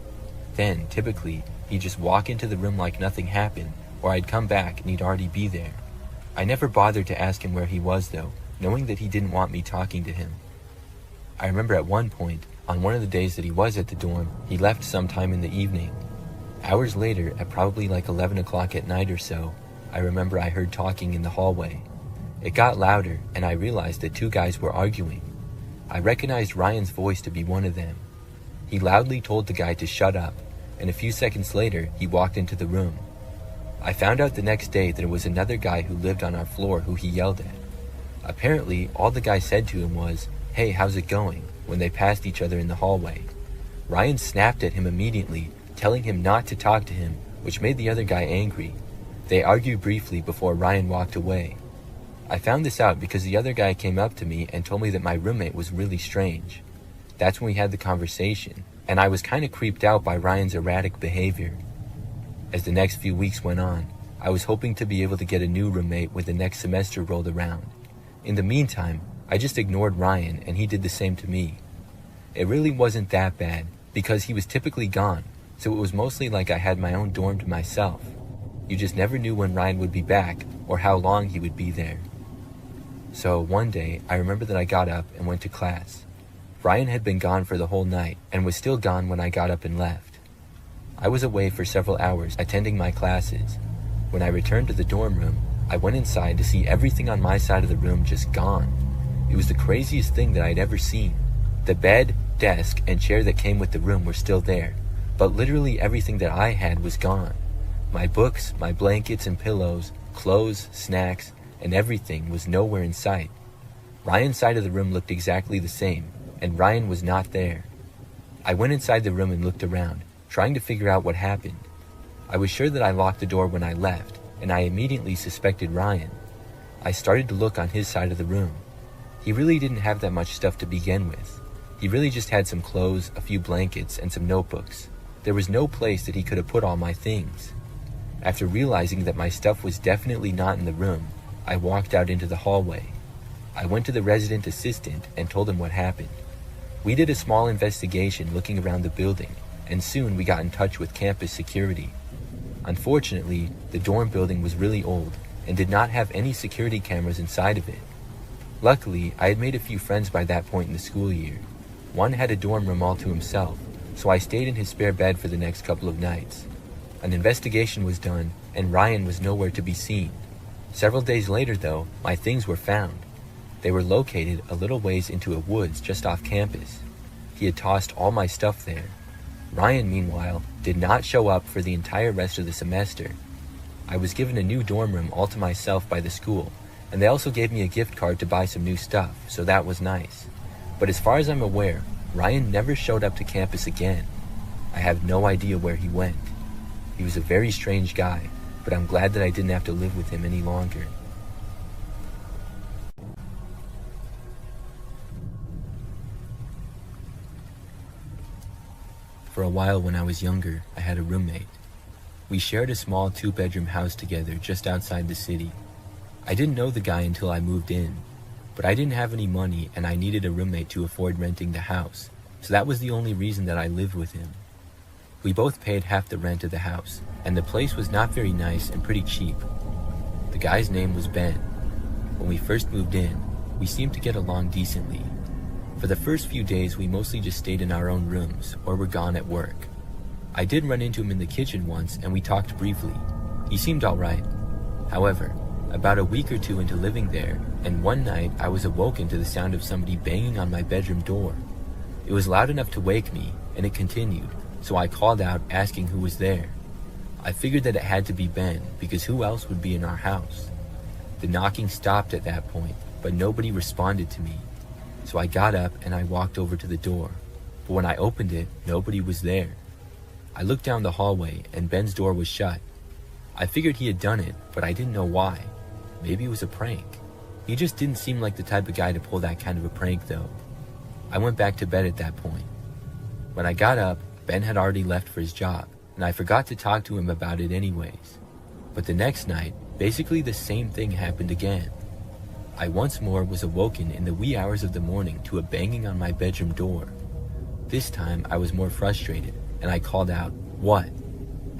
Then, typically, he'd just walk into the room like nothing happened, or I'd come back and he'd already be there. I never bothered to ask him where he was though, knowing that he didn't want me talking to him. I remember at one point, on one of the days that he was at the dorm, he left sometime in the evening. Hours later, at probably like 11 o'clock at night or so, I remember I heard talking in the hallway. It got louder, and I realized that two guys were arguing. I recognized Ryan's voice to be one of them. He loudly told the guy to shut up, and a few seconds later, he walked into the room. I found out the next day that it was another guy who lived on our floor who he yelled at. Apparently, all the guy said to him was, "Hey, how's it going?" when they passed each other in the hallway. Ryan snapped at him immediately, telling him not to talk to him, which made the other guy angry. They argued briefly before Ryan walked away. I found this out because the other guy came up to me and told me that my roommate was really strange. That's when we had the conversation, and I was kind of creeped out by Ryan's erratic behavior. As the next few weeks went on, I was hoping to be able to get a new roommate when the next semester rolled around. In the meantime, I just ignored Ryan and he did the same to me. It really wasn't that bad because he was typically gone, so it was mostly like I had my own dorm to myself. You just never knew when Ryan would be back or how long he would be there. So one day, I remember that I got up and went to class. Ryan had been gone for the whole night and was still gone when I got up and left. I was away for several hours attending my classes. When I returned to the dorm room, I went inside to see everything on my side of the room just gone. It was the craziest thing that I'd ever seen. The bed, desk, and chair that came with the room were still there, but literally everything that I had was gone. My books, my blankets and pillows, clothes, snacks, and everything was nowhere in sight. Ryan's side of the room looked exactly the same, and Ryan was not there. I went inside the room and looked around, trying to figure out what happened. I was sure that I locked the door when I left, and I immediately suspected Ryan. I started to look on his side of the room. He really didn't have that much stuff to begin with. He really just had some clothes, a few blankets, and some notebooks. There was no place that he could have put all my things. After realizing that my stuff was definitely not in the room, I walked out into the hallway. I went to the resident assistant and told him what happened. We did a small investigation looking around the building, and soon we got in touch with campus security. Unfortunately, the dorm building was really old and did not have any security cameras inside of it. Luckily, I had made a few friends by that point in the school year. One had a dorm room all to himself, so I stayed in his spare bed for the next couple of nights. An investigation was done, and Ryan was nowhere to be seen. Several days later, though, my things were found. They were located a little ways into a woods just off campus. He had tossed all my stuff there. Ryan, meanwhile, did not show up for the entire rest of the semester. I was given a new dorm room all to myself by the school, and they also gave me a gift card to buy some new stuff, so that was nice. But as far as I'm aware, Ryan never showed up to campus again. I have no idea where he went. He was a very strange guy, but I'm glad that I didn't have to live with him any longer. For a while when I was younger, I had a roommate. We shared a small 2-bedroom house together just outside the city. I didn't know the guy until I moved in, but I didn't have any money and I needed a roommate to afford renting the house, so that was the only reason that I lived with him. We both paid half the rent of the house, and the place was not very nice and pretty cheap. The guy's name was Ben. When we first moved in, we seemed to get along decently. For the first few days, we mostly just stayed in our own rooms or were gone at work. I did run into him in the kitchen once and we talked briefly. He seemed alright. However, about a week or two into living there, and one night I was awoken to the sound of somebody banging on my bedroom door. It was loud enough to wake me, and it continued, so I called out asking who was there. I figured that it had to be Ben, because who else would be in our house? The knocking stopped at that point, but nobody responded to me. So I got up and I walked over to the door, but when I opened it, nobody was there. I looked down the hallway and Ben's door was shut. I figured he had done it, but I didn't know why. Maybe it was a prank. He just didn't seem like the type of guy to pull that kind of a prank though. I went back to bed at that point. When I got up, Ben had already left for his job, and I forgot to talk to him about it anyways. But the next night, basically the same thing happened again. I once more was awoken in the wee hours of the morning to a banging on my bedroom door. This time I was more frustrated, and I called out, "What?"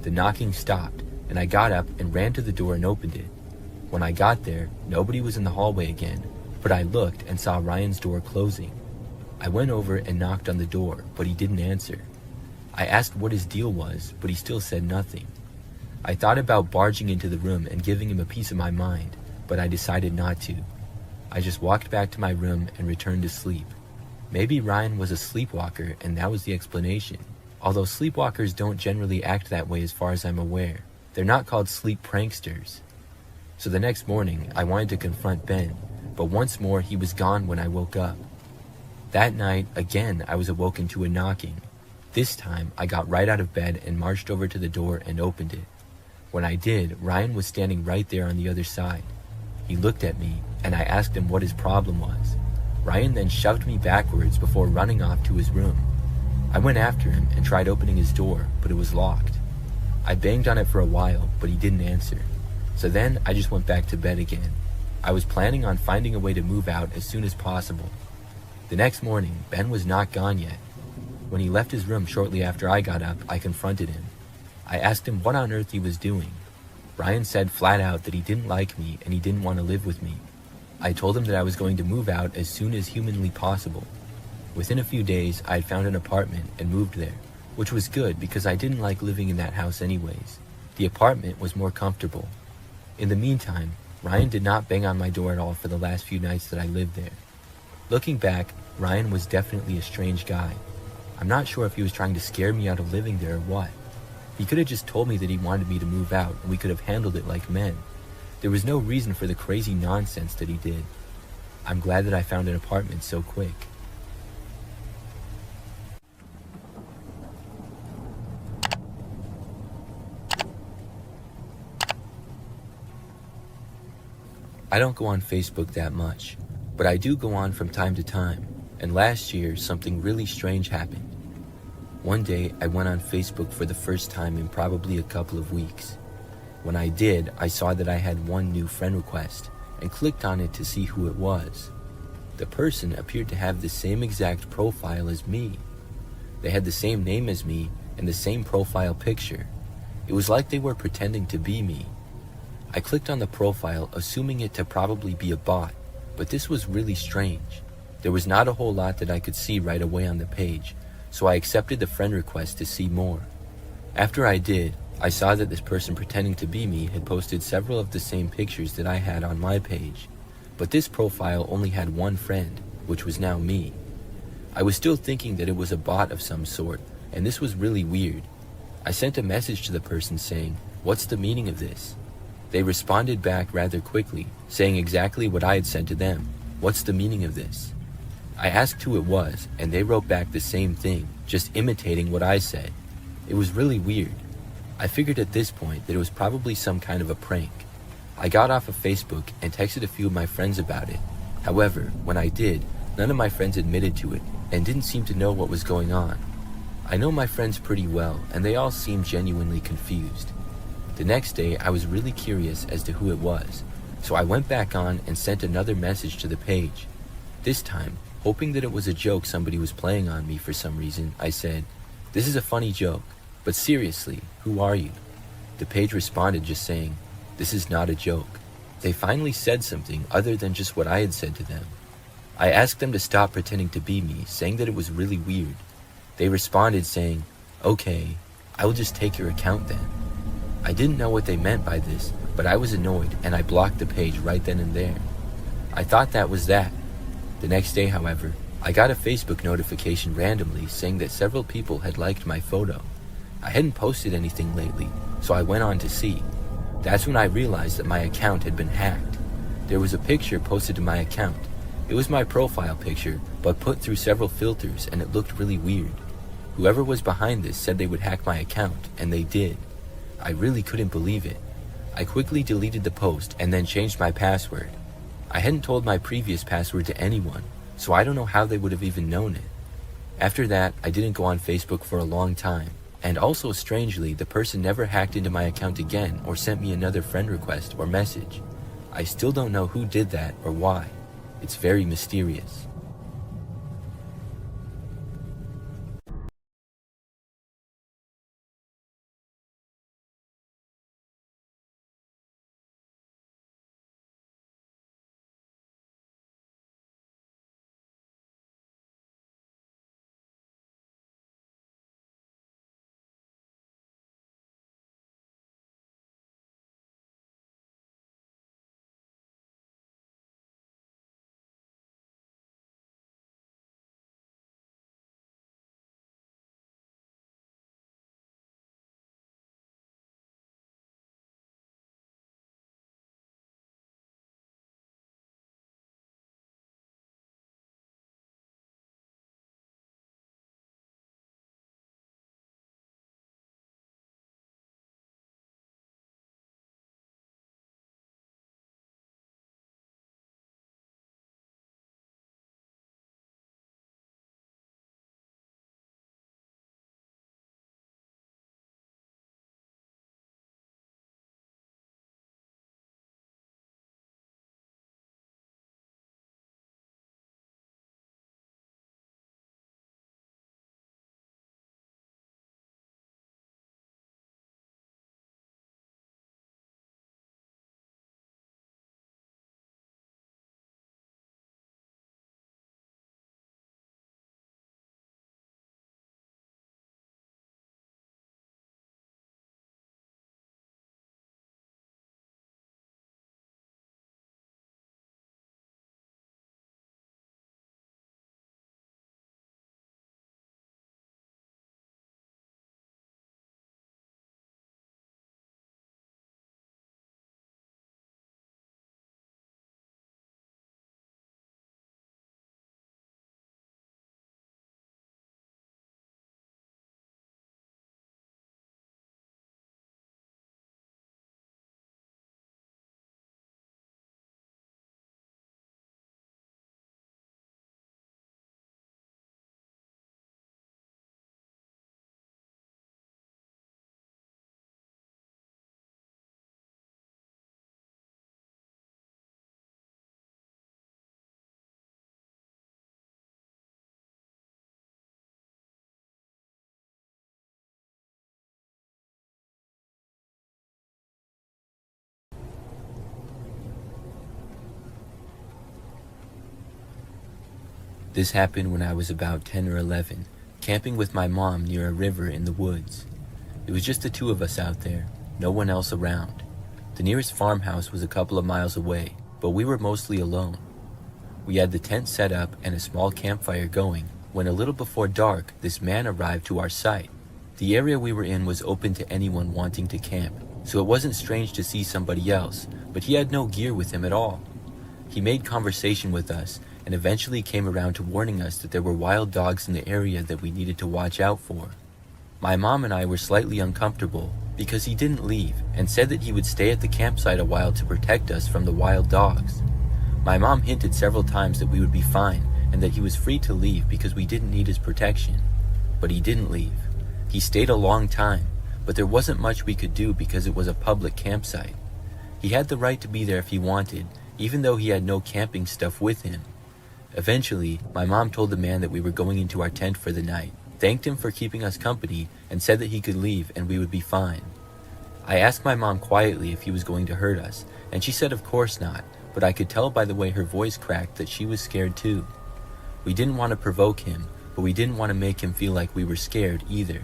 The knocking stopped, and I got up and ran to the door and opened it. When I got there, nobody was in the hallway again, but I looked and saw Ryan's door closing. I went over and knocked on the door, but he didn't answer. I asked what his deal was, but he still said nothing. I thought about barging into the room and giving him a piece of my mind, but I decided not to. I just walked back to my room and returned to sleep. Maybe Ryan was a sleepwalker and that was the explanation. Although sleepwalkers don't generally act that way as far as I'm aware. They're not called sleep pranksters. So the next morning, I wanted to confront Ben, but once more he was gone when I woke up. That night, again, I was awoken to a knocking. This time, I got right out of bed and marched over to the door and opened it. When I did, Ryan was standing right there on the other side. He looked at me, and I asked him what his problem was. Ryan then shoved me backwards before running off to his room. I went after him and tried opening his door, but it was locked. I banged on it for a while, but he didn't answer. So then I just went back to bed again. I was planning on finding a way to move out as soon as possible. The next morning, Ben was not gone yet. When he left his room shortly after I got up, I confronted him. I asked him what on earth he was doing. Ryan said flat out that he didn't like me and he didn't want to live with me. I told him that I was going to move out as soon as humanly possible. Within a few days, I had found an apartment and moved there, which was good because I didn't like living in that house anyways. The apartment was more comfortable. In the meantime, Ryan did not bang on my door at all for the last few nights that I lived there. Looking back, Ryan was definitely a strange guy. I'm not sure if he was trying to scare me out of living there or what. He could have just told me that he wanted me to move out and we could have handled it like men. There was no reason for the crazy nonsense that he did. I'm glad that I found an apartment so quick. I don't go on Facebook that much, but I do go on from time to time, and last year something really strange happened. One day I went on Facebook for the first time in probably a couple of weeks. When I did, I saw that I had one new friend request and clicked on it to see who it was. The person appeared to have the same exact profile as me. They had the same name as me and the same profile picture. It was like they were pretending to be me. I clicked on the profile, assuming it to probably be a bot, but this was really strange. There was not a whole lot that I could see right away on the page, so I accepted the friend request to see more. After I did, I saw that this person pretending to be me had posted several of the same pictures that I had on my page, but this profile only had one friend, which was now me. I was still thinking that it was a bot of some sort, and this was really weird. I sent a message to the person saying, "What's the meaning of this?" They responded back rather quickly, saying exactly what I had said to them. "What's the meaning of this?" I asked who it was, and they wrote back the same thing, just imitating what I said. It was really weird. I figured at this point that it was probably some kind of a prank. I got off of Facebook and texted a few of my friends about it. However, when I did, none of my friends admitted to it and didn't seem to know what was going on. I know my friends pretty well, and they all seemed genuinely confused. The next day, I was really curious as to who it was, so I went back on and sent another message to the page. This time, hoping that it was a joke somebody was playing on me for some reason, I said, "This is a funny joke, but seriously, who are you?" The page responded just saying, "This is not a joke." They finally said something other than just what I had said to them. I asked them to stop pretending to be me, saying that it was really weird. They responded saying, "Okay, I will just take your account then." I didn't know what they meant by this, but I was annoyed and I blocked the page right then and there. I thought that was that. The next day, however, I got a Facebook notification randomly saying that several people had liked my photo. I hadn't posted anything lately, so I went on to see. That's when I realized that my account had been hacked. There was a picture posted to my account. It was my profile picture, but put through several filters, and it looked really weird. Whoever was behind this said they would hack my account, and they did. I really couldn't believe it. I quickly deleted the post and then changed my password. I hadn't told my previous password to anyone, so I don't know how they would have even known it. After that, I didn't go on Facebook for a long time, and also strangely, the person never hacked into my account again or sent me another friend request or message. I still don't know who did that or why. It's very mysterious. This happened when I was about 10 or 11, camping with my mom near a river in the woods. It was just the two of us out there, no one else around. The nearest farmhouse was a couple of miles away, but we were mostly alone. We had the tent set up and a small campfire going when a little before dark, this man arrived to our site. The area we were in was open to anyone wanting to camp, so it wasn't strange to see somebody else, but he had no gear with him at all. He made conversation with us and eventually came around to warning us that there were wild dogs in the area that we needed to watch out for. My mom and I were slightly uncomfortable, because he didn't leave and said that he would stay at the campsite a while to protect us from the wild dogs. My mom hinted several times that we would be fine and that he was free to leave because we didn't need his protection. But he didn't leave. He stayed a long time, but there wasn't much we could do because it was a public campsite. He had the right to be there if he wanted, even though he had no camping stuff with him. Eventually, my mom told the man that we were going into our tent for the night, thanked him for keeping us company, and said that he could leave and we would be fine. I asked my mom quietly if he was going to hurt us, and she said of course not, but I could tell by the way her voice cracked that she was scared too. We didn't want to provoke him, but we didn't want to make him feel like we were scared either,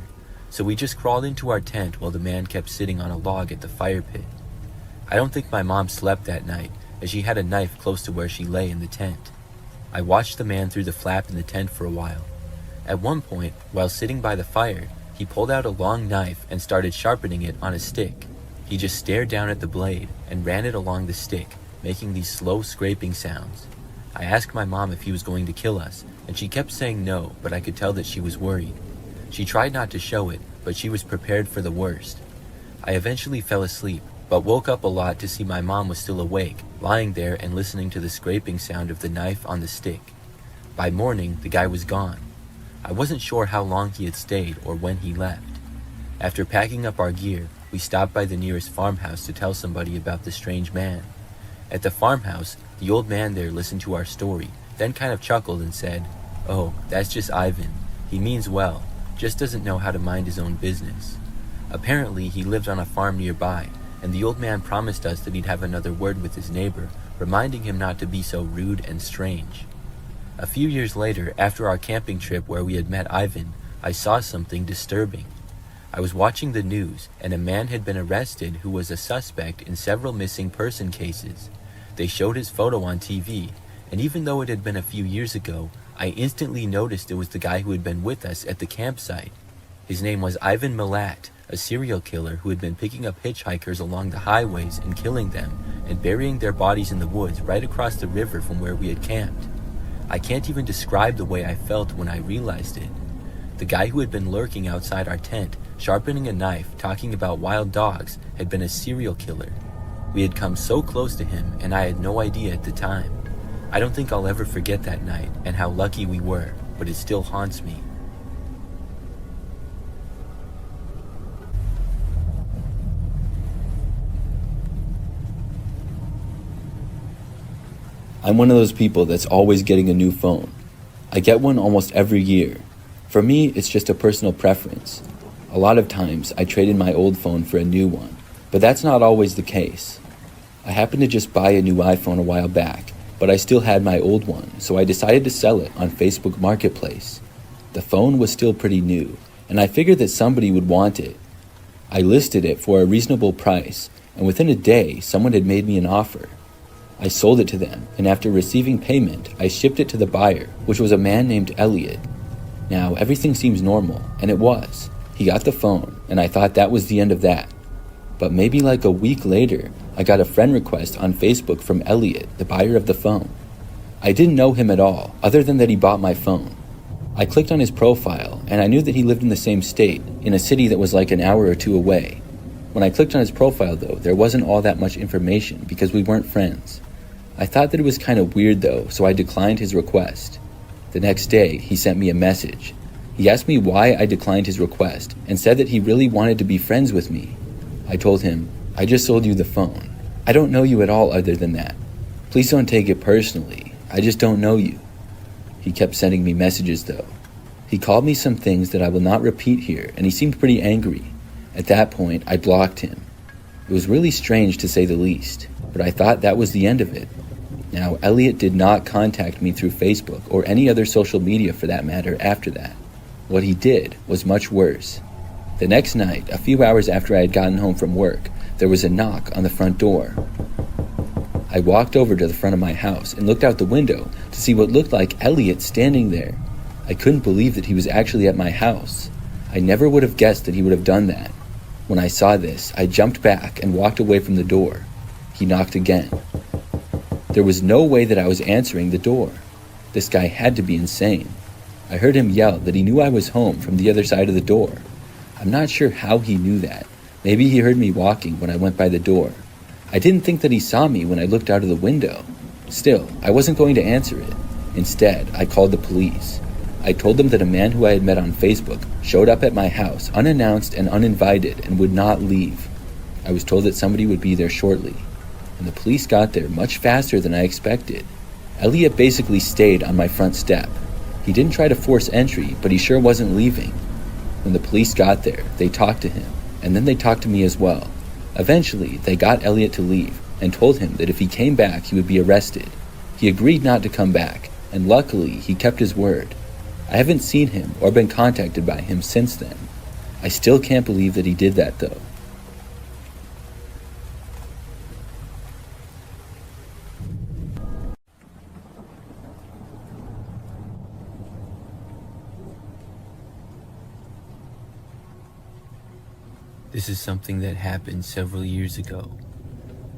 so we just crawled into our tent while the man kept sitting on a log at the fire pit. I don't think my mom slept that night, as she had a knife close to where she lay in the tent. I watched the man through the flap in the tent for a while. At one point, while sitting by the fire, he pulled out a long knife and started sharpening it on a stick. He just stared down at the blade and ran it along the stick, making these slow scraping sounds. I asked my mom if he was going to kill us, and she kept saying no, but I could tell that she was worried. She tried not to show it, but she was prepared for the worst. I eventually fell asleep, but woke up a lot to see my mom was still awake, lying there and listening to the scraping sound of the knife on the stick. By morning, the guy was gone. I wasn't sure how long he had stayed or when he left. After packing up our gear, we stopped by the nearest farmhouse to tell somebody about the strange man. At the farmhouse, the old man there listened to our story, then kind of chuckled and said, "Oh, that's just Ivan. He means well, just doesn't know how to mind his own business." Apparently, he lived on a farm nearby, and the old man promised us that he'd have another word with his neighbor, reminding him not to be so rude and strange. A few years later, after our camping trip where we had met Ivan, I saw something disturbing. I was watching the news, and a man had been arrested who was a suspect in several missing person cases. They showed his photo on TV, and even though it had been a few years ago, I instantly noticed it was the guy who had been with us at the campsite. His name was Ivan Milat, a serial killer who had been picking up hitchhikers along the highways and killing them, and burying their bodies in the woods right across the river from where we had camped. I can't even describe the way I felt when I realized it. The guy who had been lurking outside our tent, sharpening a knife, talking about wild dogs, had been a serial killer. We had come so close to him, and I had no idea at the time. I don't think I'll ever forget that night and how lucky we were, but it still haunts me. I'm one of those people that's always getting a new phone. I get one almost every year. For me, it's just a personal preference. A lot of times, I trade in my old phone for a new one, but that's not always the case. I happened to just buy a new iPhone a while back, but I still had my old one, so I decided to sell it on Facebook Marketplace. The phone was still pretty new, and I figured that somebody would want it. I listed it for a reasonable price, and within a day, someone had made me an offer. I sold it to them, and after receiving payment, I shipped it to the buyer, which was a man named Elliot. Now, everything seems normal, and it was. He got the phone, and I thought that was the end of that. But maybe like a week later, I got a friend request on Facebook from Elliot, the buyer of the phone. I didn't know him at all, other than that he bought my phone. I clicked on his profile, and I knew that he lived in the same state, in a city that was like an hour or two away. When I clicked on his profile though, there wasn't all that much information because we weren't friends. I thought that it was kind of weird though, so I declined his request. The next day, he sent me a message. He asked me why I declined his request and said that he really wanted to be friends with me. I told him, "I just sold you the phone. I don't know you at all other than that. Please don't take it personally. I just don't know you." He kept sending me messages though. He called me some things that I will not repeat here, and he seemed pretty angry. At that point, I blocked him. It was really strange to say the least, but I thought that was the end of it. Now, Elliot did not contact me through Facebook or any other social media for that matter after that. What he did was much worse. The next night, a few hours after I had gotten home from work, there was a knock on the front door. I walked over to the front of my house and looked out the window to see what looked like Elliot standing there. I couldn't believe that he was actually at my house. I never would have guessed that he would have done that. When I saw this, I jumped back and walked away from the door. He knocked again. There was no way that I was answering the door. This guy had to be insane. I heard him yell that he knew I was home from the other side of the door. I'm not sure how he knew that, Maybe he heard me walking when I went by the door. I didn't think that he saw me when I looked out of the window. Still, I wasn't going to answer it. Instead, I called the police. I told them that a man who I had met on Facebook showed up at my house unannounced and uninvited and would not leave. I was told that somebody would be there shortly, and the police got there much faster than I expected. Elliot basically stayed on my front step. He didn't try to force entry, but he sure wasn't leaving. When the police got there, they talked to him, and then they talked to me as well. Eventually, they got Elliot to leave and told him that if he came back, he would be arrested. He agreed not to come back, and luckily, he kept his word. I haven't seen him or been contacted by him since then. I still can't believe that he did that, though. This is something that happened several years ago.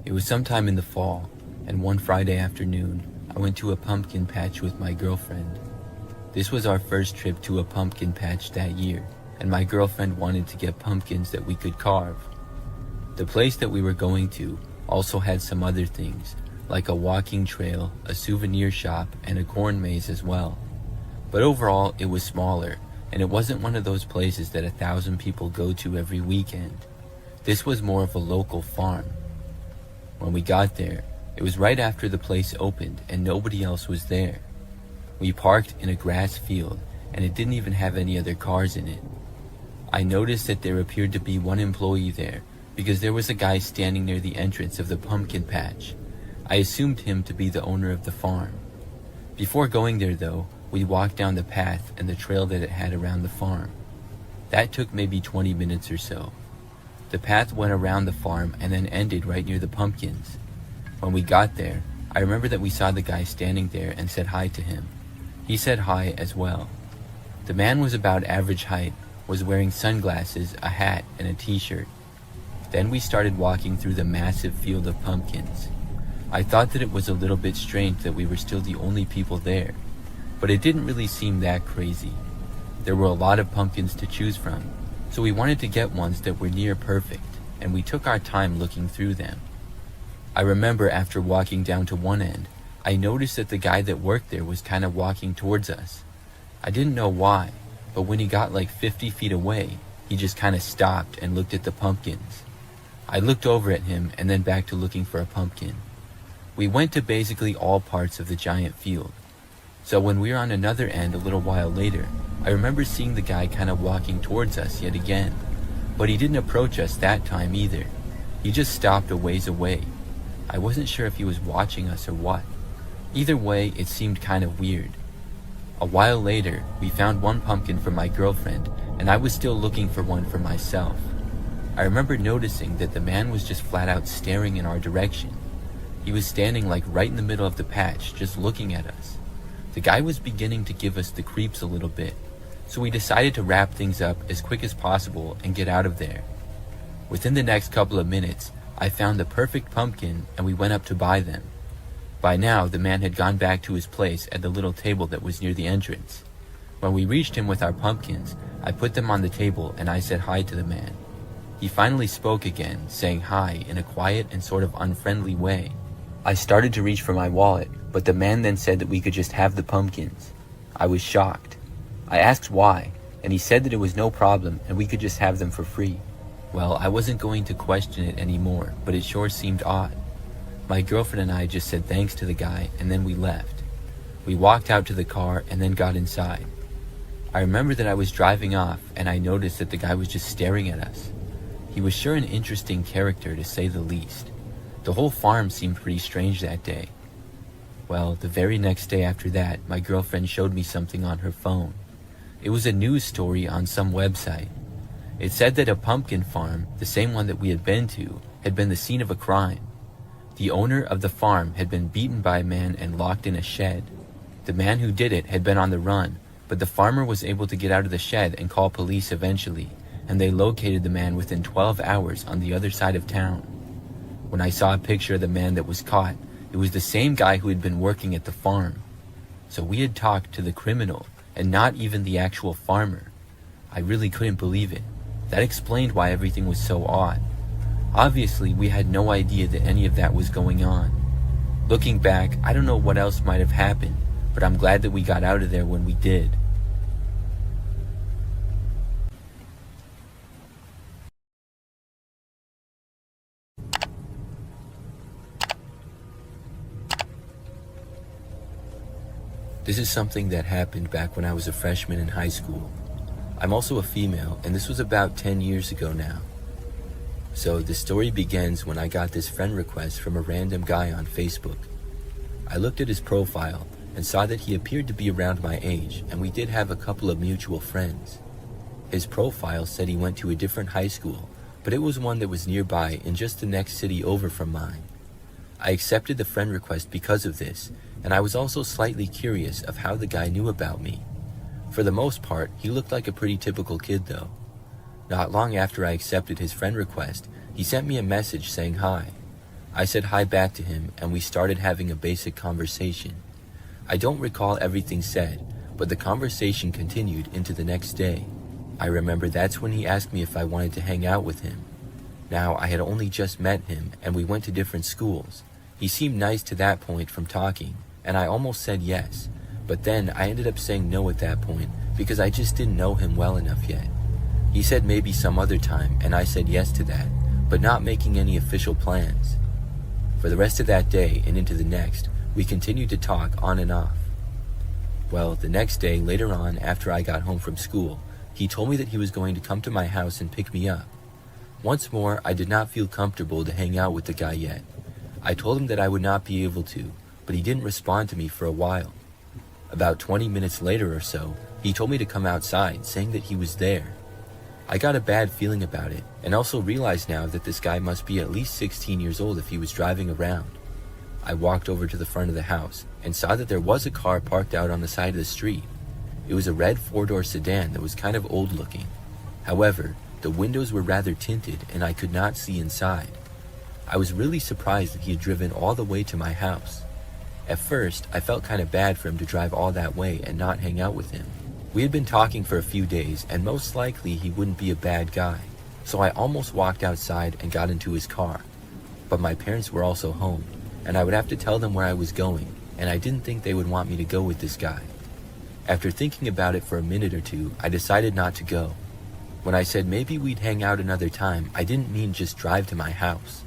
It was sometime in the fall, and one Friday afternoon, I went to a pumpkin patch with my girlfriend. This was our first trip to a pumpkin patch that year, and my girlfriend wanted to get pumpkins that we could carve. The place that we were going to also had some other things, like a walking trail, a souvenir shop, and a corn maze as well. But overall, it was smaller, and it wasn't one of those places that 1,000 people go to every weekend. This was more of a local farm. When we got there, it was right after the place opened and nobody else was there. We parked in a grass field, and it didn't even have any other cars in it. I noticed that there appeared to be one employee there, because there was a guy standing near the entrance of the pumpkin patch. I assumed him to be the owner of the farm. Before going there though, we walked down the path and the trail that it had around the farm. That took maybe 20 minutes or so. The path went around the farm and then ended right near the pumpkins. When we got there, I remember that we saw the guy standing there and said hi to him. He said hi as well. The man was about average height, was wearing sunglasses, a hat, and a t-shirt. Then we started walking through the massive field of pumpkins. I thought that it was a little bit strange that we were still the only people there, but it didn't really seem that crazy. There were a lot of pumpkins to choose from, so we wanted to get ones that were near perfect, and we took our time looking through them. I remember after walking down to one end, I noticed that the guy that worked there was kind of walking towards us. I didn't know why, but when he got like 50 feet away, he just kind of stopped and looked at the pumpkins. I looked over at him and then back to looking for a pumpkin. We went to basically all parts of the giant field. So when we were on another end a little while later, I remember seeing the guy kind of walking towards us yet again, but he didn't approach us that time either. He just stopped a ways away. I wasn't sure if he was watching us or what. Either way, it seemed kind of weird. A while later, we found one pumpkin for my girlfriend, and I was still looking for one for myself. I remember noticing that the man was just flat out staring in our direction. He was standing like right in the middle of the patch, just looking at us. The guy was beginning to give us the creeps a little bit, so we decided to wrap things up as quick as possible and get out of there. Within the next couple of minutes, I found the perfect pumpkin and we went up to buy them. By now, the man had gone back to his place at the little table that was near the entrance. When we reached him with our pumpkins, I put them on the table and I said hi to the man. He finally spoke again, saying hi in a quiet and sort of unfriendly way. I started to reach for my wallet, but the man then said that we could just have the pumpkins. I was shocked. I asked why, and he said that it was no problem and we could just have them for free. Well, I wasn't going to question it anymore, but it sure seemed odd. My girlfriend and I just said thanks to the guy, and then we left. We walked out to the car and then got inside. I remember that I was driving off and I noticed that the guy was just staring at us. He was sure an interesting character, to say the least. The whole farm seemed pretty strange that day. Well, the very next day after that, my girlfriend showed me something on her phone. It was a news story on some website. It said that a pumpkin farm, the same one that we had been to, had been the scene of a crime. The owner of the farm had been beaten by a man and locked in a shed. The man who did it had been on the run, but the farmer was able to get out of the shed and call police eventually, and they located the man within 12 hours on the other side of town. When I saw a picture of the man that was caught, it was the same guy who had been working at the farm. So we had talked to the criminal and not even the actual farmer. I really couldn't believe it. That explained why everything was so odd. Obviously, we had no idea that any of that was going on. Looking back, I don't know what else might have happened, but I'm glad that we got out of there when we did. This is something that happened back when I was a freshman in high school. I'm also a female, and this was about 10 years ago now. So the story begins when I got this friend request from a random guy on Facebook. I looked at his profile and saw that he appeared to be around my age, and we did have a couple of mutual friends. His profile said he went to a different high school, but it was one that was nearby in just the next city over from mine. I accepted the friend request because of this, and I was also slightly curious of how the guy knew about me. For the most part, he looked like a pretty typical kid though. Not long after I accepted his friend request, he sent me a message saying hi. I said hi back to him, and we started having a basic conversation. I don't recall everything said, but the conversation continued into the next day. I remember that's when he asked me if I wanted to hang out with him. Now, I had only just met him, and we went to different schools. He seemed nice to that point from talking, and I almost said yes, but then I ended up saying no at that point because I just didn't know him well enough yet. He said maybe some other time, and I said yes to that, but not making any official plans. For the rest of that day and into the next, we continued to talk on and off. Well, the next day, later on, after I got home from school, he told me that he was going to come to my house and pick me up. Once more, I did not feel comfortable to hang out with the guy yet. I told him that I would not be able to, but he didn't respond to me for a while. About 20 minutes later or so, he told me to come outside, saying that he was there. I got a bad feeling about it, and also realized now that this guy must be at least 16 years old if he was driving around. I walked over to the front of the house and saw that there was a car parked out on the side of the street. It was a red 4-door sedan that was kind of old looking. However, the windows were rather tinted and I could not see inside. I was really surprised that he had driven all the way to my house. At first, I felt kind of bad for him to drive all that way and not hang out with him. We had been talking for a few days, and most likely he wouldn't be a bad guy, so I almost walked outside and got into his car. But my parents were also home, and I would have to tell them where I was going, and I didn't think they would want me to go with this guy. After thinking about it for a minute or two, I decided not to go. When I said maybe we'd hang out another time, I didn't mean just drive to my house.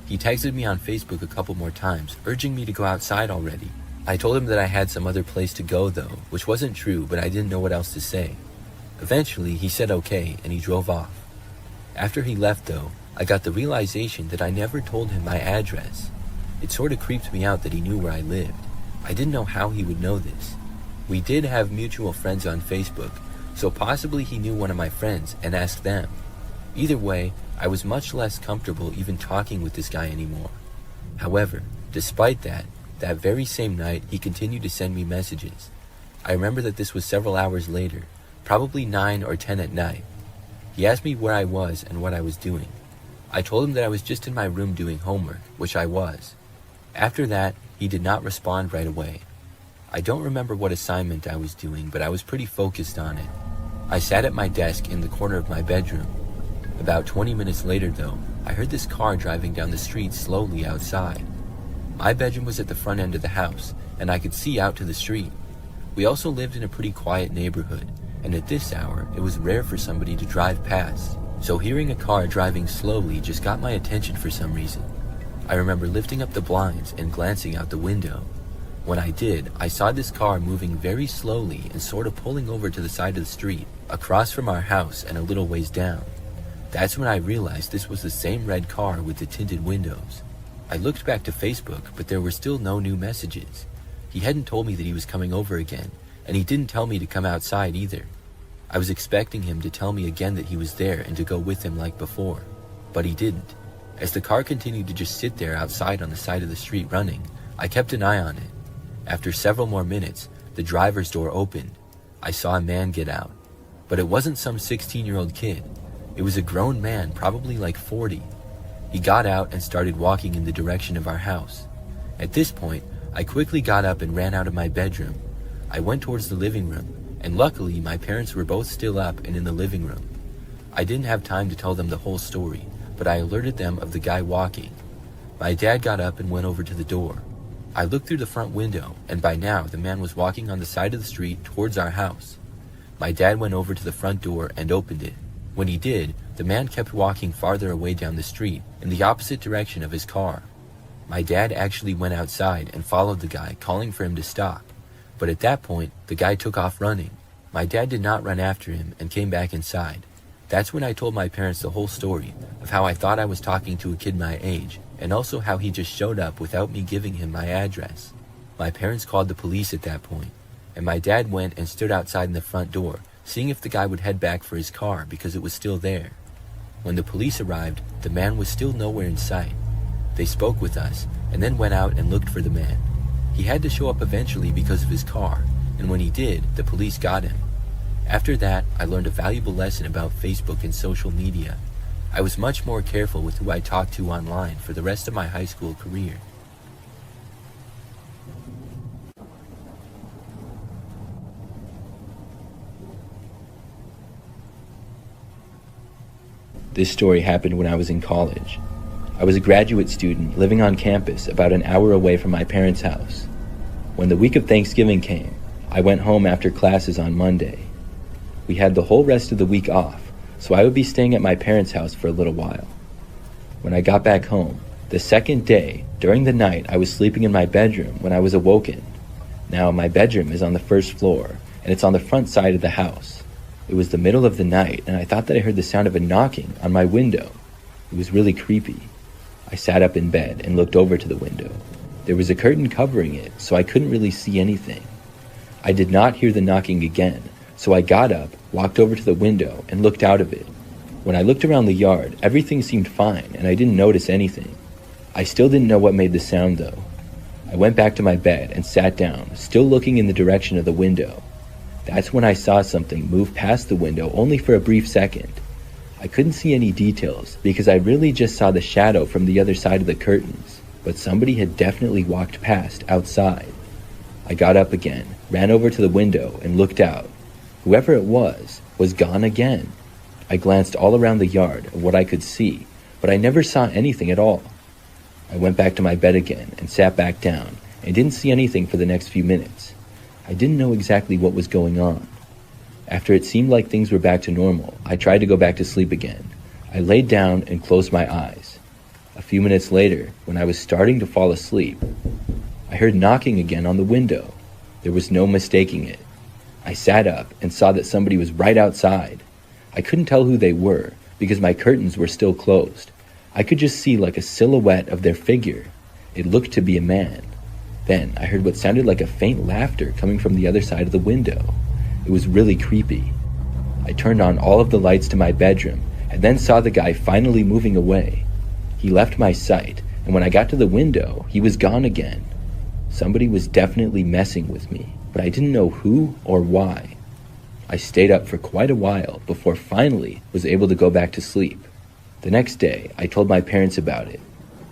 He texted me on Facebook a couple more times, urging me to go outside already. I told him that I had some other place to go though, which wasn't true, but I didn't know what else to say. Eventually, he said okay, and he drove off. After he left though, I got the realization that I never told him my address. It sort of creeped me out that he knew where I lived. I didn't know how he would know this. We did have mutual friends on Facebook, so possibly he knew one of my friends and asked them. Either way, I was much less comfortable even talking with this guy anymore. However, despite that very same night, he continued to send me messages. I remember that this was several hours later, probably 9 or 10 at night. He asked me where I was and what I was doing. I told him that I was just in my room doing homework, which I was. After that, he did not respond right away. I don't remember what assignment I was doing, but I was pretty focused on it. I sat at my desk in the corner of my bedroom. About 20 minutes later though, I heard this car driving down the street slowly outside. My bedroom was at the front end of the house, and I could see out to the street. We also lived in a pretty quiet neighborhood, and at this hour, it was rare for somebody to drive past. So hearing a car driving slowly just got my attention for some reason. I remember lifting up the blinds and glancing out the window. When I did, I saw this car moving very slowly and sort of pulling over to the side of the street, across from our house and a little ways down. That's when I realized this was the same red car with the tinted windows. I looked back to Facebook, but there were still no new messages. He hadn't told me that he was coming over again, and he didn't tell me to come outside either. I was expecting him to tell me again that he was there and to go with him like before, but he didn't. As the car continued to just sit there outside on the side of the street running, I kept an eye on it. After several more minutes, the driver's door opened. I saw a man get out, but it wasn't some 16-year-old kid. It was a grown man, probably like 40. He got out and started walking in the direction of our house. At this point, I quickly got up and ran out of my bedroom. I went towards the living room, and luckily my parents were both still up and in the living room. I didn't have time to tell them the whole story, but I alerted them of the guy walking. My dad got up and went over to the door. I looked through the front window, and by now the man was walking on the side of the street towards our house. My dad went over to the front door and opened it. When he did, the man kept walking farther away down the street in the opposite direction of his car. My dad actually went outside and followed the guy, calling for him to stop. But at that point, the guy took off running. My dad did not run after him and came back inside. That's when I told my parents the whole story of how I thought I was talking to a kid my age, and also how he just showed up without me giving him my address. My parents called the police at that point, and my dad went and stood outside in the front door, seeing if the guy would head back for his car because it was still there. When the police arrived, the man was still nowhere in sight. They spoke with us, and then went out and looked for the man. He had to show up eventually because of his car, and when he did, the police got him. After that, I learned a valuable lesson about Facebook and social media. I was much more careful with who I talked to online for the rest of my high school career. This story happened when I was in college. I was a graduate student living on campus about an hour away from my parents' house. When the week of Thanksgiving came, I went home after classes on Monday. We had the whole rest of the week off, so I would be staying at my parents' house for a little while. When I got back home, the second day, during the night, I was sleeping in my bedroom when I was awoken. Now, my bedroom is on the first floor, and it's on the front side of the house. It was the middle of the night, and I thought that I heard the sound of a knocking on my window. It was really creepy. I sat up in bed and looked over to the window. There was a curtain covering it, so I couldn't really see anything. I did not hear the knocking again, so I got up, walked over to the window, and looked out of it. When I looked around the yard, everything seemed fine, and I didn't notice anything. I still didn't know what made the sound, though. I went back to my bed and sat down, still looking in the direction of the window. That's when I saw something move past the window only for a brief second. I couldn't see any details because I really just saw the shadow from the other side of the curtains, but somebody had definitely walked past outside. I got up again, ran over to the window, and looked out. Whoever it was gone again. I glanced all around the yard of what I could see, but I never saw anything at all. I went back to my bed again and sat back down and didn't see anything for the next few minutes. I didn't know exactly what was going on. After it seemed like things were back to normal, I tried to go back to sleep again. I laid down and closed my eyes. A few minutes later, when I was starting to fall asleep, I heard knocking again on the window. There was no mistaking it. I sat up and saw that somebody was right outside. I couldn't tell who they were because my curtains were still closed. I could just see like a silhouette of their figure. It looked to be a man. Then I heard what sounded like a faint laughter coming from the other side of the window. It was really creepy. I turned on all of the lights to my bedroom and then saw the guy finally moving away. He left my sight, and when I got to the window, he was gone again. Somebody was definitely messing with me, but I didn't know who or why. I stayed up for quite a while before finally was able to go back to sleep. The next day, I told my parents about it.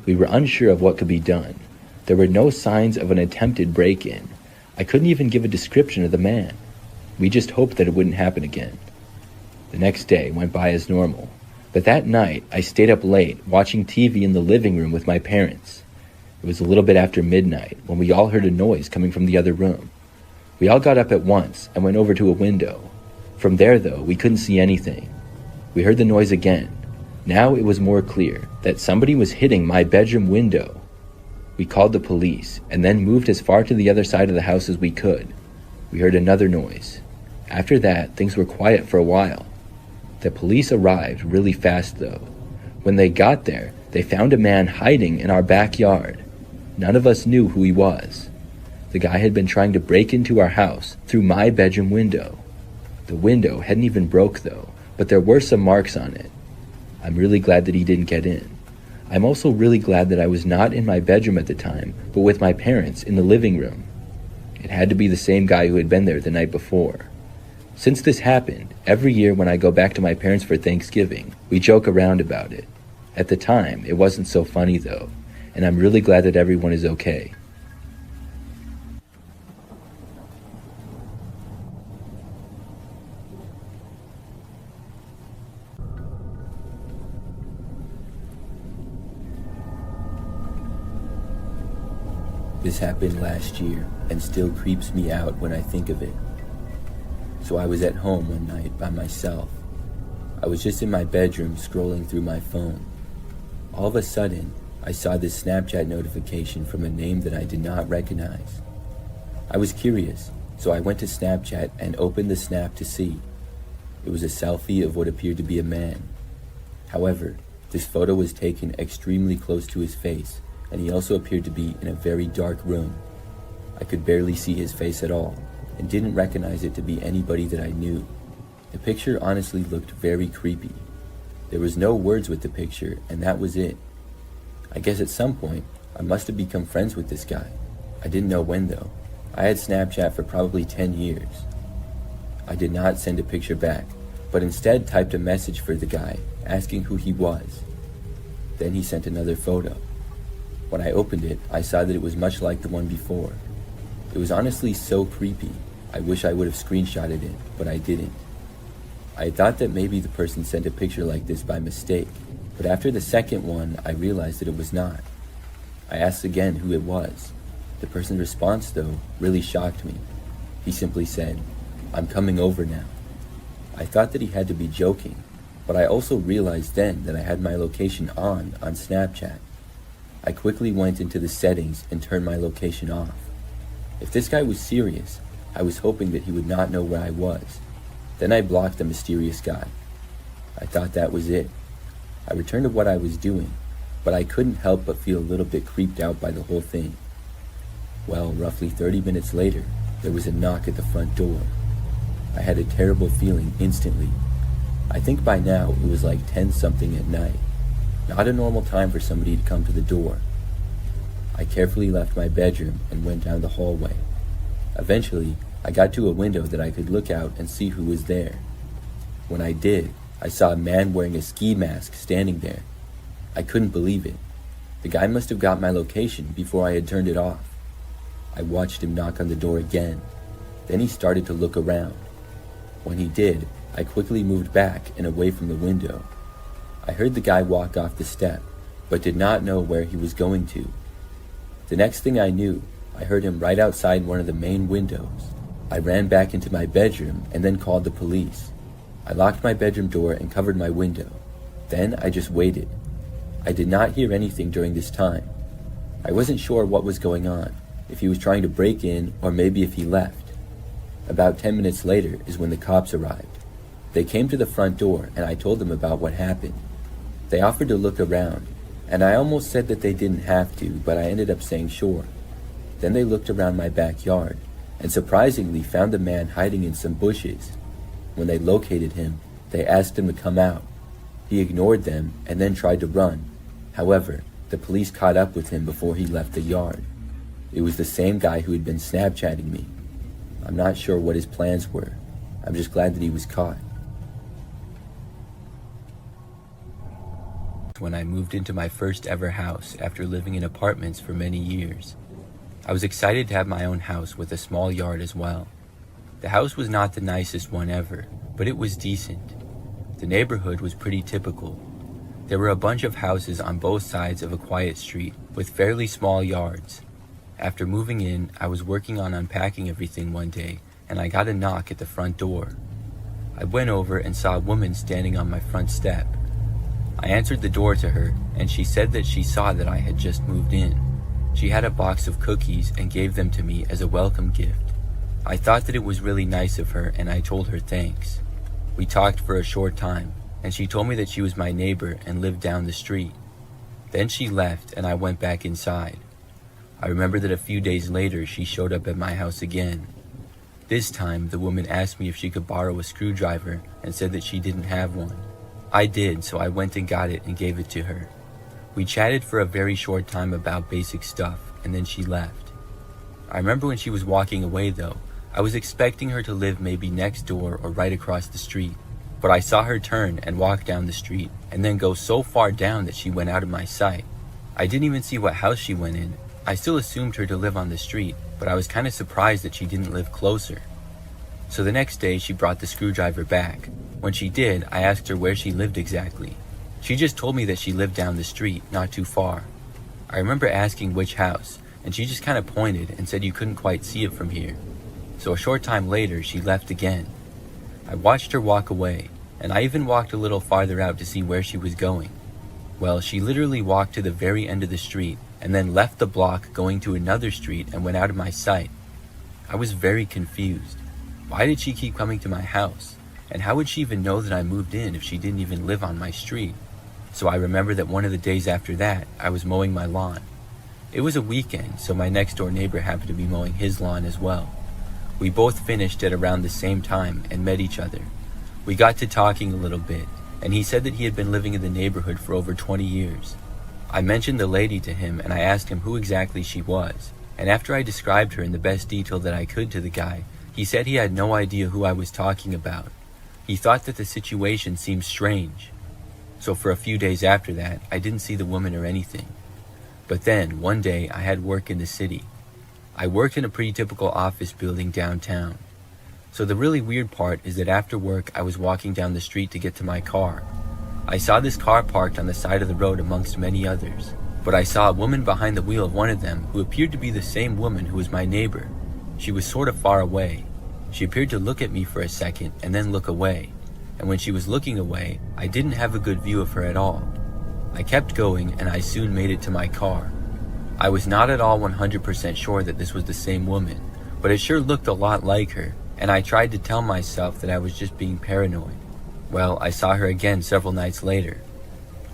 We were unsure of what could be done. There were no signs of an attempted break-in. I couldn't even give a description of the man. We just hoped that it wouldn't happen again. The next day went by as normal, but that night I stayed up late watching TV in the living room with my parents. It was a little bit after midnight when we all heard a noise coming from the other room. We all got up at once and went over to a window. From there, though, we couldn't see anything. We heard the noise again. Now it was more clear that somebody was hitting my bedroom window. We called the police and then moved as far to the other side of the house as we could. We heard another noise. After that, things were quiet for a while. The police arrived really fast, though. When they got there, they found a man hiding in our backyard. None of us knew who he was. The guy had been trying to break into our house through my bedroom window. The window hadn't even broke, though, but there were some marks on it. I'm really glad that he didn't get in. I'm also really glad that I was not in my bedroom at the time, but with my parents in the living room. It had to be the same guy who had been there the night before. Since this happened, every year when I go back to my parents for Thanksgiving, we joke around about it. At the time, it wasn't so funny though, and I'm really glad that everyone is okay. This happened last year and still creeps me out when I think of it. So I was at home one night by myself. I was just in my bedroom scrolling through my phone. All of a sudden, I saw this Snapchat notification from a name that I did not recognize. I was curious, so I went to Snapchat and opened the snap to see. It was a selfie of what appeared to be a man. However, this photo was taken extremely close to his face, and he also appeared to be in a very dark room. I could barely see his face at all, and didn't recognize it to be anybody that I knew. The picture honestly looked very creepy. There was no words with the picture, and that was it. I guess at some point, I must have become friends with this guy. I didn't know when though. I had Snapchat for probably 10 years. I did not send a picture back, but instead typed a message for the guy, asking who he was. Then he sent another photo. When I opened it, I saw that it was much like the one before. It was honestly so creepy, I wish I would have screenshotted it, but I didn't. I thought that maybe the person sent a picture like this by mistake, but after the second one, I realized that it was not. I asked again who it was. The person's response, though, really shocked me. He simply said, "I'm coming over now." I thought that he had to be joking, but I also realized then that I had my location on Snapchat. I quickly went into the settings and turned my location off. If this guy was serious, I was hoping that he would not know where I was. Then I blocked the mysterious guy. I thought that was it. I returned to what I was doing, but I couldn't help but feel a little bit creeped out by the whole thing. Well, roughly 30 minutes later, there was a knock at the front door. I had a terrible feeling instantly. I think by now it was like 10-something at night. Not a normal time for somebody to come to the door. I carefully left my bedroom and went down the hallway. Eventually, I got to a window that I could look out and see who was there. When I did, I saw a man wearing a ski mask standing there. I couldn't believe it. The guy must have got my location before I had turned it off. I watched him knock on the door again. Then he started to look around. When he did, I quickly moved back and away from the window. I heard the guy walk off the step, but did not know where he was going to. The next thing I knew, I heard him right outside one of the main windows. I ran back into my bedroom and then called the police. I locked my bedroom door and covered my window. Then I just waited. I did not hear anything during this time. I wasn't sure what was going on, if he was trying to break in or maybe if he left. About 10 minutes later is when the cops arrived. They came to the front door and I told them about what happened. They offered to look around, and I almost said that they didn't have to, but I ended up saying sure. Then they looked around my backyard, and surprisingly found the man hiding in some bushes. When they located him, they asked him to come out. He ignored them and then tried to run. However, the police caught up with him before he left the yard. It was the same guy who had been Snapchatting me. I'm not sure what his plans were. I'm just glad that he was caught. When I moved into my first ever house after living in apartments for many years. I was excited to have my own house with a small yard as well. The house was not the nicest one ever, but it was decent. The neighborhood was pretty typical. There were a bunch of houses on both sides of a quiet street with fairly small yards. After moving in, I was working on unpacking everything one day, and I got a knock at the front door. I went over and saw a woman standing on my front step. I answered the door to her, and she said that she saw that I had just moved in. She had a box of cookies and gave them to me as a welcome gift. I thought that it was really nice of her, and I told her thanks. We talked for a short time, and she told me that she was my neighbor and lived down the street. Then she left, and I went back inside. I remember that a few days later she showed up at my house again. This time, the woman asked me if she could borrow a screwdriver and said that she didn't have one. I did, so I went and got it and gave it to her. We chatted for a very short time about basic stuff, and then she left. I remember when she was walking away though, I was expecting her to live maybe next door or right across the street, but I saw her turn and walk down the street, and then go so far down that she went out of my sight. I didn't even see what house she went in. I still assumed her to live on the street, but I was kind of surprised that she didn't live closer. So the next day she brought the screwdriver back. When she did, I asked her where she lived exactly. She just told me that she lived down the street, not too far. I remember asking which house, and she just kind of pointed and said you couldn't quite see it from here. So a short time later, she left again. I watched her walk away, and I even walked a little farther out to see where she was going. Well, she literally walked to the very end of the street and then left the block going to another street and went out of my sight. I was very confused. Why did she keep coming to my house? And how would she even know that I moved in if she didn't even live on my street? So I remember that one of the days after that, I was mowing my lawn. It was a weekend, so my next door neighbor happened to be mowing his lawn as well. We both finished at around the same time and met each other. We got to talking a little bit, and he said that he had been living in the neighborhood for over 20 years. I mentioned the lady to him, and I asked him who exactly she was, and after I described her in the best detail that I could to the guy, he said he had no idea who I was talking about. He thought that the situation seemed strange. So for a few days after that, I didn't see the woman or anything. But then, one day, I had work in the city. I worked in a pretty typical office building downtown. So the really weird part is that after work, I was walking down the street to get to my car. I saw this car parked on the side of the road amongst many others, but I saw a woman behind the wheel of one of them who appeared to be the same woman who was my neighbor. She was sort of far away. She appeared to look at me for a second and then look away. And when she was looking away, I didn't have a good view of her at all. I kept going and I soon made it to my car. I was not at all 100% sure that this was the same woman, but it sure looked a lot like her, and I tried to tell myself that I was just being paranoid. Well, I saw her again several nights later.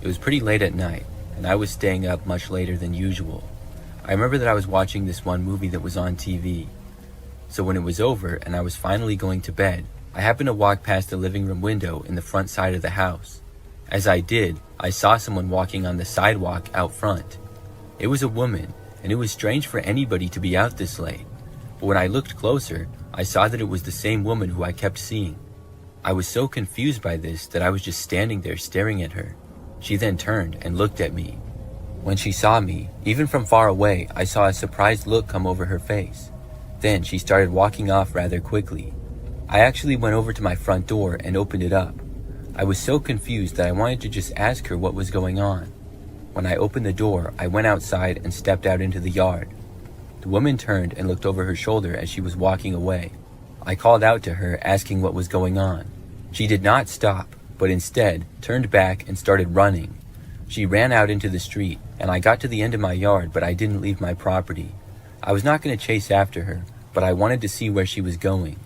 It was pretty late at night, and I was staying up much later than usual. I remember that I was watching this one movie that was on TV. So when it was over and I was finally going to bed, I happened to walk past the living room window in the front side of the house. As I did, I saw someone walking on the sidewalk out front. It was a woman, and it was strange for anybody to be out this late. But when I looked closer, I saw that it was the same woman who I kept seeing. I was so confused by this that I was just standing there staring at her. She then turned and looked at me. When she saw me, even from far away, I saw a surprised look come over her face. Then she started walking off rather quickly. I actually went over to my front door and opened it up. I was so confused that I wanted to just ask her what was going on. When I opened the door, I went outside and stepped out into the yard. The woman turned and looked over her shoulder as she was walking away. I called out to her, asking what was going on. She did not stop, but instead turned back and started running. She ran out into the street, and I got to the end of my yard, but I didn't leave my property. I was not going to chase after her, but I wanted to see where she was going.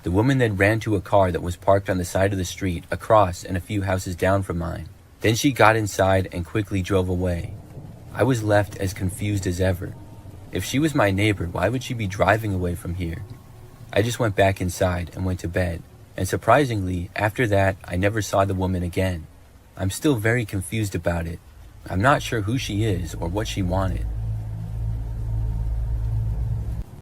The woman then ran to a car that was parked on the side of the street, across and a few houses down from mine. Then she got inside and quickly drove away. I was left as confused as ever. If she was my neighbor, why would she be driving away from here? I just went back inside and went to bed. And surprisingly, after that, I never saw the woman again. I'm still very confused about it. I'm not sure who she is or what she wanted.